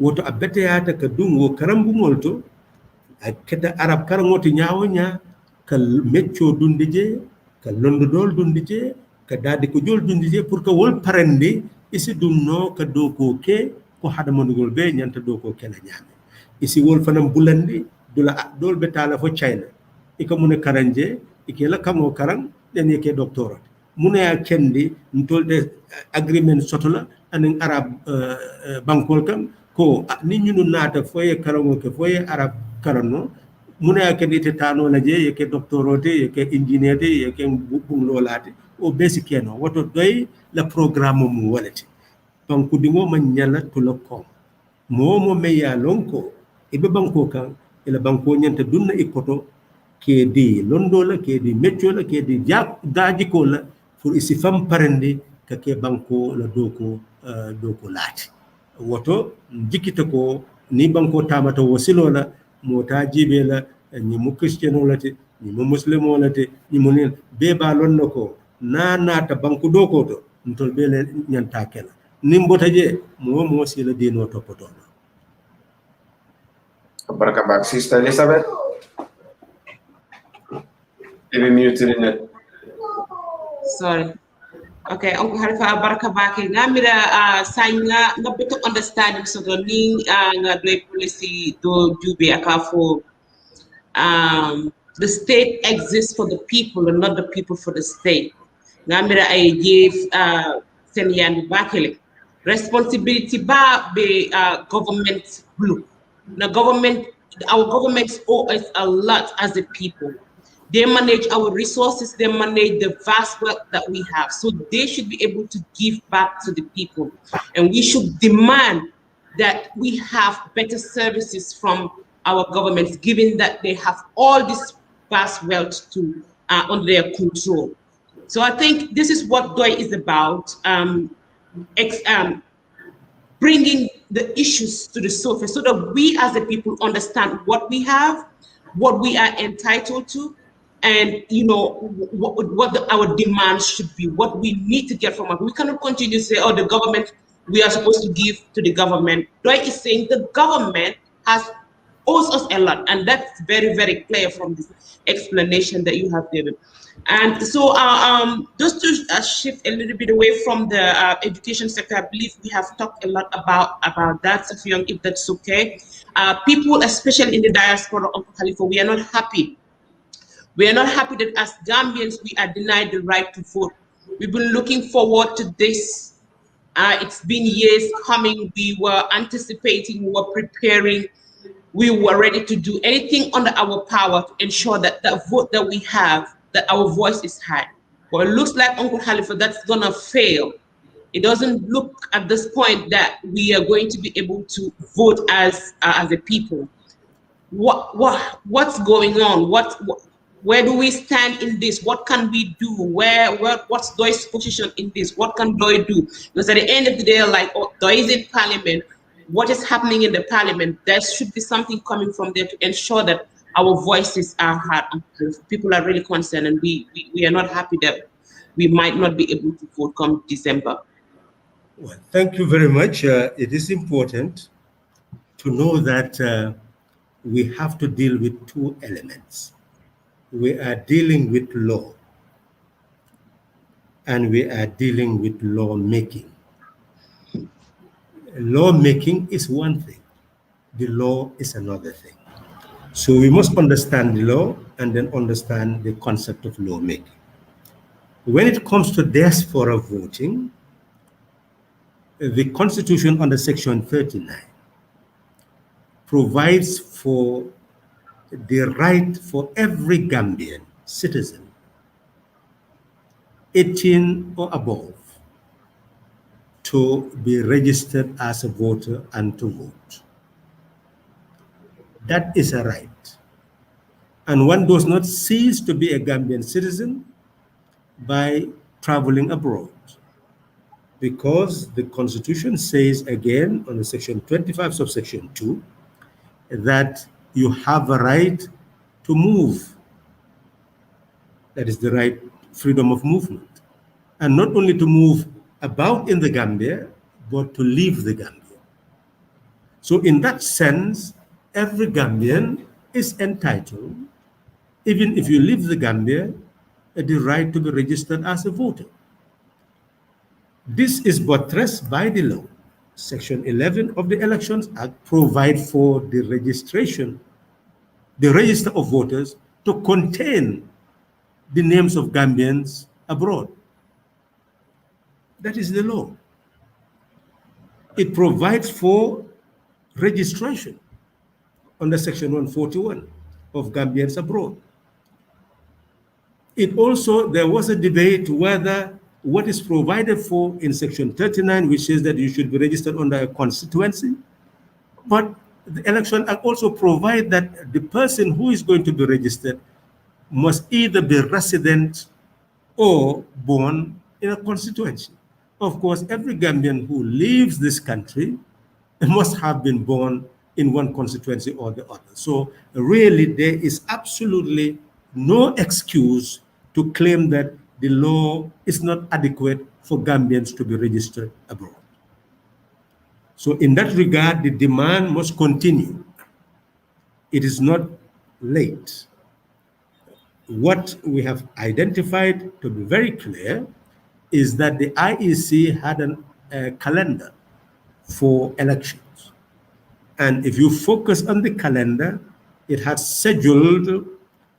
woto abete yata ka dungo karambu molto akeda arab karangoti nyaawo nya ka meccio dundije ka londo dol dundije ka dadi ko jol dundije pour que wol parende isi dumno ka doko ke ko hada monugol be nyanta doko kala nyami isi wol fanam bulandi dula dol betala fo china iko mune karanje ike la kamo karang den yake doctorate mune ya kendi ntolde agreement sotola anin arab bankol kam ko ni ñunu nata foye karango ke foye arab karano mune ya kendi te tano la je yake doctorate yake engineer te yake bung lolate o basic keno woto doy la programme mu walati banku dingo man nyala to la ko momo me ya lonko ibe banko kan ila banko nyanta dunna ikoto ke di londo la ke di meccio la ke di daji ko la pour isi fam parende ka ke banko la doko lati woto jikita ko ni banko tamata wasilo la mota jibe la ni mu christiano lati ni mu muslimo lati ni mu nen be ba lonno ko na nata banko doko to ntol be le nyanta kala nimbota je mo sila dino topoto Baraka Bah Sister Elizabeth even muted in it. Sorry. Okay, Uncle Halifa Baraka Bah ngamira sanya nga better understanding so the ning nga do policy do jube akafo the state exists for the people and not the people for the state. Ngamira I gave Senyan Bakele responsibility ba be government blue. The government, our governments owe us a lot as a people. They manage our resources, they manage the vast wealth that we have. So they should be able to give back to the people. And we should demand that we have better services from our governments, given that they have all this vast wealth to under their control. So I think this is what DOI is about, bringing the issues to the surface so that we as a people understand what we have, what we are entitled to, and what our demands should be, what we need to get from it. We cannot continue to say, oh, the government, we are supposed to give to the government. DOI is saying the government owes us a lot, and that's very, very clear from this explanation that you have given. And so just to shift a little bit away from the education sector, I believe we have talked a lot about that, Safiyon, if that's okay. People, especially in the diaspora of Khalifa, we are not happy. We are not happy that as Gambians, we are denied the right to vote. We've been looking forward to this. It's been years coming. We were anticipating, we were preparing. We were ready to do anything under our power to ensure that the vote that we have, that our voice is heard. But it looks like, Uncle Khalifa, that's gonna fail. It doesn't look at this point that we are going to be able to vote as a people. What's going on? Where do we stand in this? What can we do? What's DOI's position in this? What can DOI do? Because at the end of the day, like, DOI is in parliament. What is happening in the parliament? There should be something coming from there to ensure that our voices are heard. People are really concerned, and we are not happy that we might not be able to vote come December. Well, thank you very much. It is important to know that we have to deal with two elements. We are dealing with law, and we are dealing with lawmaking. Lawmaking is one thing. The law is another thing. So we must understand the law and then understand the concept of lawmaking. When it comes to diaspora voting, the Constitution under Section 39 provides for the right for every Gambian citizen 18 or above to be registered as a voter and to vote. That is a right. And one does not cease to be a Gambian citizen by traveling abroad, because the Constitution says again on the Section 25 subsection 2 that you have a right to move. That is the right, freedom of movement. And not only to move about in the Gambia, but to leave the Gambia. So in that sense, every Gambian is entitled, even if you leave the Gambia, the right to be registered as a voter. This is buttressed by the law. Section 11 of the Elections Act provides for the registration, the register of voters, to contain the names of Gambians abroad. That is the law. It provides for registration under Section 141 of Gambians abroad. It also, there was a debate whether what is provided for in Section 39, which says that you should be registered under a constituency, but the Election Act also provides that the person who is going to be registered must either be resident or born in a constituency. Of course, every Gambian who leaves this country must have been born in one constituency or the other. So really, there is absolutely no excuse to claim that the law is not adequate for Gambians to be registered abroad. So in that regard, the demand must continue. It is not late. What we have identified, to be very clear, is that the IEC had a calendar for elections. And if you focus on the calendar, it had scheduled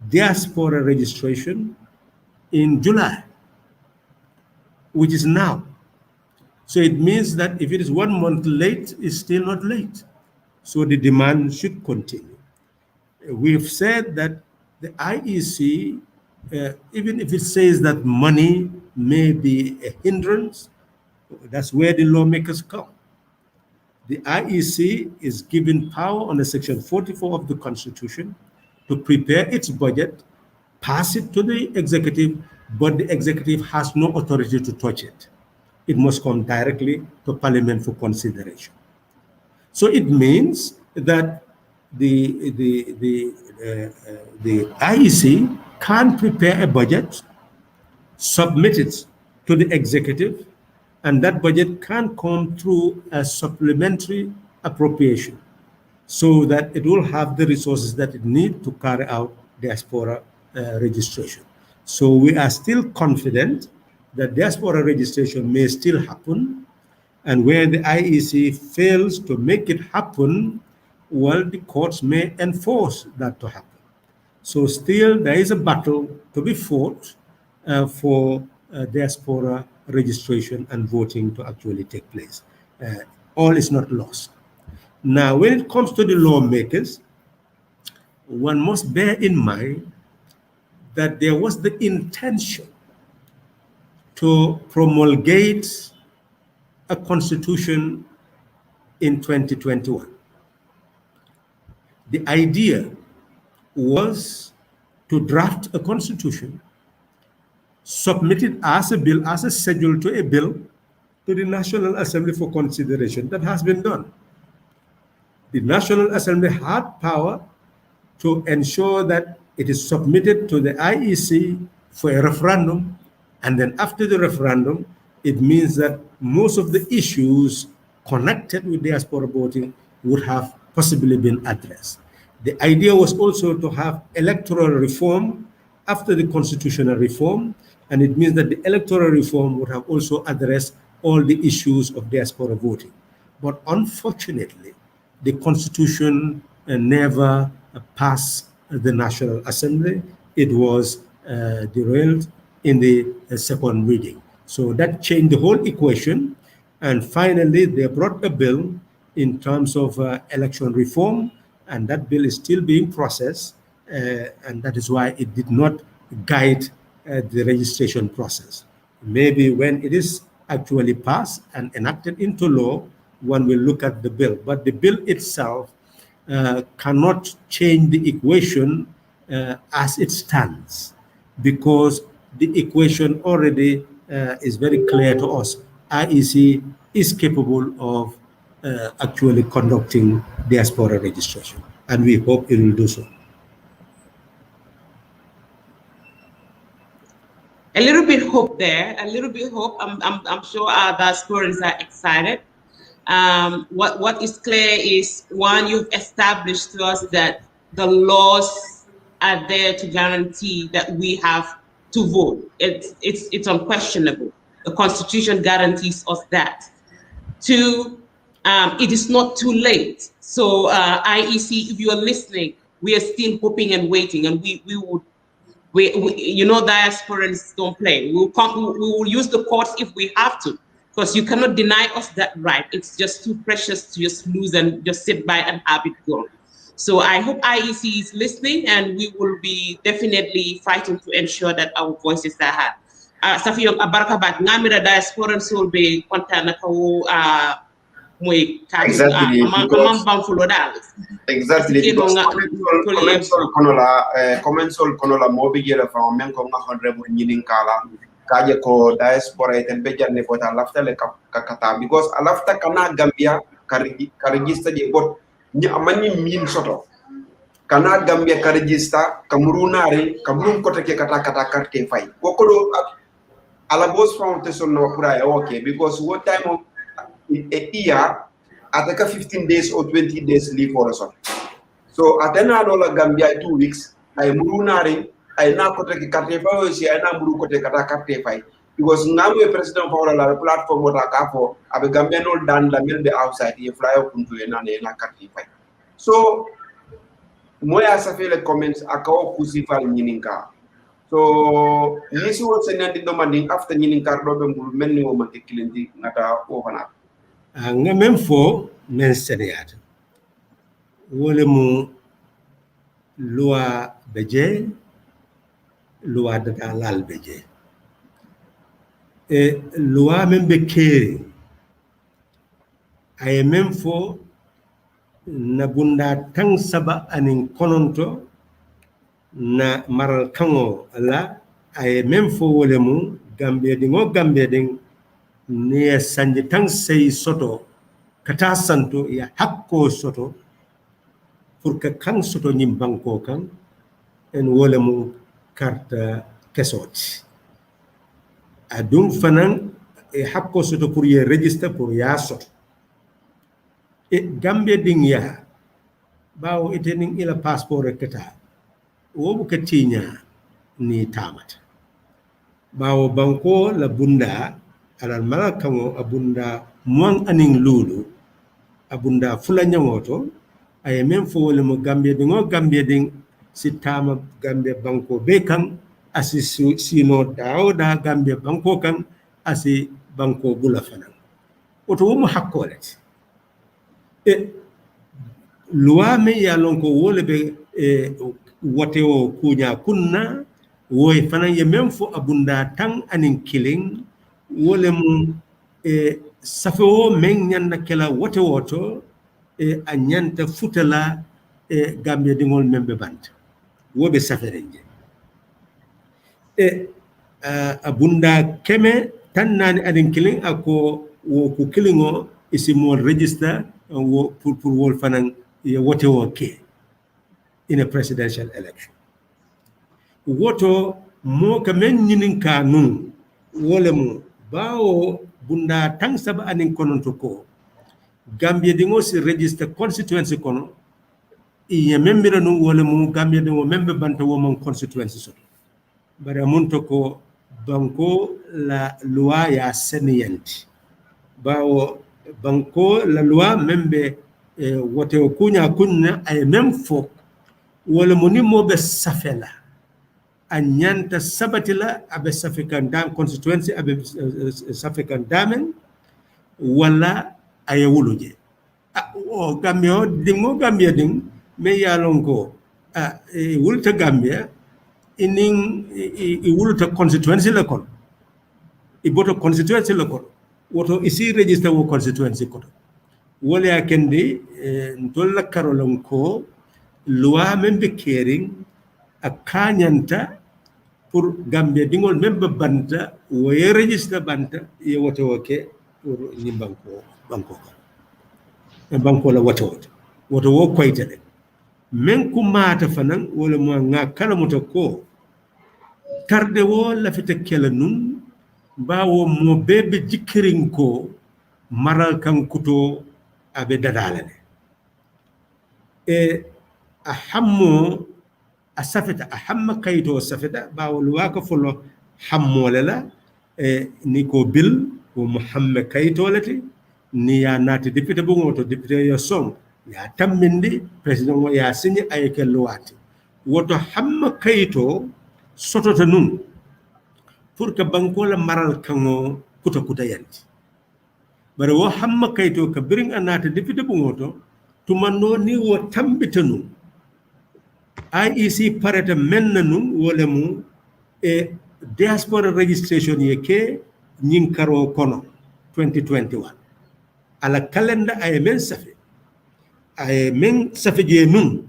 diaspora registration in July, which is now. So it means that if it is 1 month late, it's still not late. So the demand should continue. We've said that the IEC, even if it says that money may be a hindrance, that's where the lawmakers come. The IEC is given power under Section 44 of the Constitution to prepare its budget, pass it to the executive, but the executive has no authority to touch it. It must come directly to Parliament for consideration. So it means that the IEC can prepare a budget, submit it to the executive, and that budget can come through a supplementary appropriation so that it will have the resources that it needs to carry out diaspora registration. So we are still confident that diaspora registration may still happen, and where the IEC fails to make it happen, well, the courts may enforce that to happen. So still there is a battle to be fought for diaspora registration and voting to actually take place. All is not lost. Now, when it comes to the lawmakers, one must bear in mind that there was the intention to promulgate a constitution in 2021. The idea was to draft a constitution, submit it as a bill, as a schedule to a bill, to the National Assembly for consideration. That has been done. The National Assembly had power to ensure that it is submitted to the IEC for a referendum, and then after the referendum, it means that most of the issues connected with diaspora voting would have possibly been addressed. The idea was also to have electoral reform after the constitutional reform, and it means that the electoral reform would have also addressed all the issues of diaspora voting. But unfortunately, the constitution never passed the National Assembly. It was derailed in the second reading. So that changed the whole equation. And finally, they brought a bill in terms of election reform, and that bill is still being processed. And that is why it did not guide the registration process. Maybe when it is actually passed and enacted into law, one will look at the bill. But the bill itself cannot change the equation as it stands, because the equation already is very clear to us. IEC is capable of actually conducting diaspora registration, and we hope it will do so. A little bit hope there, a little bit hope. I'm sure our diasporans are excited. What is clear is, one, you've established to us that the laws are there to guarantee that we have to vote. It's unquestionable. The Constitution guarantees us that. Two, it is not too late. So IEC, if you are listening, we are still hoping and waiting, and we would you know, diasporans don't play. We will use the courts if we have to, because you cannot deny us that right. It's just too precious to just lose and just sit by and have it go. So I hope IEC is listening, and we will be definitely fighting to ensure that our voices are heard. Safiyo abaraka bat ngamira diasporans will be kontana ko exactly, commensol konola mobi jela fa men ko honorable nyinin kala kaje ko diaspora eten be janne fota lafta le kata, because alafta kana Gambia ka register je bot ni amani min soto kana Gambia ka register kamurunare kamurun kote ke kata karte fay ko do ala boss foundation no pura okay, because what time of a year ataka 15 days or 20 days leave for us. So atena dola Gambia 2 weeks ay murunare ay na ko teki carte fa aussi ay na muru ko te kata carte fay, because ngamwe president for la platform wota ka fo abe Gambia no dan la mel be outside ye fly up kuntu na carte fay. So moya sa fait les comments akaw kusifal nyininka. So nisi won senandi domanding after nyininka do be mbul melni wo mate kilindi ngata o fana nga même fo men sénéat wole mu loi beje loi data lal beje e loi même be kéré ay même fo na bunda tang saba anin kononto na maral kango la ay même fo wole mu Gambia ding ne sanji tang sey soto kata santo ya hakko soto pour que kan soto nyim banko kan en wole mu carte kesot adum fanan e hakko soto pour ye register pour ya soto e Gambia ding ya bawo itening ila passeport kata wo ka tinya ni tamata bawo banko la bunda alal mala kango abunda muang aning lulu abunda fula nyangoto ay même fo wala mo Gambia ding si tama Gambia banko be kan asi sino da Gambia banko kan asi banko bula fanan oto wo mo hakkolet e loi me ya lonko wole be wote o kunya kunna woy fanan ye même fo abunda tang aning killing wole mu safo men nyanda kala woto a nyanta futala Gambia dingol membe bant wobe saferenje abunda keme tan nani adin killing ako wo ku killingo isi mo register wo pour wol fanan woto ke in a presidential election woto mo ka men nyinin kanun wole mu bawo bunda tang saba anin kononto ko Gambia dingo si register constituency kono iye membira no wala mu Gambia dingo membe banta wo mon constituency so bare munto ko banko la loi ya seniyanti bawo banko la loi membe wote kunya ay mem fo wala mu ni mo be safela anyanta sabatila abe safikan dam constituency abe safikan damen wala ay wuluje o Gambia ding me yalonko wulta Gambia inin wulta constituency la kon iboto constituency la kon woto isi register wo constituency ko wala kendi ntolla karolon ko loi membe caring akanyanta pour Gambia dingol membe banta wo ye register banta ye woto woke pour ni banko la woto wo koytale men ku mata fanan wala mo nga kala moto ko tarde wo la fita kala nun bawo mo bebe jikirin ko maral kan kuto abe dadalane ahammo asafeta ahamma kayto safeta bawo luwaka folo hammolela ni ko bil ko Muhammad kayto lati ni ya nati député bu ngoto député yo song ya tammindi président ya signé ay ke luwati woto hamma kayto sotota nun pour que banko la maral kango kuta yanti bare wo hamma kayto ka biring anata député bu ngoto tumanno ni wo tambitanu IEC parata mennanu wala mu e diaspora registration yeke nyin karo kono 2021 ala calendar ay men safi je nun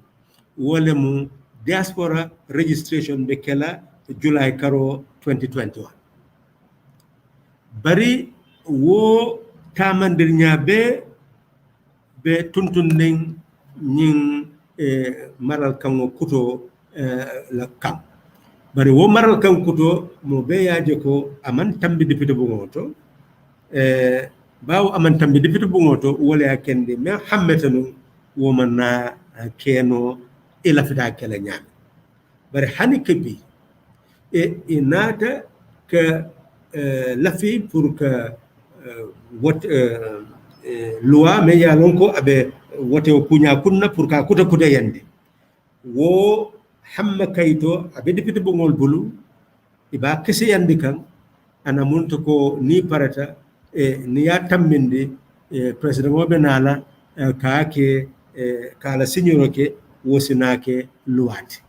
wala mu diaspora registration be kala July karo 2021 bari wo tamandir ñabe be tuntun nen ñing maral kango kuto la kam bari wo maral kan kuto mo be yaaje ko aman tambi député bu ngoto bawo aman tambi député bu ngoto wala ya kende me hammetanu wo manna keno ila fita kala ñaame bari hani kebi inata que lafi pour que loi me ya lonko abe wote kunya kunna pour ka kuta yande wo hamma kayto abe député bo ngol bulu iba kese yandi kan ana munto ko ni parata ni ya tamminde président mo benala ka ke kala signoro ke wosinake luwati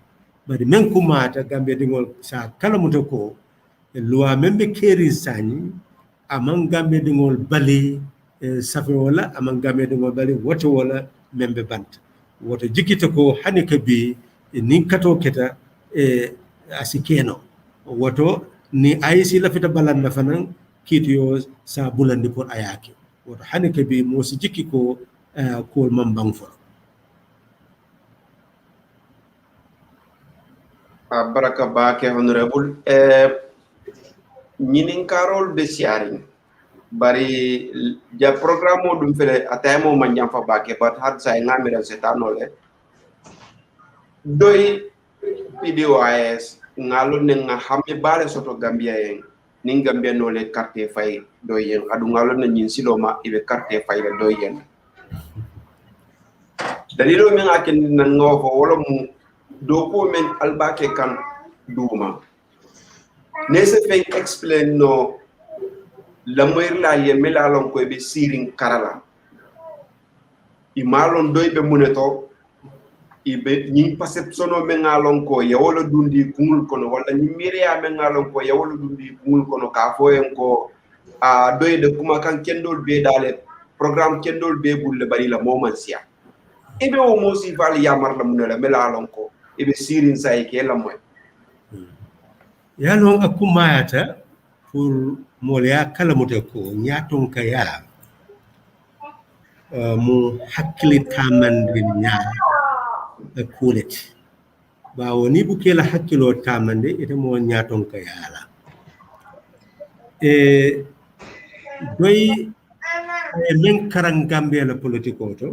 bari men kumata gambe dingol sa kala muto ko loi membe keri sani amang gambe dingol bali safe wala amang gambe dingol bali woto wala membe bant woto jikita ko hanika bi nin kato keta asikeno woto ni ayisi la fita balan na fanan kitiyo sa bulandi pour ayake woto hanika bi mo si jikki ko ko mambang fo baraka ba ke honorable ñinin karol be siaring bari ja programme o dum fele ataymo man jam fa bake bat had say ngamira setanole doy PDOIS ngalo ne nga xamé balé soto Gambia en ni Gambia no le carte fay doy yen adu ngalo na ñin siloma ibe carte fay le doy yen dalilo mi ngaken na ngofo wala mu do ko men albake kan duma nese fen explain no la moyr la ye melalon ko be siring karala imalon doy be muneto ibe ñi perceptiono me ngalon ko ya wala dundi kumul kono wala ñi miria me ngalon ko ya wala dundi kumul kono ka foyen ko a doy de kuma kan kendol be dale programme kendol be bulle bari la momansia ibe o mo si val yamar la munela melalon ko ibe sirin say ke la moy yalon akumayata pour molya kala muta ko nyaton kaya mu hakkili tamandri nya kulet bawo ni bu kela hakkilo tamande ite mo nyaton kaya la doy men karang Gambia la politiko to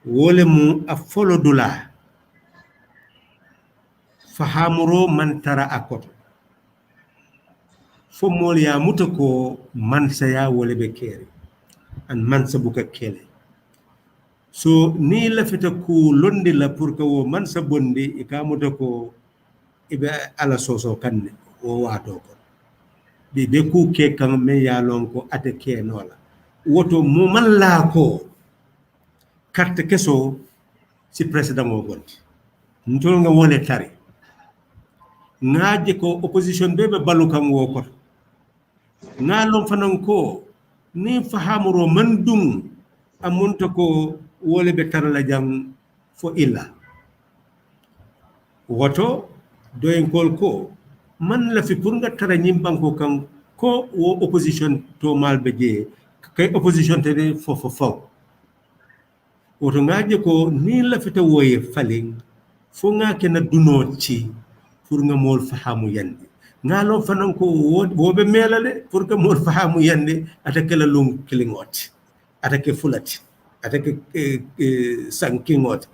wole mu a folo dula fahamuro man tara akoto fo mol ya mutako man saya wole be kere an man sabuka kele so ni la fita ku londi la pour que wo man sa bondi e ka mutako ibe ala soso kanne wo wato ko be ku ke kan me ya lon ko ate ke nola woto mo man la ko carte keso si president mo gonti ntol nga wole tari ngaje ko opposition bebe balu kam wo ko ngalom fanan ko ni fahamuro mandum amunta ko wole be tarala jam fo illa woto doyen kol ko man la fi pour nga tara ñim banko kan ko wo opposition to malbe je kay opposition te fo woto ngaje ko ni la fi ta woye faling fo nga kena dunoti pour nga mol fahamu yandi ngalo fanan ko wobe melale pour que mol fahamu yandi atake la lung kilingot atake fulati atake sankingot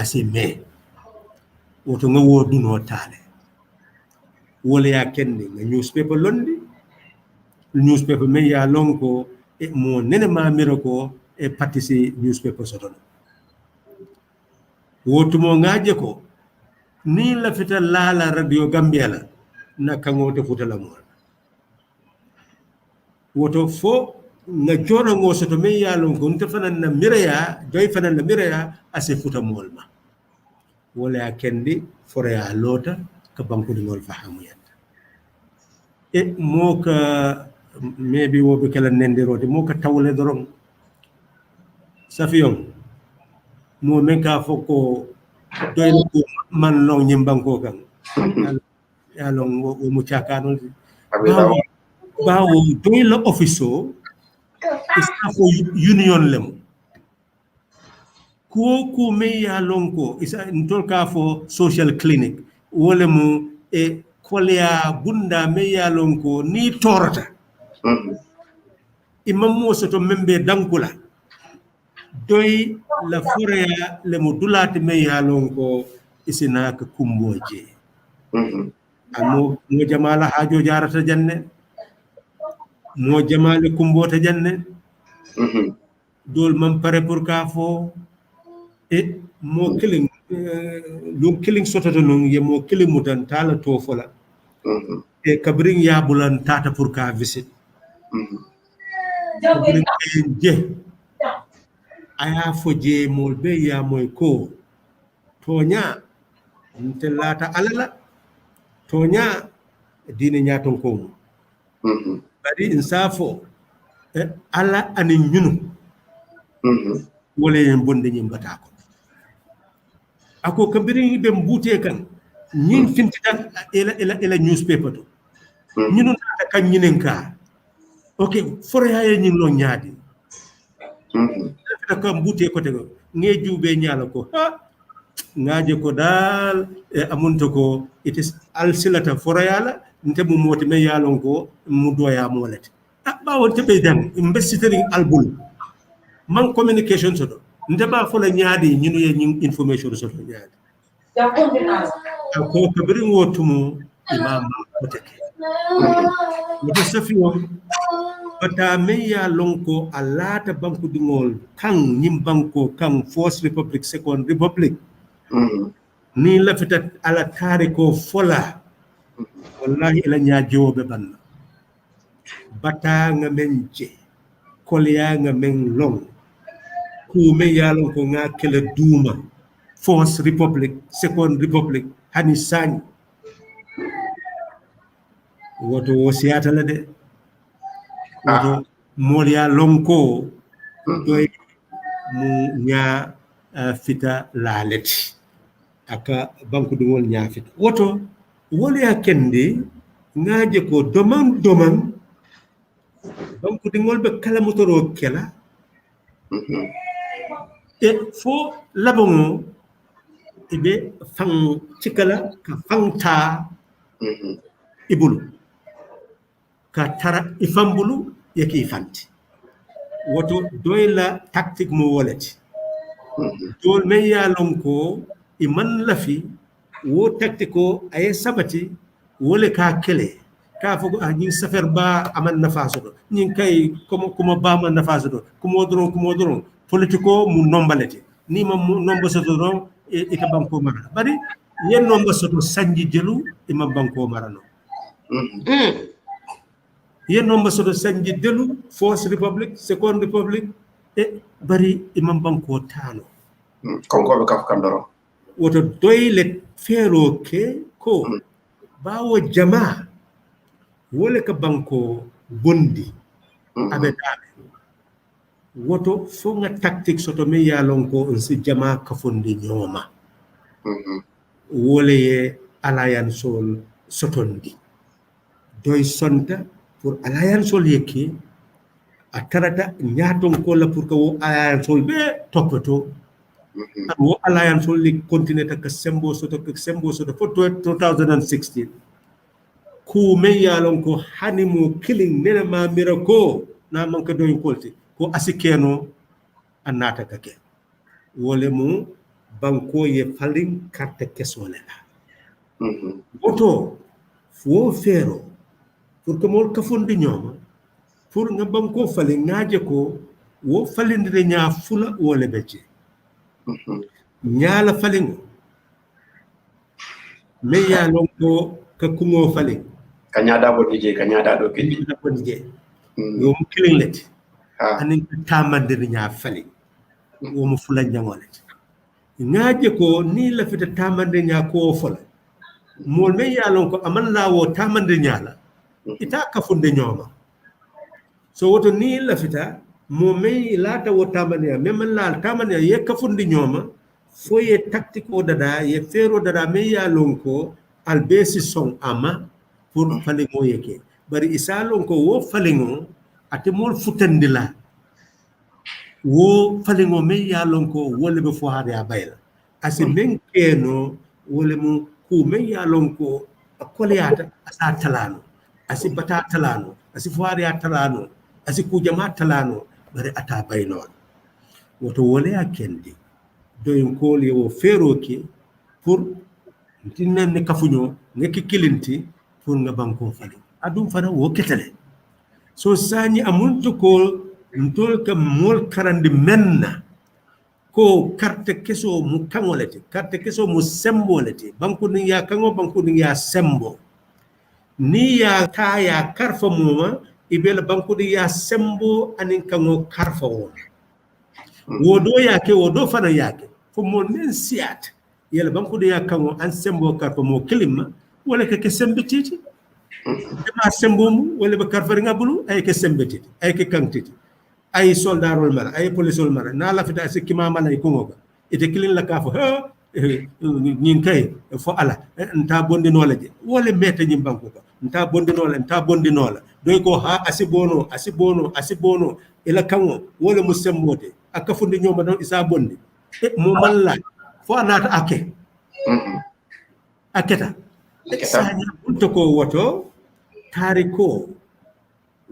asime woto nga wo duno tale wala ya kende nga newspaper londi newspaper me ya lonko e mo nene ma mirako e patisi newspaper sotono woto mo ngaje ko ni la fita la radio Gambia la na kangote futala mo woto fo nga jona ngo soto me yalon ko nte fanan na mireya joy fanan na mireya ase futa molma wala ya kendi fore ya lota ka banku di ngol fahamu yata e mo ka maybe wo be kala nendiro de mo ka tawle dorom safiyon mo men ka foko doy ko man long nyimbanko kan yalon wo mu chakano bawo doy la office Isafo union lem ko me ya lonko isa ntolka fo social clinic wole mu e kolya bunda me ya lonko ni torata imam mo soto membe dankula doy la forea le mo dulati me ya lonko isina ka kumboje amo mo jamala hajo jarata janne mo jamale kumbota janne dol man pare pour ka fo e mo killing lu killing sototo non ye mo killing mutan tala to fola e kabring ya bulan tata pour ka visit je aya fo je mo be ya moy ko tonya ntelata alala tonya dine nyaton ko bari insafo ala ani ñunu wala yen bonde ñim bata ko ako kabiri be mbute kan ñin finti tan ela newspaper to ñunu ta kan ñinen ka ok fore haye ñin lo ñaadi ta ko mbute ko tego nge jube ñala ko ha ngaje ko dal amunto ko it is al silata fore yala nte mu moti me yalon ko mu doya molete bawo tebe dan investiring albul man communication soto ndeba fo la nyaadi ñinu ye ñing information soto nyaadi ko kabiri wotumo imam ko teke woto safiyo bata me ya lonko alata banku dingol kan ñim banko kan first republic second republic ni la fitat ala tariko fola wallahi ila nyaajo be banna bata nga menje kolya nga men long ku me yalon ko nga kele duma first republic second republic hani sani woto wosiata la de woto molya lonko doy mu nya fita laleti aka banku dum wol nya fita woto wolya kende ngaje ko doman donc dingol be kala motoro kela e fo labongo ibe fang cikala ka fangta ibulu ka tara ifambulu yake ifanti woto doyla tactique mo wolati dol me ya lonko iman lafi wo tactico ay sabati wole ka kele ka fogo ñi safer ba aman nafaso do ñi kay como ba man nafaso do kumo doron politico mu nombalete ni ma nomba soto do e ta banko mara bari yen nomba soto sanji jelu e ma banko mara no yen nomba soto sanji delu first republic second republic e bari e ma banko tano konko be kaf kandoro woto doyle fero ke ko bawo jama wole ka banko bondi abe dabe woto fo nga tactique soto me yalon ko on si jama ka fondi nyoma wole ye alliance sol sotondi doy sonta pour alliance sol yeki a tarata nyaton ko la pour ko alliance sol be topoto wo alliance sol li continue ta ka sembo soto for 2016 ku me yalon ko hanimu killing nena ma miracle na man ka doy kolti ko asikeno anata kake wole mu banko ye falling carte kesole la woto fo fero pour que mol kafundi ñoma pour nga banko fali ngaaje ko wo falindire nya fula wole becce ñaala falingo me ya lonko ka kumo fale kanyada bo DJ kanyada do keji na ko DJ wo mu killing let anin tamandir nya fale wo mu fula nyangolet ngaje ko ni la fita tamandir nya ko fala mol me ya lonko aman la wo tamandir nya la ita ka funde nyoma so woto ni la fita mo me la ta wo tamandir me man la tamandir ye ka funde nyoma foye tactico dada ye fero dada me ya lonko albesi son ama pour falingo yeke bari isa lonko wo falingo ate mol futandila wo falingo me ya lonko wole be fo hade abayla ase men keno wole mu ku me ya lonko akolyata asa talano ase bata talano ase fo hade talano ase ku jama talano bari ata bayno woto wole akendi doyin koli wo feroki pour tinne ne kafuño ngeki kilinti pour nga banko fali adum fana wo ketale so sani amuntu ko ntol ka mol karandi menna ko carte keso mu kangolete carte keso mu sembolete banko ni ya kango banko ni ya sembo ni ya ta ya karfa muma ibela banko ni ya sembo anin kango karfa wona wodo yake wodo fana yake fo mo nen siat yela banko de yakamo an sembo karfa mo kilima wala ke sembetiti dama sembo mu wala be karfa nga bulu ay ke sembetiti ay ke kantiti ay soldarol mara ay policeol mara na la fita se kima mala ko ngoga ite kilin la ka fo nyin kay fo ala nta bondi no la je wala meta nyim banko ko nta bondi no la doy ko ha asibono ila kango wala mu sembote akafundi nyoma don isa bondi mo malla fo anata aketa sanya bunto ko woto tariko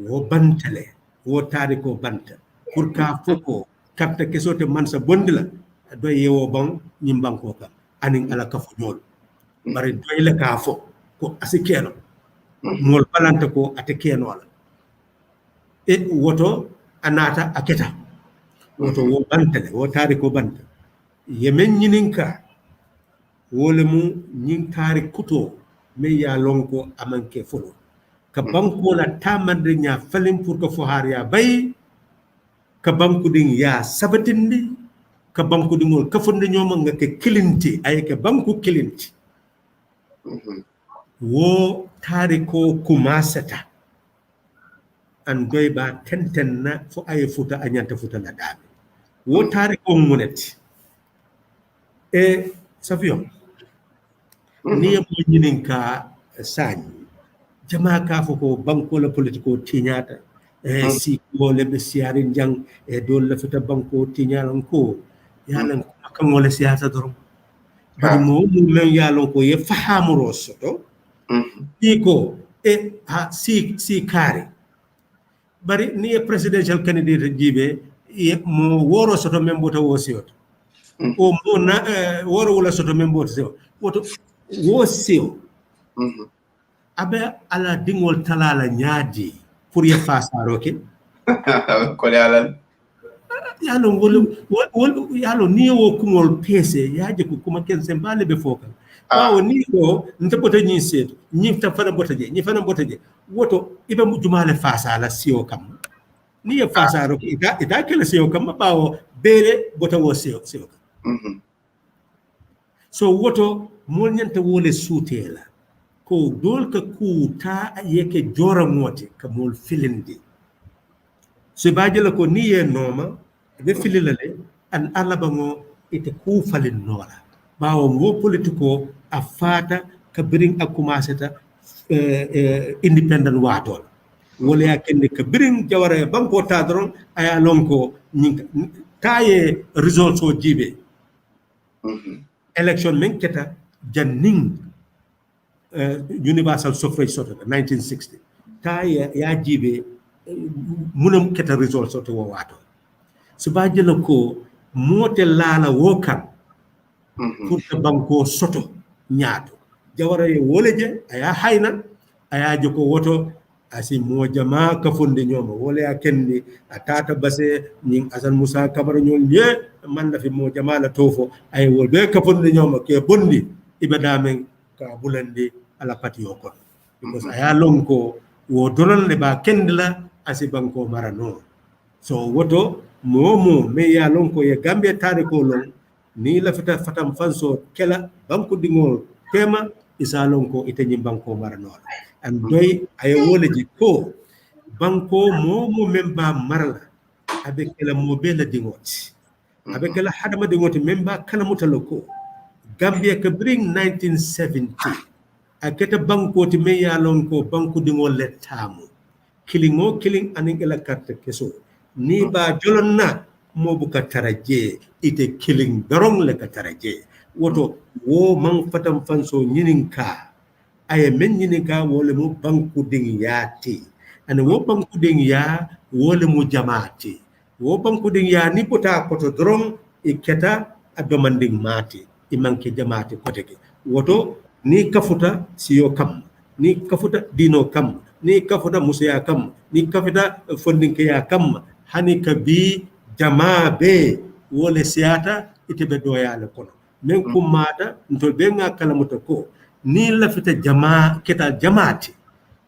wo bantale wo tariko banta pour ka foko carte kesote mansa bondila do yewo ban nyimbanko ka anin ala ka fujol bari doy la ka fo ko asikeno mol balanta ko ate keno ala woto anata aketa woto wo bantale wo tariko banta yemen nyininka wole mu nyin tari kuto me ya lonko amanke folo ka banko la tamande nya falim pour ko fohar ya bay ka banko ding ya sabatindi ka banko dingol ka fonde nyoma nga ke kilinti ay ke banko kilinti wo tari ko kumasata an doy ba tentenna fo ay futa anyanta futa la dami wo tari ko muneti safiyo ni mo nyininka sani jama ka foko banko la politiko tinyata si ko le be siarin jang do la fita banko tinyalan ko yalan ko ngole siyasa doro bari mo men yalon ko ye fahamuro soto iko si kare bari ni presidential candidate jibe mo woro soto membota wo siyoto o mo na woro wala soto membota siyo woto wo siyo abe ala dingol talala nyaadi pour ye fasaro ke ko yalan yalo yalo ni wo kumol pese yaaje ko kuma ken sembale be foka bawo ni ko nta bota nyi seto nyi ta fana bota je woto ibe mu jumale fasala siyo kam ni ye fasaro ita kele siyo kam bawo bere bota wo siyo so woto mol nyanta wole sutela ko dol ka kuta yeke jora moti ka mol filindi so bajela ko ni ye noma be fililale an alabango ite ku falin nola bawo ngo politiko afata ka biring akumaseta independent watol wala yakende ka biring jawara banko tadron aya lonko taye results o jibe election men keta janning universal suffrage sort of 1960 taye ya jibe munam keta results sort of wato so bajelo ko mote lala wokan pour que banko soto nyaato jawara ye woleje aya hayna aya joko woto asi mo jama ka fonde nyoma wala ya kenni atata base ning asan musa kabara nyol ye man la fi mo jama la tofo ay wolbe ka fonde nyoma ke bondi ibada men ka bulande ala patio ko because aya lonko wo donon le ba kendla asi banko marano so woto momo me ya lonko ye Gambia tare ko lon ni la fata fatam fanso kela banko dingol tema isa lonko ite nyim banko marano and doy ay woleji ko banko momo memba marla avec la mobile dingoti avec la hadama dingoti memba kala mutaloko Gambia ka bring 1970 aketa banko ti me ya lonko banko dingol le tamu killing aningela carte keso ni ba jolonna mo buka taraje ite killing dorong le ka taraje woto wo man fatam fanso nyininka ay men nyininka wole mo banku ding yaati and wo banku ding ya wole mo jamaati wo banku ding ya ni pota koto dorong iketa adomanding mati imanke jamaati koteke woto ni kafuta siyo kam ni kafuta dino kam ni kafuta musaya kam ni kafuta fondinke ya kam hani kabi jamaa be wole siata itebe doyale kono men kumata ntol be nga kala mutako ni lafita jamaa keta jamaati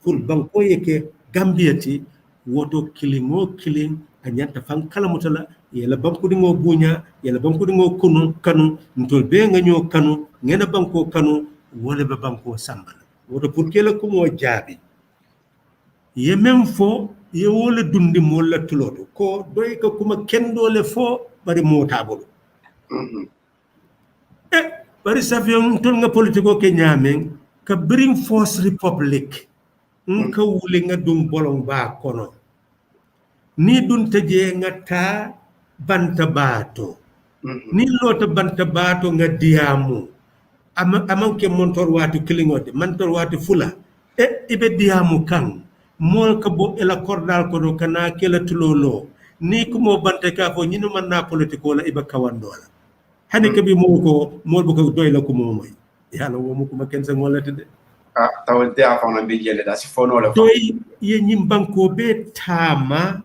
pour banko yeke gambiati woto killing anyanta fan kala mutala yela banko dingo bunya yela banko dingo kanu ntol be nga nyo kanu ngena banko kanu wole be banko sambala woto pour kela ko mo jaabi ye même fo ye wole dundi mo la tulodo ko doy ko kuma kendole fo bari motabolo bari safion ton nga politiko ke nyamen ka bring force republic ka wule nga dum bolong ba kono ni dun teje nga ta banta bato ni lota banta bato nga diamu amam ke montor watu kilingode montor watu fula ibe diamu kan mol ka bo ela kordal ko do kana kela tulolo ni ko mo bante ka fo nyinu man na politiko la iba kawandola hani ke bi mo ko mol bu ko doy la ko mo moy yalla wo mo ko maken sa ngolati de tawante afana be jele da si fono la doy ye nyim banko be tama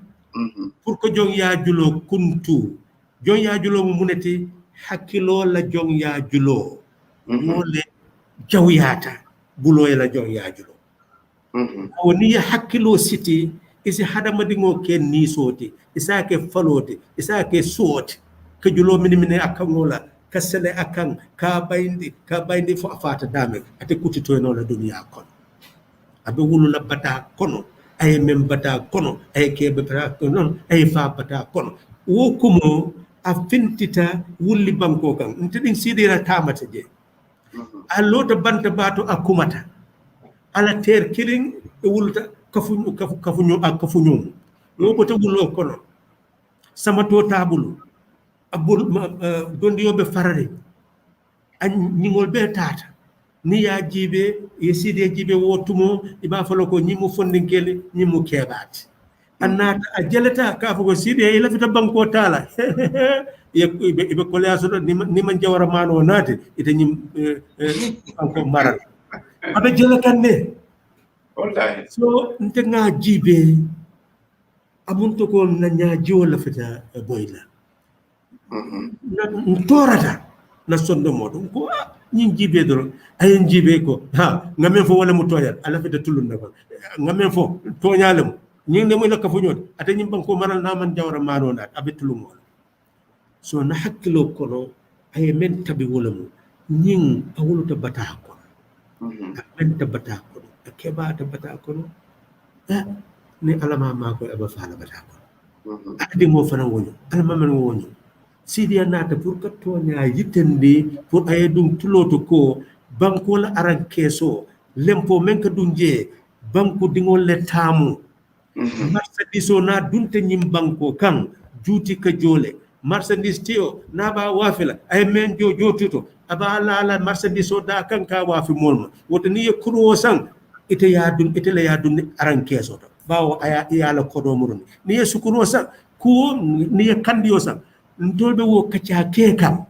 pour ko jong ya julo kuntu jong ya julo mo muneti hakilo la jong ya julo mole jawyata bulo la jong ya julo woni hakkilo siti isi hadama dingo ke ni soti isa ke falote isa ke soti ke julo mini akangola kasele akan ka bayndi fo afata dame ate kutito no la dunya kon abe wulu la bata kono ay mem bata kono ay ke be bata kono ay fa bata kono wo kumo a fintita wulli banko kan ntidin sidira tamata je alota banta bato akumata ala ter killing e wulta kafuñu wo ko tegulo kono sama to tabulu abul dondi yobe farare an ñingol be tata ni ya jibe yeside jibe wotumo iba falo ko ñimu fondinkele ñimu kebat annata a jeleta ka fo ko side ila fita banko tala ibe ko la so ni man jawara mano nate ite ñim banko maral abe jelekan ne wallahi so nte nga jibe amunto ko na nyaaji wala fita boyla na ntorata na sondo modo ko ñin jibe do ay jibe ko ha ngamen fo wala mu toyal ala fita tulun na ko ngamen fo toñalem ñin ne moy la ka fu ñot ata ñim banko maral na man jawra mano na abe tulum so na hakkilo ko no ay men tabi wala mu ñin awulu ta bata ko men ta bata ko keba ta bata ko ni alama ma ko aba fala bata ko adi mo fana wonyo alama man wonyo sidia nata pour ka tonya yitende pour ay dum tuloto ko banko la aran keso lempo men ka dunje banko dingol le tamu marchandise na dunte nyim banko kan juti ka jole marchandise tio na ba wafila ay men jotuto aba la marchandise da kan ka wafi molma woto ni ye kuro san ite la ya dun aran keso to bawo aya yala kodo murun ni ye sukuro san ko ni ye kandiyo san ndolbe wo Kachaa ke kam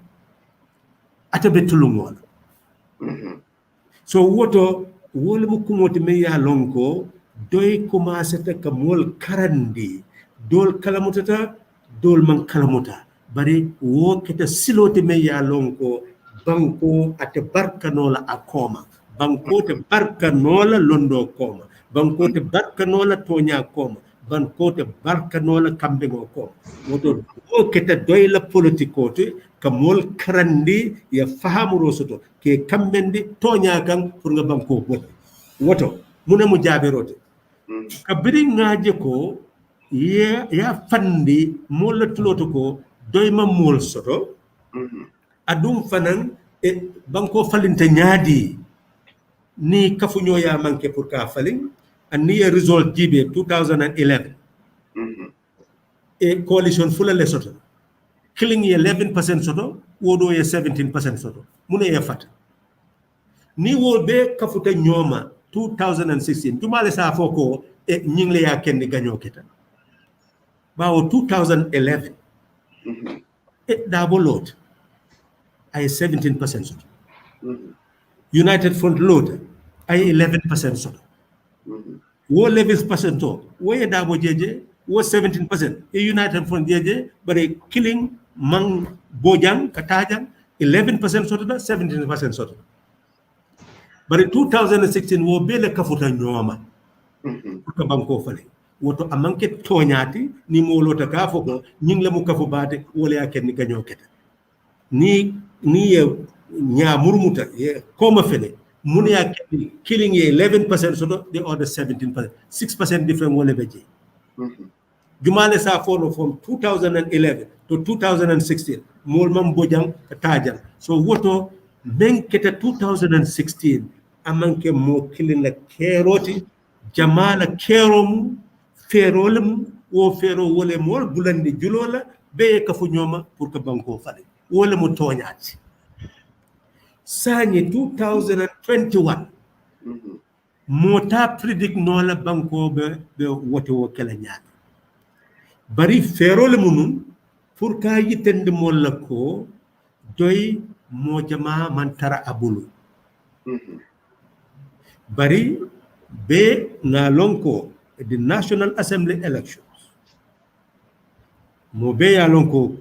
atabe tulumol so woto wol mu kumoti me ya lonko doy commencé ta ka mol karandi dol kalamutata dol man kalamuta bari wo keta silote me ya lonko banko ate barkanola akoma bankote barka nola londo koma bankote barka nola tonya koma bankote barka nola kambengo koma woto o keta doyla politikote kamol karandi ya fahamu rosoto ke kambendi tonya kan pour nga banko bot woto mune mu jaberote kabiri ngaje ko ya fandi mola tuloto ko doyma mol soto adum fanan e banko falinte nyaadi ni kafuño ya manke pour ka falin and ni result jibe 2011 e coalition fula le soto killing 11% soto wodo ye 17% soto mune ye fata ni wo be kafuta nyoma 2016 tumale sa foko e nyingle ya kendi ganyo keta bawo 2011 e dabo lot ay 17% soto United Front load ay 11% soto wo 11% to wo ye dabo jeje wo 17% e United Front jeje bare killing mang bojang katajang 11% soto da 17% soto bare 2016 wo bele kafuta nyoma ko banko fale woto amanke toñati ni mo lota ka foko ñing la mu kafu baate wala ya ken ni ganyo keta ni ye nya murmuta ye koma fele mun ya ken killing ye 11% soto the other 17% 6% different wala beje jumale sa follow from 2011 to 2016 mol mam bojang tajang so woto ben keta 2016 amanke mo killing la keroti jamala kerom ferolum wo fero wole mol bulandi julola be kafu ñoma pour que banko fale wole mo toñati sañi 2021 mota predict no la banko be wote wo kala ñaat bari ferolum nun pour ka yitende mol la ko doy mo jama man tara abulu bari be na lonko the National Assembly elections mo be ya lonko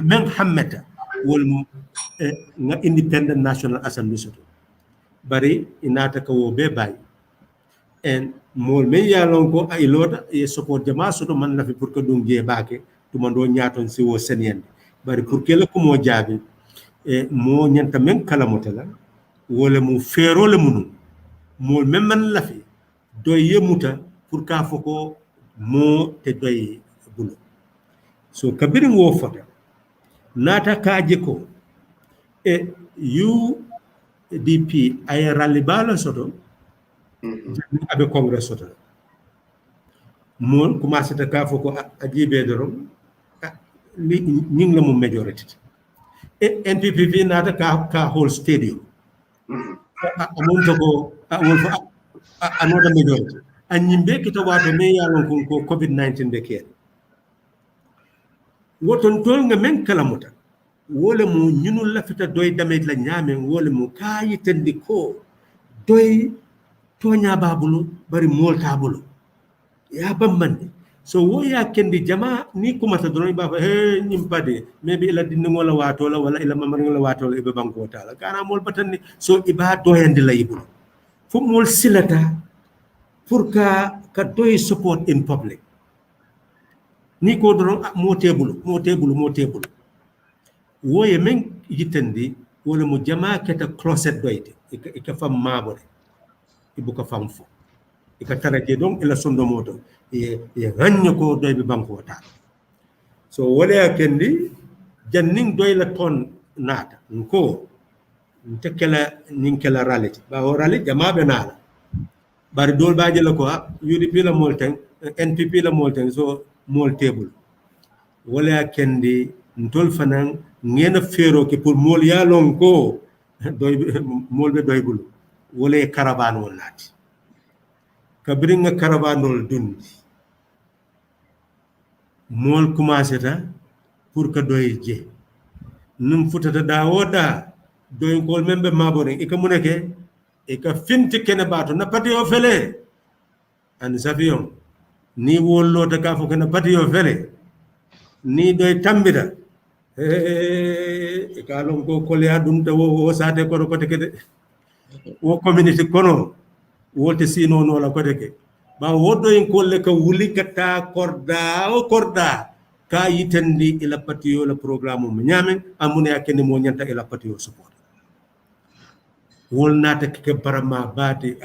men hammeta wol nga independent National Assembly soto bari inata ka wo be bay en mo men ya lonko ay loda e support jama soto man la fi pour que dum je baake tuma do ñaaton si wo senyen bari pour que la ko mo jaabi e mo ñanta men kala motala wala mu fero le munu mo men man la fi doy yemuta pour ka foko mo te doy bulo so kabirin wo fata nata kaje ko e UDP ay rally bala soto abe congress soto mo commencé ta ka foko ajibe dorom li ning la mo majority e NPP nata ka whole stadium amon to ko amon fa another majority anyimbe kita wato me yalon ko covid-19 be ken woton tol nga men kala muta wala mu ñunul la fita doy damay la ñame wala mu kayitendi ko doy tonya babulu bari molta bulu ya bambande so wo ya kendi jama ni kuma ta dono ba he ñim pade maybe ila dinno wala wato la wala ila mamar la wato la ibe banko tala kana mol batandi so iba doyandi la ibulu fu mol silata pour ka doy support in public ni ko doron mo tebulu woye men yitandi wala mo jama keta closet doyde e ka fam mabore e buka fam fo e ka taraje don ila sondo moto e ranyo ko doybe banko ta so wala kendi janning doy la ton nata ko ntekela ninkela rality ba o rally jama be nala bari dol baaje la ko UDP la molten NPP la molten so mol table wala kendi ntol fanan ngena fero ke pour mol ya lon ko doy mol be doy bulu wala caravan wonati kabringa caravanol dundi mol commencé ta pour que doy je num futata da woda doy kol membe mabore e ka muneke e ka finti kene bato na pati o fele an safiyon ni wollo ta ka fo kana pati o fele ni doy tambita e ka lon ko kolya dum ta wo sate ko te kede wo community kono wolte sino no la ko deke ba wodo en kolle ka wuli kata korda o korda ka yitendi ila patio la programme mo nyame amune akene mo nyanta ila patio support wol nata ke barama bati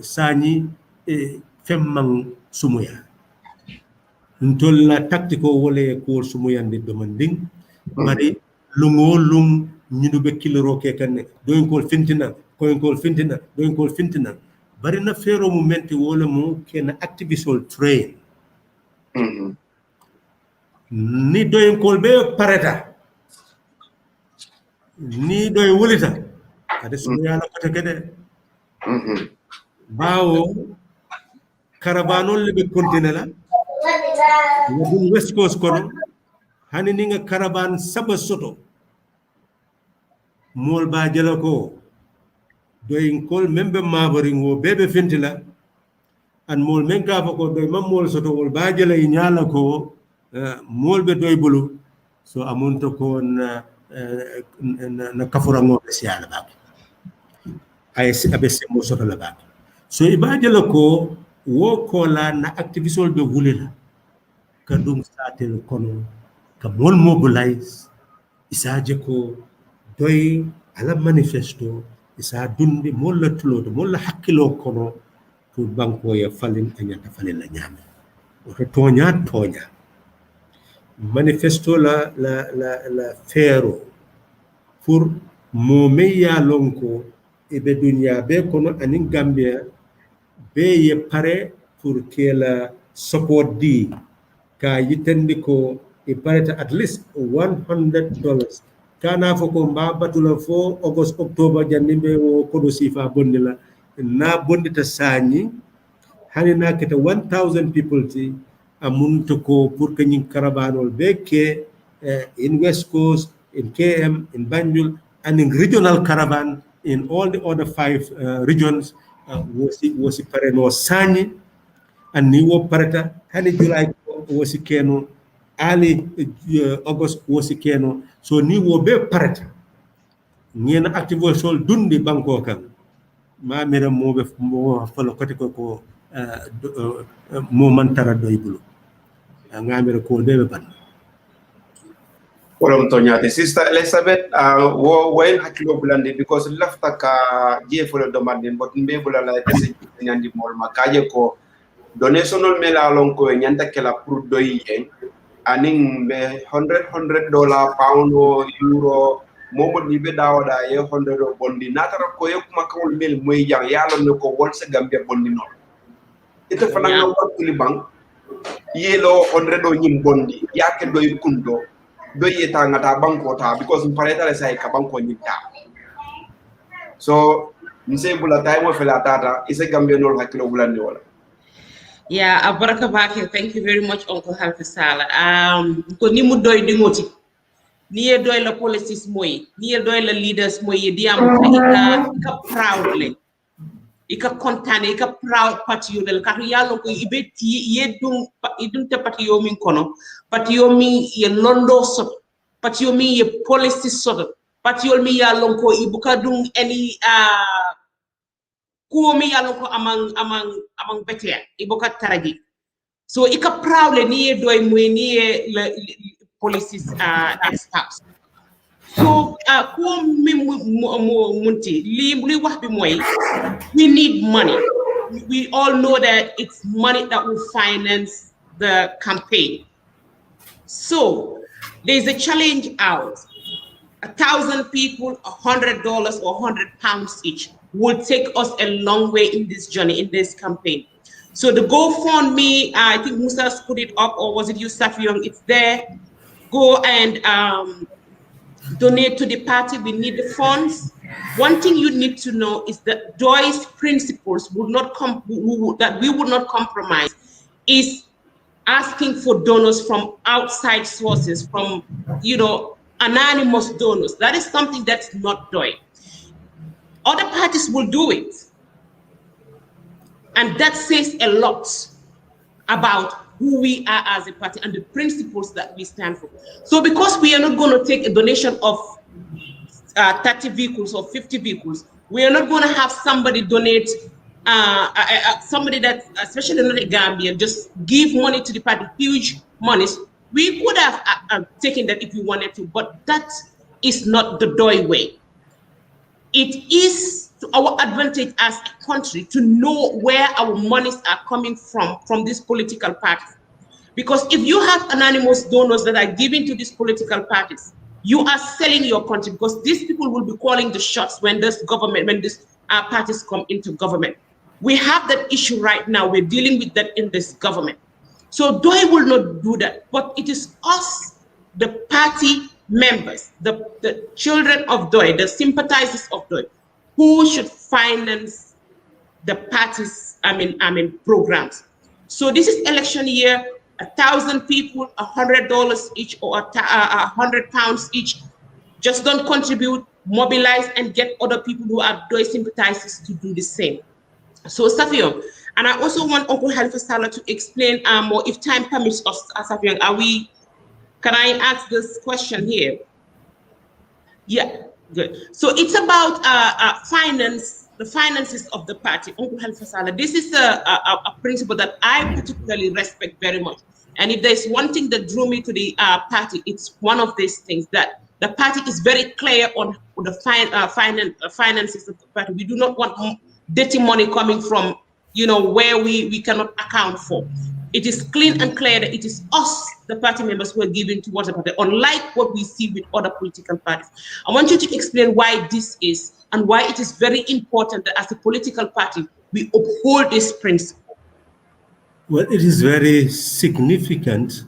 sani femmang sumuya ntolla tactico wole ko sumuyande do manding bari lungo lung nyidube kiloro ke kan doin ko fintina doin ko fintina bari na fero mu menti wala mu ken activistol train ni doin ko be pareta ni doy wulita ade sumuya la ko kede bawo caravanol le be kontinela wodun west coast kono hani ninga caravan saba soto mol ba jela ko doyin kol membe mabaring wo bebe fintila an mol men ka ko doy mam mol soto wol ba jela nyala ko mol be doy bulu so amonto ko na kafura ngo be siala ba ay abe se mo soto la ba so iba jela ko wo ko la na activistol be wulela kadum satel kono ka mol mobilize isaje ko doy ala manifesto isa dundi mol la tulo mol la hakkilo kono pour banko ya falin anyata falin la nyame oto tonya manifesto la fero pour mo meya lonko e be dunya be kono anin gambia be ye pare pour que la support di ka yitendi ko e pareta at least $100 kana foko mba batula fo August October jannimbe wo kodo sifa bondi la na bondi ta sani hani na keta 1000 people ti amuntu ko pour que nyin karabanol beke in West Coast, in KM, in Banjul, and in regional caravan in all the other 5 regions was pareno sani and ni wo pareta hani July was keno ali August was keno so ni wo be pareta ngena active sol dundi banko kan ma mera mo be mo falo kote ko mo mantara doybulu ngamere ko debe ban wala mtonyate sister Elizabeth wo wayin hakilo bulande because lafta ka jefolo demande but mbe bulala kese nyandi mol makaje ko donational mela lon ko nyanta kala pour doyi en aning be $100 pound o euro momo ni be dawada ye 100 bondi natara ko yokuma kawol mel moy jang yalo ne ko wol sa gambia bondi non ite fana nga watuli bang yelo 100 o nyim bondi yake doy kundo doy yeta ngata banko ta because pareta le sai ka banko nyita so nse bula tay mo fela tata ise gambia nol hakilo bulande wala. Yeah, Baraka Bah, thank you very much, Uncle Halifa Sallah. Ko ni mu doy di ngoti. Ni ye doy la policies moy, ni ye doy la leaders moy ye diam ika proudly. Ika kontane, ika proud party yo del ka yalo ko ibeti ye idun te party yo min kono. Party yo min ye londo sot. Party yo min ye policy sot. Party yo min yalo ko ibuka dung any kuomi yalo ko amang betia iboka taraji so ika proudly ni doy moy ni policies experts so kuomi munti li wax bi moy we need money. We all know that it's money that will finance the campaign. So there's a challenge out. 1,000 people, $100 or £100 each will take us a long way in this journey, in this campaign. So the GoFundMe, I think Musa's put it up, or was it you, Safiong? It's there. Go and donate to the party. We need the funds. One thing you need to know is that DOIS principles would not that we would not compromise is asking for donors from outside sources, from anonymous donors. That is something that's not DOI. Other parties will do it. And that says a lot about who we are as a party and the principles that we stand for. So because we are not going to take a donation of 30 vehicles or 50 vehicles, We are not going to have somebody donate, somebody that, especially not a Gambian, just give money to the party, huge monies. We could have taken that if we wanted to, but that is not the DOI way. It is to our advantage as a country to know where our monies are coming from these political parties. Because if you have anonymous donors that are giving to these political parties, you are selling your country, because these people will be calling the shots when this government, when these parties come into government. We have that issue right now. We're dealing with that in this government. So DOI will not do that, but it is us, the party members, the children of DOI, the sympathizers of DOI, who should finance the parties, programs. So this is election year. 1,000 people, $100 each, or £100 each. Just don't contribute, mobilize, and get other people who are DOI sympathizers to do the same. So Safion, and I also want Uncle HALIFA SALLAH to explain more, if time permits us, Safion, can I ask this question here? Yeah, good. So it's about the finances of the party, Uncle HALIFA SALLAH. This is a principle that I particularly respect very much. And if there's one thing that drew me to the party, it's one of these things, that the party is very clear on the finances of the party. We do not want dirty money coming from, where we cannot account for. It is clean and clear that it is us, the party members, who are giving towards the party, unlike what we see with other political parties. I want you to explain why this is, and why it is very important that as a political party, we uphold this principle. Well, it is very significant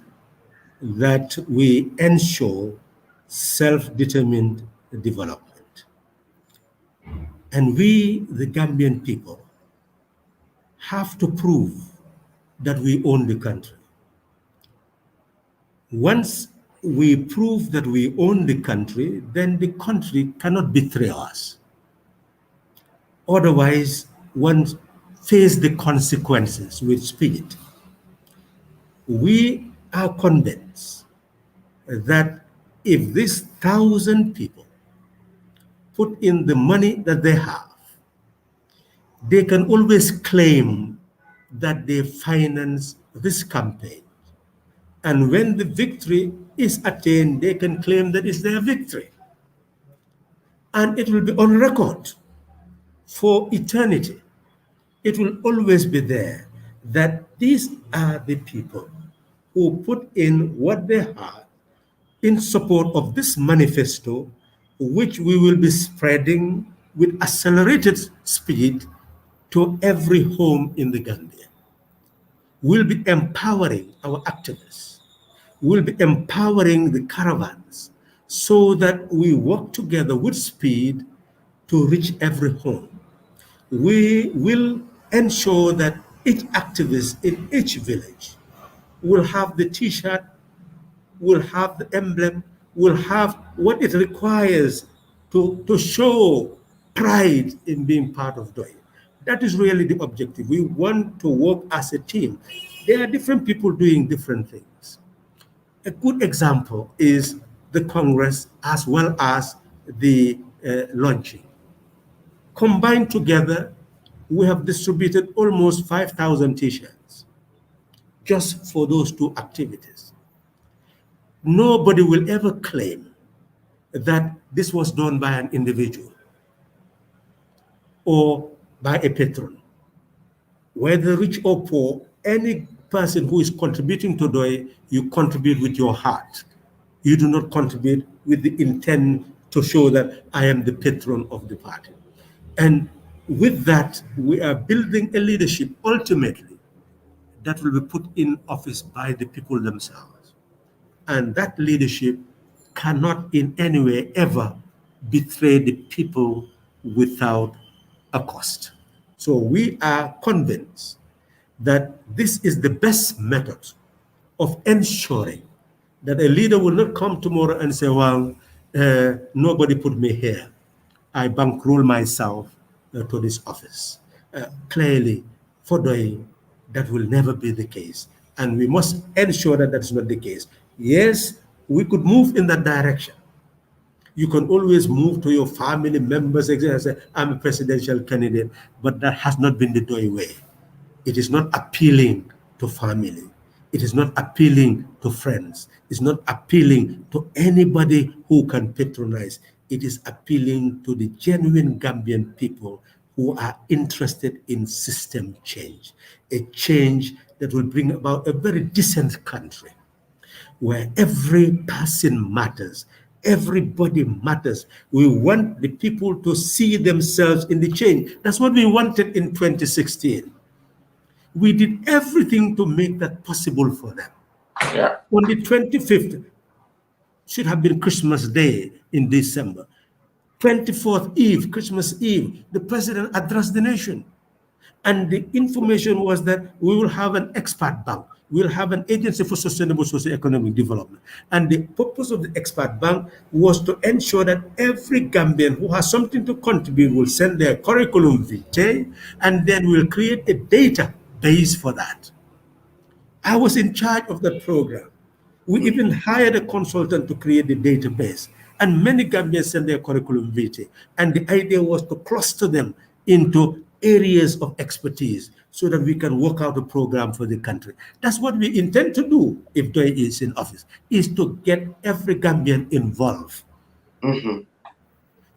that we ensure self-determined development. And we, the Gambian people, have to prove that we own the country. Once we prove that we own the country, then the country cannot betray us. Otherwise, one faces the consequences with spirit. We are convinced that if these 1,000 people put in the money that they have, they can always claim that they finance this campaign. And when the victory is attained, they can claim that it's their victory. And it will be on record for eternity. It will always be there that these are the people who put in what they have in support of this manifesto, which we will be spreading with accelerated speed to every home in the Gambia. We'll be empowering our activists. We'll be empowering the caravans so that we work together with speed to reach every home. We will ensure that each activist in each village will have the T-shirt, will have the emblem, will have what it requires to show pride in being part of DOI. That is really the objective. We want to work as a team. There are different people doing different things. A good example is the Congress as well as the launching. Combined together, we have distributed almost 5,000 T-shirts just for those two activities. Nobody will ever claim that this was done by an individual or by a patron. Whether rich or poor, any person who is contributing to DOI, you contribute with your heart. You do not contribute with the intent to show that I am the patron of the party. And with that, we are building a leadership ultimately that will be put in office by the people themselves. And that leadership cannot in any way ever betray the people without a cost. So we are convinced that this is the best method of ensuring that a leader will not come tomorrow and say, well, nobody put me here. I bankroll myself to this office. Clearly, for DOI, that will never be the case. And we must ensure that that's not the case. Yes, we could move in that direction. You can always move to your family members and say, I'm a presidential candidate, but that has not been the DOI way. It is not appealing to family. It is not appealing to friends. It's not appealing to anybody who can patronize. It is appealing to the genuine Gambian people who are interested in system change, a change that will bring about a very decent country where every person matters, everybody matters. We want the people to see themselves in the change. That's what we wanted in 2016. We did everything to make that possible for them. Yeah. On the 25th, should have been Christmas Day in December. 24th Eve, Christmas Eve, the president addressed the nation. And the information was that we will have an expert bank. We'll have an agency for sustainable socio-economic development. And the purpose of the expert bank was to ensure that every Gambian who has something to contribute will send their curriculum vitae, and then we'll create a database for that. I was in charge of that program. We even hired a consultant to create the database, and many Gambians sent their curriculum vitae. And the idea was to cluster them into areas of expertise so that we can work out a program for the country. That's what we intend to do if DOI is in office, is to get every Gambian involved. Mm-hmm.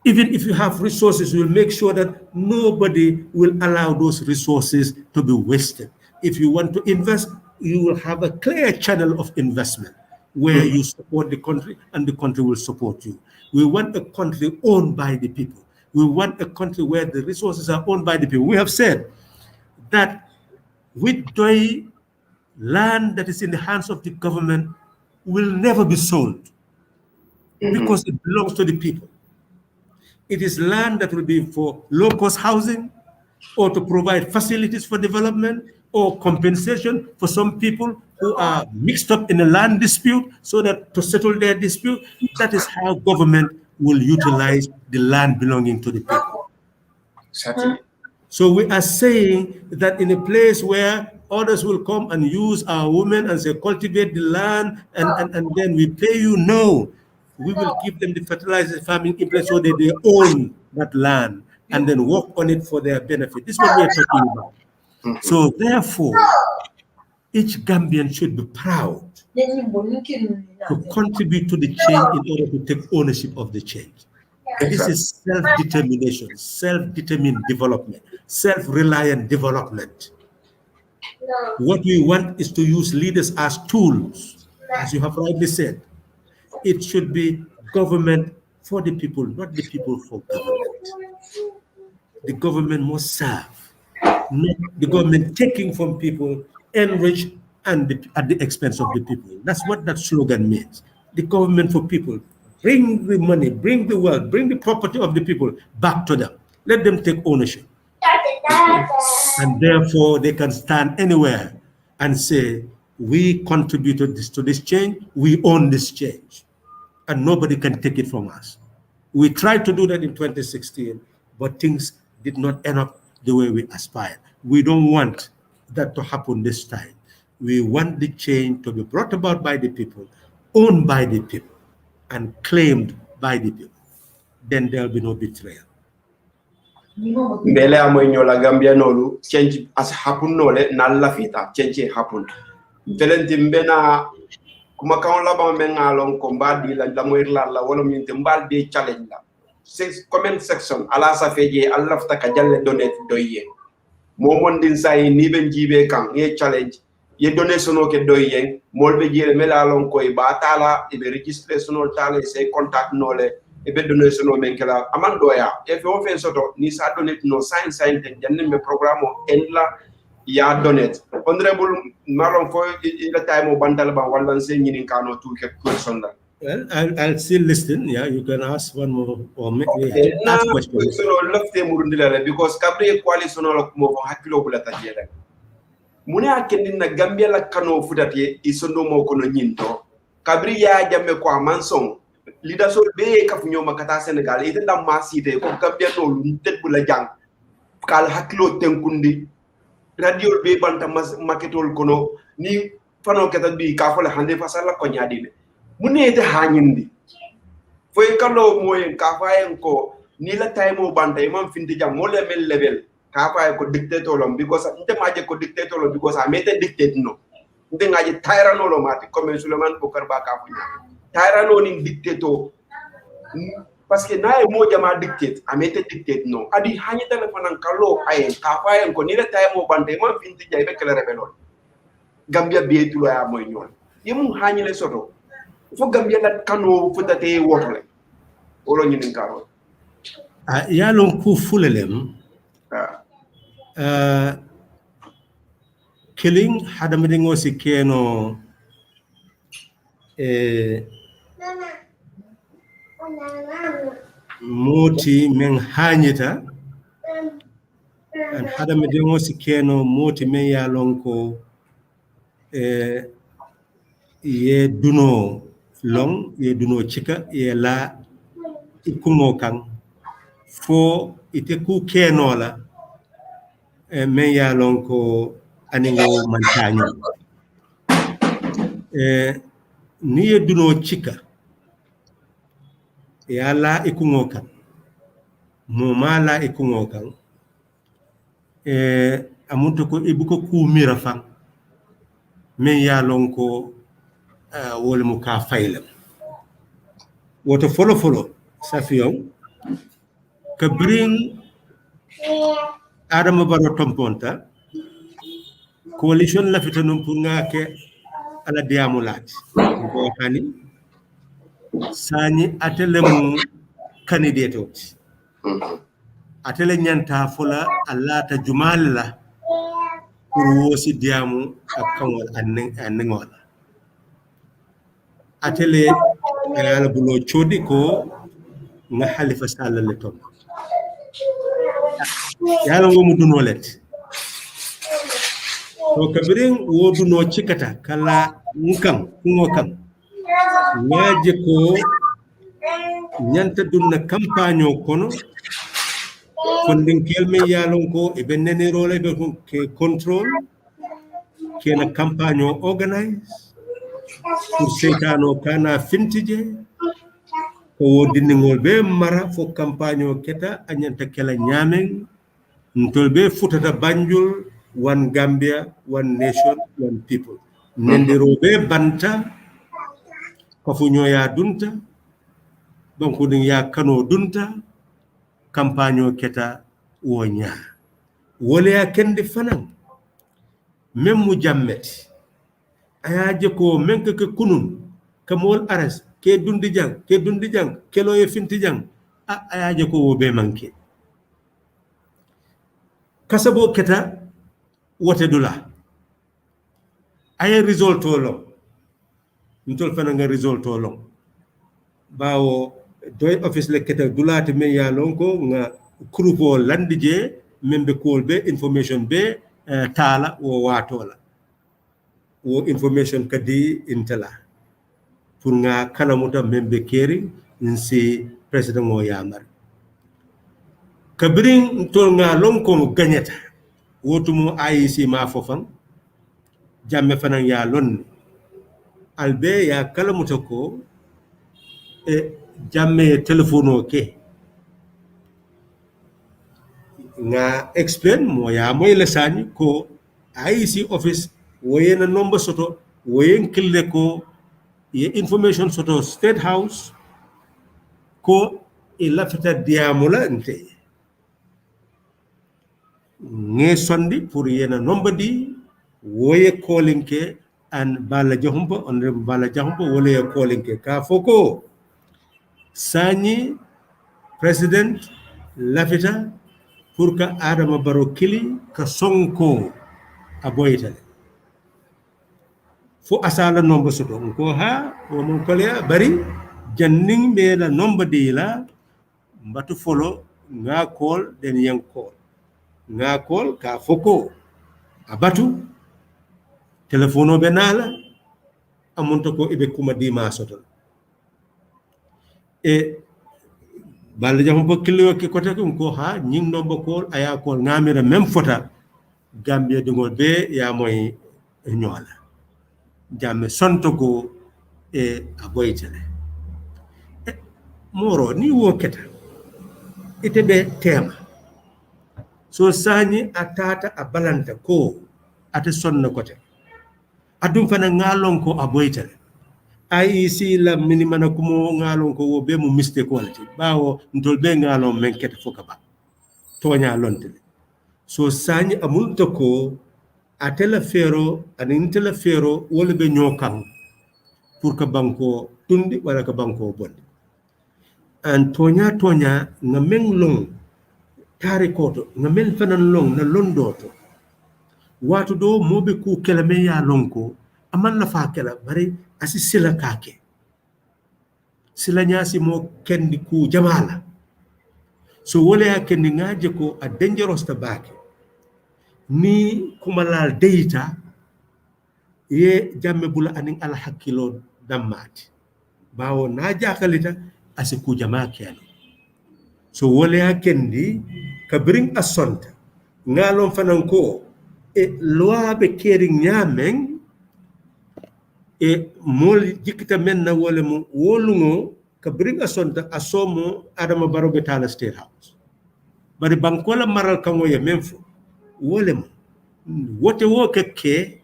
Even if you have resources, we'll make sure that nobody will allow those resources to be wasted. If you want to invest, you will have a clear channel of investment where you support the country and the country will support you. We want a country owned by the people. We want a country where the resources are owned by the people. We have said that with DOI, land that is in the hands of the government will never be sold because it belongs to the people. It is land that will be for low-cost housing or to provide facilities for development or compensation for some people who are mixed up in a land dispute so that to settle their dispute. That is how government will utilize the land belonging to the people. Exactly. So we are saying that in a place where others will come and use our women and say, cultivate the land and then we pay you, no. We will give them the fertilizer farming in place so that they own that land and then work on it for their benefit. This is what we are talking about. So therefore, each Gambian should be proud to contribute to the change in order to take ownership of the change. And this is self-determination, self-determined development, self-reliant development. What we want is to use leaders as tools, as you have rightly said. It should be government for the people, not the people for government. The government must serve, not the government taking from people, enrich and at the expense of the people. That's what that slogan means. The government for people. Bring the money, bring the wealth, bring the property of the people back to them. Let them take ownership. And therefore, they can stand anywhere and say, we contributed to this change, we own this change, and nobody can take it from us. We tried to do that in 2016, but things did not end up the way we aspired. We don't want that to happen this time. We want the change to be brought about by the people, owned by the people, and claimed by the people. Then there will be no betrayal. Mbele amoy nyola Gambia nolu change as happen nole na lafita change happen. Telenti mbena kuma kan laba menga lon ko mbadi la moy la wala minte mbalde challenge la. Comment section ala sa feje alafta ka jalle donate doye. Momon din say ni ben jibe kan ye challenge ye donation o ke doye molbe jere mela lon ko e batala e be registre sono tale say contact nole e be donation o men kala aman doya e fe o fe soto ni sa donate no science te janne me programme enla ya donate honorable malon fo ila time o bandal ba wala se nyini kano to ke question la. Well, I'll still listen. Yeah, you can ask one more or ask questions. Because Cabri coalition of Mo Hakilo Bulata. Muna Kenin Gambia la Kano Fudati is no more Kononinto. Cabri ya Jamaica Manson. Leaders of Bay Cafunyo Makata Senegal, even the Masi, the Gabiano, Tetbulajang, Kal Hakilo Tenkundi, Radio Bay Bantamas Maketol Kono, Ni Fano Katabi, Kafola Hande Fasala Konyadine. Munete hanyindi foy kalo moyen ka fayen ko ni la time banta imam finti jam mo level ka fay ko dictator lom because nte maje ko dictator lom because I made dictate no nte ngaji tyrano lo mati comme Suleiman Bokar Bah ka funya tyrano ni dictator parce que na e mo jama dictate I made dictate no adi hani telephone kalo ay ka fayen ko ni la time banta imam finti jay be kala rebelon Gambia be tulo ya moy ñol yimu hani le soto fo Gambia la kano futate wotole wolo ñinin karo yalon ku fulelem killing hadamedingo si keno moti men hanyita an hadamedingo si keno moti men yalon ko ye duno long ye duno chika ye la ikumo kan fo ite ku kenola men yalon ko aningo mantanyo ni ye duno chika ya la ikungo kan mo mala ikungo kan amuntu ko ibuko ku mira fan men yalon ko wole mu ka faylam woto folo safiyon ka bring Adama Barrow tomponta coalition la fitanum pour ngake ala diamulat ko hani sani atelemu candidate atele nyanta fola alla ta jumalla pour wosi diamu akawol anningol atele ala bulo chodi ko nga Halifa Sallah le tom yalla ngomu dunolet to kabirin wodu no cikata kala ngam ngaje ko nyanta dunna campagne kono fondin kelme yalon ko e benene role be ke control kena campagne organize pour setano kana fintije ko wodiningol be mara fo campagne keta anyanta kala nyamen ntol be futata Banjul one Gambia one nation one people nendiro be banta ko fu ñoya dunta donc din ya kano dunta campagne keta wonya wole ya kendi fanan même mu jammet ayaje ko men ke kunun kamol aras ke dundi jang kelo ye finti jang ayaje ko wo be manke kasabo keta wote dula ay result lo ntol fana nga result lo bawo doy office le keta dulati men ya lonko nga groupe landije membe kolbe information be tala wo watola wo information kadi intela pour nga kanamuta membe keri nsi president mo yamar kabrin tol nga lonko gagnata wotumo IEC ma fofan jamme fanan ya lon albe ya kalamuta ko jamme telefono ke nga explain mo ya moy la sani ko IEC office woyena number soto woyen kille ko ye information soto state house ko ilafita diamula nte nge sondi pour yena number di woye calling ke an bala jahumpa honorable bala jahumpa wala ye calling ke ka foko sani president lafita pour ka Adama Barrow kili ka sonko aboyitale fo asala nomba soto ko ha o mon kolya bari janning be la nomba de la mbatu folo nga call den yang call nga call ka foko abatu telefono be nala amonto ko ibe kuma di ma soto e balle jam ko kilo ke kota ko ha nying nomba call aya call ngamira même fota Gambia dingol be ya moy ñola jamme sonto go e aboytele moro ni wo keta ite be tema so sani atata a balanta ko ate sonna kote adum fana ngalon ko aboytale IEC la minimana kumo ngalon ko wo be mu mistake quality bawo ntol be ngalon men keta foka ba tonya lonte so sani amul to ko atela fero anin tela fero wala be nyokam pour que banko tundi wala ka banko bon an tonya nga men long tari koto nga men fanan long na londoto watu do mobe ku kelame ya lonko aman la fa kela bari asi sila kake sila nyasi mo kendi ku jamala so wala ya kendi ngaje ko a dangerous ta bake ni kumalal deita ye jamme bula anin ala hakkilo dammati bawo na jakalita asi ku jama kelo so wala ya kendi ka bring asonta ngalon fanan ko e loi be keri nyamen e mol jikita men na wala mo wolungo ka bring asonta asomo adama barobe tala state house bari bankola maral kango ye memfo wala mo wote wo ke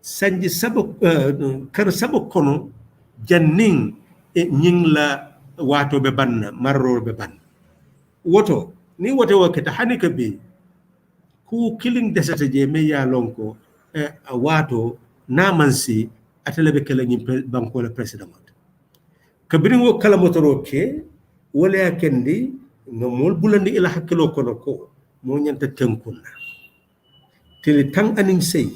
sanji sabo kar sabo kono janning e nying la wato be banna marro be ban woto ni wote wo ke ta hanika be ku killing desata je me ya lonko wato namansi atalabe kala nyim banko la president kabrin wo kala motoro ke wala ya kendi no mol bulandi ila hakkilo kono ko mo nyanta tenkunna tele tang aning sey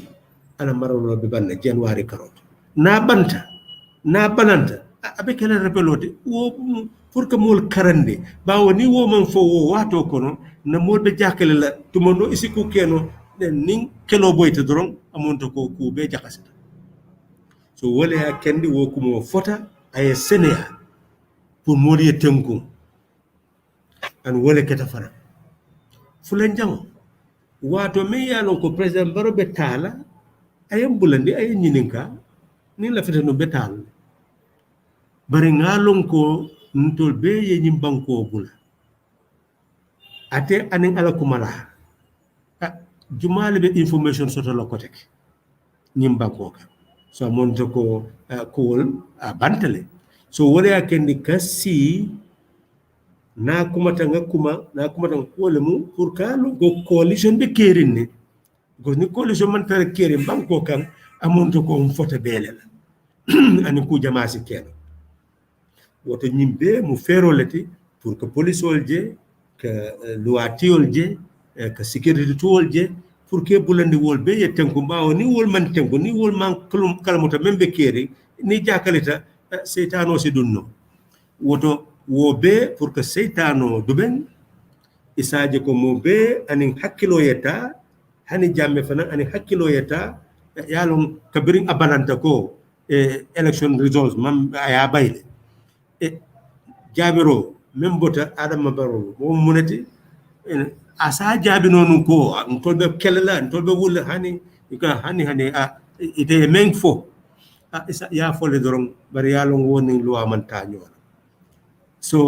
ala marolo be banna january karot na bananta abe kala rebelote wo pour que mol karande bawo ni wo man fo wo wato kono na mol be jakale la tumono isi ku keno nin kelo boyta doron amonto ko ku be jakasita so wala ya kendi wo ko mo fota ay senea pour mol ye tenku an wala keta fara fulan jango wato me yalo ko president baro be tala ayam bulandi ay nyininka ni la fete no betal bari ngalon ko ntol be ye nyim banko bula ate anin ala kumala jumale be information soto la kotek nyim banko ka so monto ko kol bantale so wala kendi kasi na kumata ko le mu pour ka lo go coalition be kerine go ni coalition man tar kerin banko kan amonto ko fota bele la ani ku jamasi keno woto ñimbe mu ferolati pour que police olje que loi olje que sécurité olje pour que bulandi wol be yetenko bawo ni wol man tenko ni wol man kalmuta membe keri ni jakalita seytano si dunno woto wo be pour que seytano duben isaje ko mo be anin hakkilo yeta hani jamme fana anin hakkilo yeta yalon kabirin abalanta ko election results mam aya bayle jabiro membota adama baro mo munati asa jabino nun ko ntolbe kelela ntolbe wul hani ite mengfo isa ya fole doron bari yalon woni loi man taño so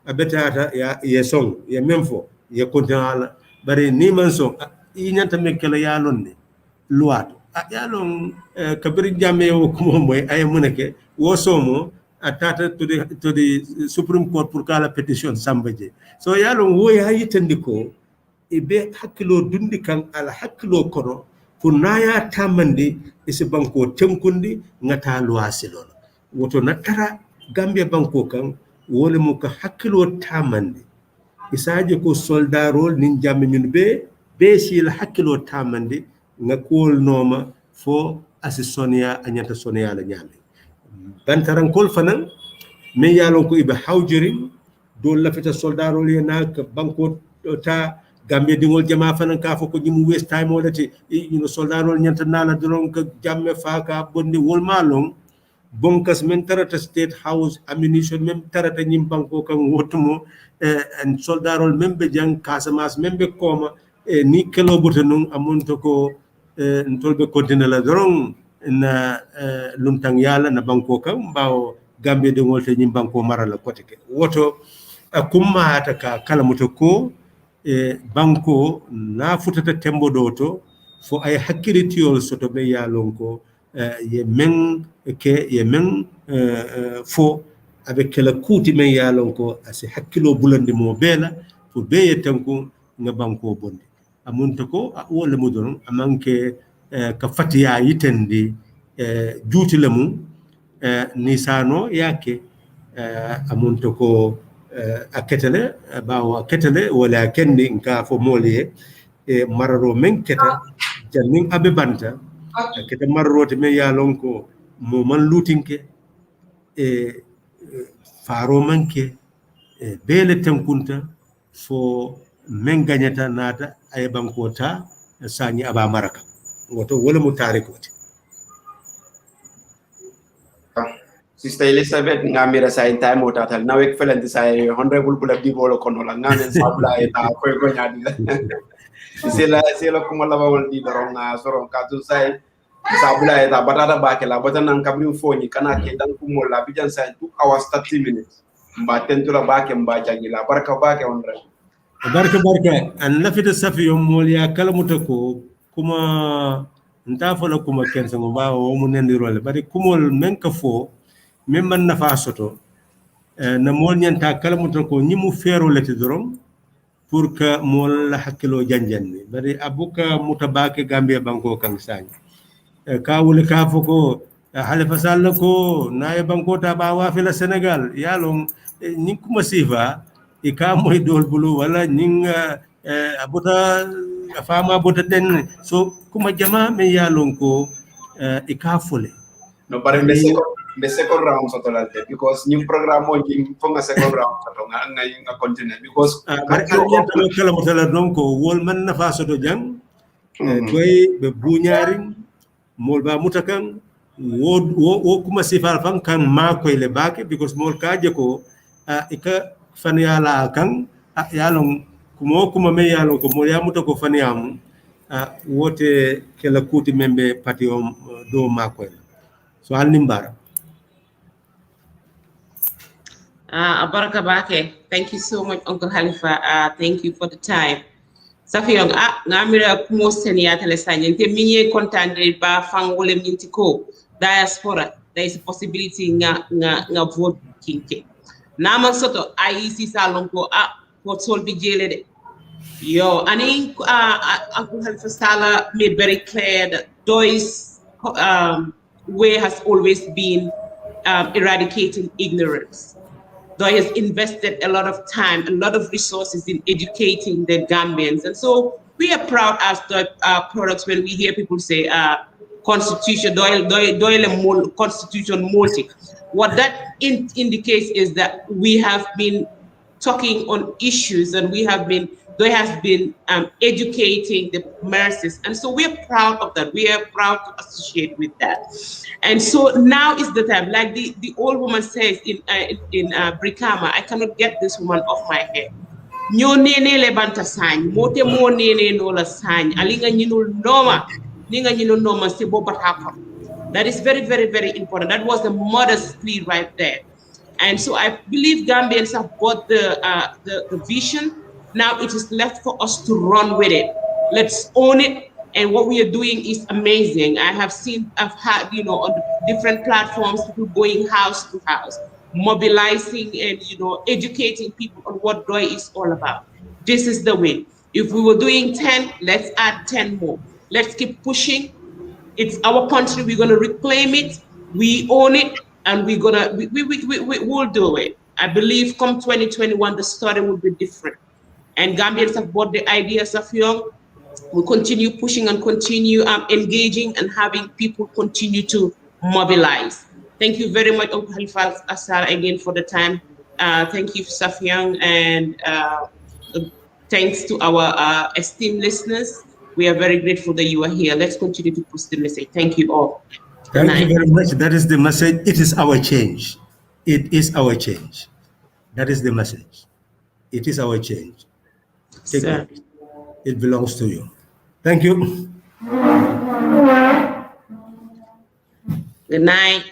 abetata ya yesong ya memfo ya kontinala bari ni man so inyanta mekela yalon ne loi yalon kabiri jamme o ko moy ay munake wo somo atata to the Supreme Court pour kala petition sambaje so yalon wo ya yitandi ko ibe hakkilo dundi kan ala hakkilo kono pour naya tamande isi banko tenkundi ngata luasilol woto natara Gambia banko kan wole mu ka hakkilo tamande isaje ko soldarol nin jamme ñun be sil hakkilo tamande ngakol noma fo asisonia anyanta sonia la nyame bantaran kol fanan me yalon ko ibe hawjiri do lafita soldaro le nak banko ta Gambia dingol jama fanan ka fo ko jimu waste time wolati soldaro nyanta nala doron ka jamme faaka bondi wol malong bonkas men tarata state house ammunition mem tarata nyim banko kan wotumo en soldaro membe jang Casamance membe koma ni kelo botanum amonto ko ntolbe continue la doron na luntang yala na banko kam bawo Gambia de ngolte nyim banko marala kote ke woto kumma hata ka kala moto ko banko na futata tembo do to fo ay hakkilitiyol soto be yalon ko ye men ke ye men fo avec la kuti men yalon ko asi hakkilo bulande mo bela fo be yetanko nga banko bonde amunta ko wala mudon amanke ka fatiya yitendi juuti lemu nisano yake amunta ko aketele bawo aketele wala kendi nka fo moliye mararo men keta jannin abe banta keta mararo te men yalon ko mo man lutinke faro manke bele tankunta fo men gagnata nata ay bankota sani aba maraka woto wala mu tarikote Sister Elizabeth ngamira sa in time o tatal nawek felenti sa honorable bula bibolo kono la ngamen sabla eta ko nyadi sela kuma la bawol di doron na soron ka tu sai sabla eta batata ba ke la batana kabri foni kana ke dan kumo la bijan sa 2 hours 30 minutes mba tentula ba ke mba jangila barka ba ke onre barka an lafita safi yom moliya kala mutako kuma nta fola kuma kensa ngo ba o mu nendi role bari kumol men ka fo men man nafa soto na mol nyanta kala mutako nyimu fero leti dorom pour que mol la hakilo janjanni bari abuka mutabake Gambia banko kan sani ka wuli ka foko Halifa Sallah ko naye banko ta ba wa fi la Senegal yalon ni kuma sifa ika moy dol bulu wala ning abuta fama buta den so kuma jama me yalon ko ika fole no bare be second round sotolalde because new program mo jing fonga second round soto nga continue because bare aliyata lo kala motala donc wol man nafa soto jang doy be buñaring mol ba mutakan wo kuma sifal fan kan ma koy le bake because mol kaje ko ika fan yala kan yalon kuma me yalon ko mol ya mutako fan yam wote kala kuti membe patiom do ma koy so alnimbara Baraka Bake, thank you so much, Uncle Halifa. Thank you for the time. Safiyong ngamira kumo senia telesanya nte minye kontande ba fangole mintiko diaspora there is a possibility nga vote kinke nama soto IEC salonko for solve jele de yo ani Uncle Halifa Sallah made very clear that DOIS way has always been eradicating ignorance. DOI has invested a lot of time, a lot of resources in educating the Gambians. And so we are proud as DOI products when we hear people say constitution, DOI constitution multi. What that indicates is that we have been talking on issues and DOI has been educating the masses. And so we are proud of that. We are proud to associate with that. And so now is the time, like the old woman says in Brikama, I cannot get this woman off my head. Nyo nene le banta sany, mote mo nene no la sany, alinga nyinul noma, ninga nyinul noma se bobat hakam. That is very, very, very important. That was the mother's plea right there. And so I believe Gambians have got the vision. Now it is left for us to run with it. Let's own it. And what we are doing is amazing. I've had, on the different platforms, people going house to house, mobilizing and, educating people on what DOI is all about. This is the way. If we were doing 10, let's add 10 more. Let's keep pushing. It's our country. We're going to reclaim it. We own it. And we'll do it. I believe come 2021, the story will be different. And Gambians have bought the ideas of young. We'll continue pushing and continue engaging and having people continue to mobilize. Thank you very much, Uncle Halifa Sallah, again for the time. Thank you, Safiang, and thanks to our esteemed listeners. We are very grateful that you are here. Let's continue to push the message. Thank you all. Thank you very much. That is the message. It is our change. It is our change. That is the message. It is our change. Take it. It belongs to you. Thank you. Good night.